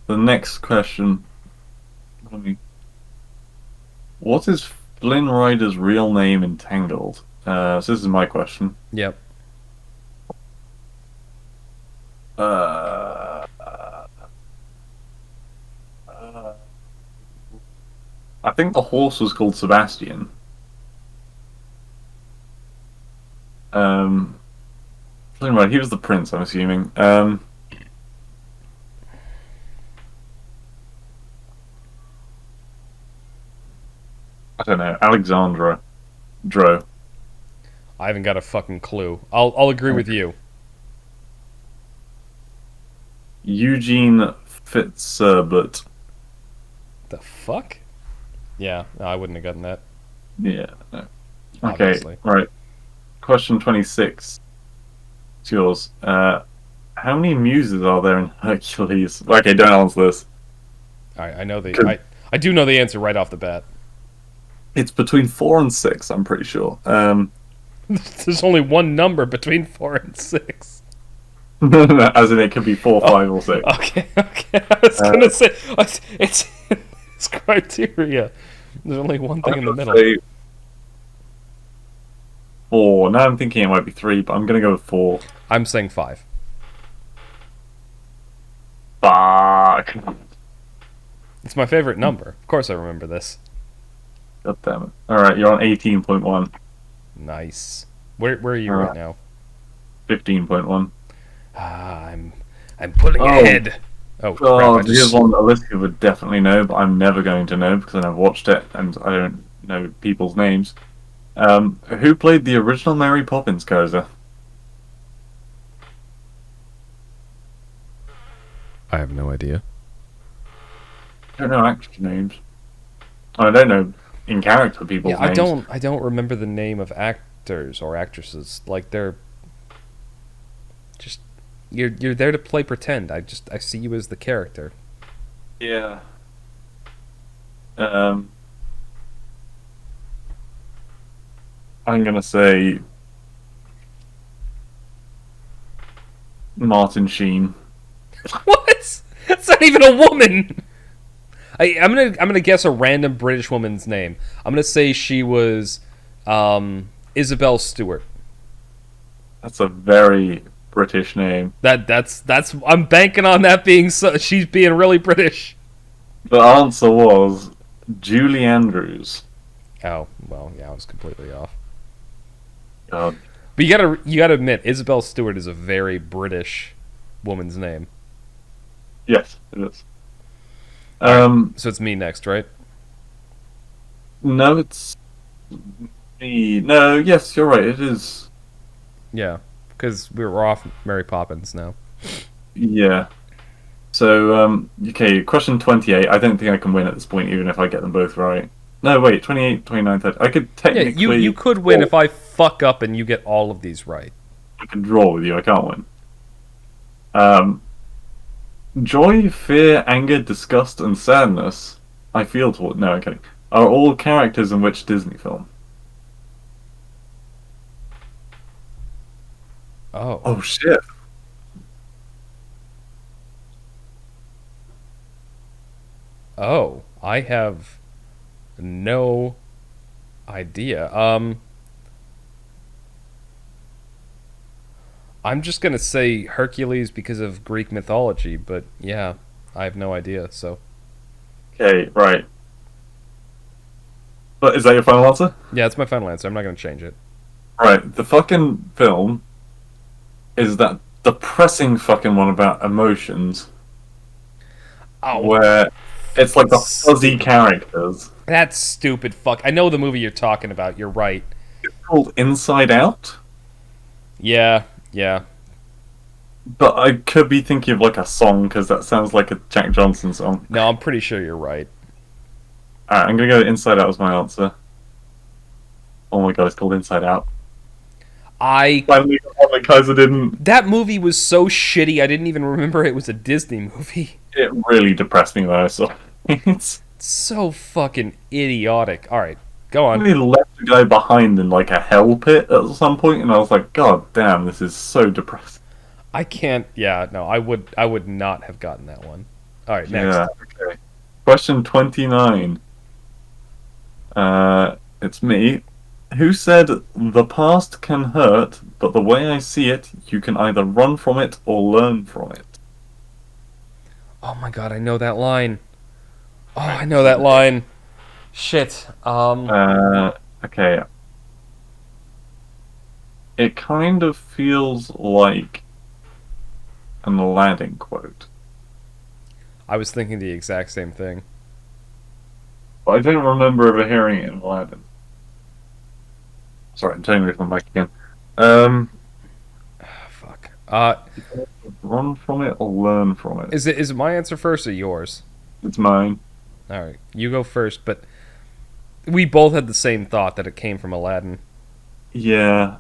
The next question. Let me- What is Flynn Rider's real name in Tangled? So this is my question.
Yep.
Uh, I think the horse was called Sebastian. Um, Flynn Rider, he was the prince, I'm assuming. I don't know. Alexandra Dro.
I haven't got a fucking clue. I'll agree with you.
Eugene Fitzherbert.
The fuck? Yeah, no, I wouldn't have gotten that.
Yeah. No. Okay.
Obviously.
Right. Question 26. It's yours. How many muses are there in Hercules? Okay, don't answer this.
I know the
'Cause
I do know the answer right off the bat.
it's between 4 and 6, I'm pretty sure.
There's only one number between 4 and 6.
As in it could be 4,
Oh,
5, or 6.
okay. I was
Uh,
gonna say it's criteria. There's only one thing
I'm
in the
gonna
middle.
say 4. Now I'm thinking it might be 3, but I'm gonna go with 4.
I'm saying 5.
Fuck.
It's my favorite number. Of course, I remember this.
God damn it. Alright, you're on 18.1.
Nice. Where are you right
Alright,
now?
15.1.
I'm pulling
Oh,
ahead. Oh crap! I
God, here's
just
one that Alicia would definitely know, but I'm never going to know because I never watched it and I don't know people's names. Who played the original Mary Poppins character?
I have no idea.
I don't know actors' names. I don't know in character
Yeah,
people's
I
names.
don't remember the name of actors or actresses. Like they're just you're there to play pretend. I see you as the character.
Yeah. Um, I'm gonna say Martin Sheen.
What? That's not even a woman. I'm gonna guess a random British woman's name. I'm gonna say she was Isabel Stewart.
That's a very British name.
That's I'm banking on that being so. She's being really British.
The answer was Julie Andrews.
Oh well, yeah, I was completely off.
God.
But you gotta admit, Isabel Stewart is a very British woman's name.
Yes, it is.
All right,
Um,
so it's me next, right?
no, it's me. No, yes, you're right. It is.
Yeah, because we're off Mary Poppins now.
Yeah. So, okay, question 28. I don't think I can win at this point, even if I get them both right. No, wait, 28, 29, 30. I could
Yeah, you
technically.
could win if I fuck up and you get all of these right.
I can draw with you. I can't win. Um, joy, fear, anger, disgust, and sadness. I feel toward. No, okay. Are all characters in which Disney film?
Oh,
Oh shit!
Oh, I have no idea. I'm just gonna say Hercules because of Greek mythology, but yeah, I have no idea. So
Okay, right. But is that your final answer?
yeah, that's my final answer. I'm not gonna change it.
Right. The fucking film is that depressing fucking one about emotions
Oh,
where it's like the fuzzy
stupid.
characters.
That's stupid. Fuck. I know the movie you're talking about. You're right.
It's called Inside Out,
Yeah, yeah.
but I could be thinking of like a song because that sounds like a Jack Johnson song.
No, I'm pretty sure you're right.
Alright, I'm gonna go Inside Out as my answer. Oh my god, it's called Inside Out.
I
Finally got one that Kaiser didn't.
That movie was so shitty. I didn't even remember it was a Disney movie.
It really depressed me when I saw it. It's
So fucking idiotic. All right, go on.
really left the guy behind in like a hell pit at some point, and I was like, God damn, this is so depressing.
I can't. Yeah, no. I would not have gotten that one. All right, next.
Yeah, okay. Question 29. It's me. Who said, the past can hurt, but the way I see it, you can either run from it or learn from it?
Oh my god, I know that line. Oh, I know that line. Shit.
Okay. It kind of feels like an Aladdin quote,
I was thinking the exact same thing.
but I don't remember ever hearing it in Aladdin. Sorry, I'm turning away from my mic again. Um,
Fuck.
run from it or learn from it?
Is it my answer first or yours?
It's mine.
All right, you go first. But we both had the same thought that it came from Aladdin.
Yeah.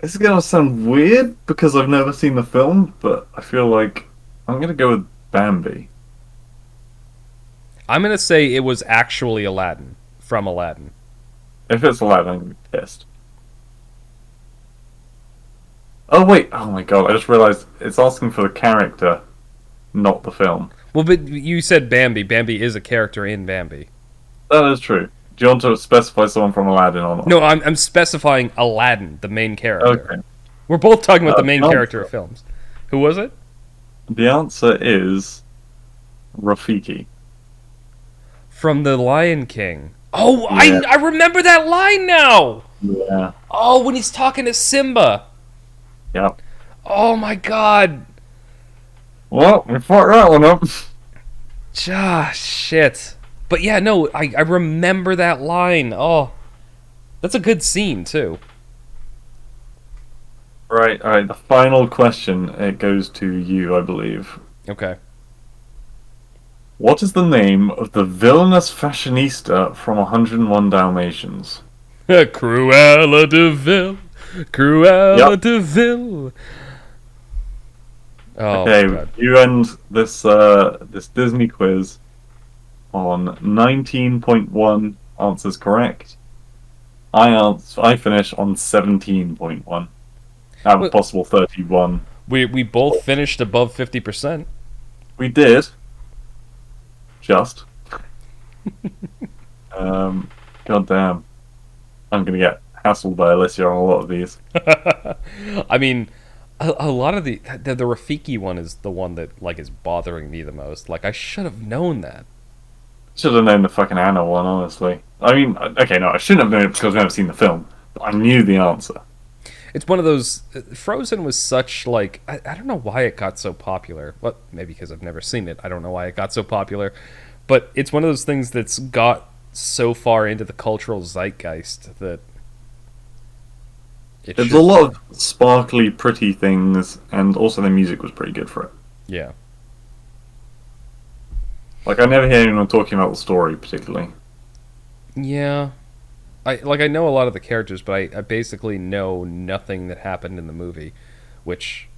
This is gonna sound weird because I've never seen the film, but I feel like I'm gonna go with Bambi.
I'm gonna say it was actually Aladdin from Aladdin.
If it's Aladdin, I'm gonna be pissed. Oh wait! Oh my god! I just realized it's asking for the character, not the film.
Well, but you said Bambi. Bambi is a character in Bambi.
That is true. Do you want to specify someone from Aladdin or not?
No, I'm specifying Aladdin, the main character.
Okay.
We're both talking about the main
The
character
answer,
of films. Who was it?
the answer is Rafiki.
From The Lion King. Oh,
Yeah.
I remember that line now.
Yeah.
Oh, when he's talking to Simba.
Yep.
Oh my god.
Well, we fucked that one up.
Ah, shit. But yeah, no, I remember that line. Oh, that's a good scene too.
Right. All right. The final question. It goes to you, I believe.
Okay.
What is the name of the villainous fashionista from 101 Dalmatians?
Cruella de Vil. Cruella
Yep.
de Vil. Oh my
Okay,
god.
you end this Disney quiz on 19.1 answers correct. I finish on 17.1 out of a
Well,
possible 31.
we both finished above 50%.
We did just. God damn, I'm gonna get hassled by Alicia on a lot of these.
I mean, a lot of the Rafiki one is the one that like is bothering me the most. Like I should have known that.
Should have known the fucking Anna one, honestly. I mean, okay, no, I shouldn't have known it because I've never seen the film. But I knew the answer.
It's one of those. Frozen was such like I don't know why it got so popular. Well, maybe because I've never seen it. I don't know why it got so popular, but it's one of those things that's got so far into the cultural zeitgeist that it
There's
should.
a lot of sparkly, pretty things, and also the music was pretty good for it.
Yeah.
Like, I never hear anyone talking about the story particularly.
Yeah. I know a lot of the characters, but I basically know nothing that happened in the movie, which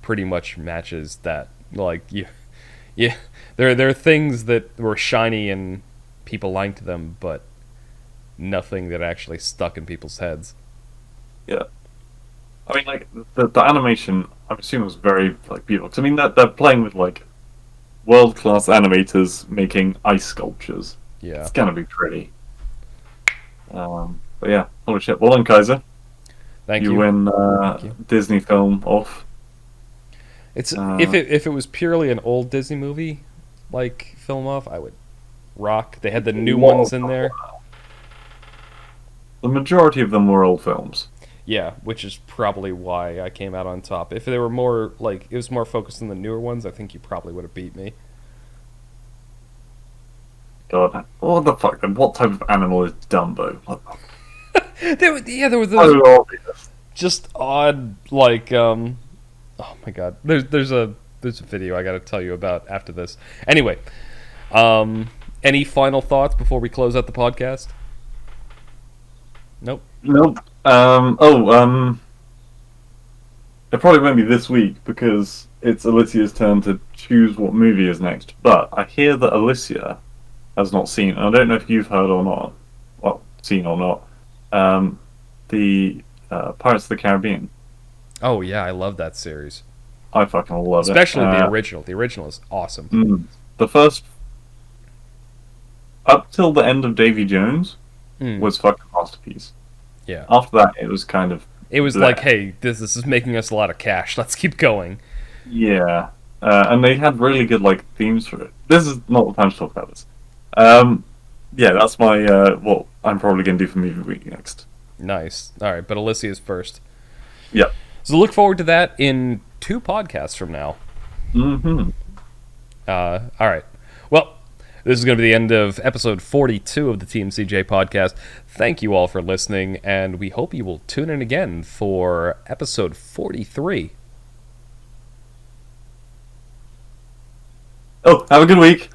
pretty much matches that. Like yeah, there are things that were shiny and people liked them, but nothing that actually stuck in people's heads.
Yeah. I mean, like the animation, I'm assuming was very like beautiful. 'Cause, I mean, they're playing with like world class animators making ice sculptures.
Yeah.
It's gonna be pretty. But yeah, holy shit. Well done, Kaiser.
Thank
You
you.
win
Thank you.
Disney film off.
It's
Uh,
if it was purely an old Disney movie like film off, I would rock. They had the
a
new
lot
ones
of
in
them
there.
the majority of them were old films.
Yeah, which is probably why I came out on top. If they were more like it was more focused on the newer ones, I think you probably would have beat me.
God, what the fuck? Then what type of animal is Dumbo? What the
There were those
so obvious.
just odd like oh my god. There's a video I got to tell you about after this. Anyway, any final thoughts before we close out the podcast? Nope.
Nope. It probably won't be this week because it's Alicia's turn to choose what movie is next. But I hear that Alicia has not seen, and I don't know if you've heard or not, well, seen or not, um, the Pirates of the Caribbean.
Oh yeah, I love that series.
I fucking love it.
Especially the original. The original is awesome.
The first, up till the end of Davy Jones,
Mm,
was fucking masterpiece.
yeah.
After that, it was kind of
It was like,
bleh.
hey, this is making us a lot of cash. Let's keep going.
Yeah, and they had really good like themes for it. This is not the time to talk about this. Um, yeah, that's my what I'm probably gonna do for movie week next.
Nice. All right, but Alicia's first.
Yep.
So look forward to that in 2 podcasts from now.
Mm-hmm.
All right. Well, this is going to be the end of episode 42 of the TMCJ podcast. Thank you all for listening, and we hope you will tune in again for episode 43.
Oh, have a good week.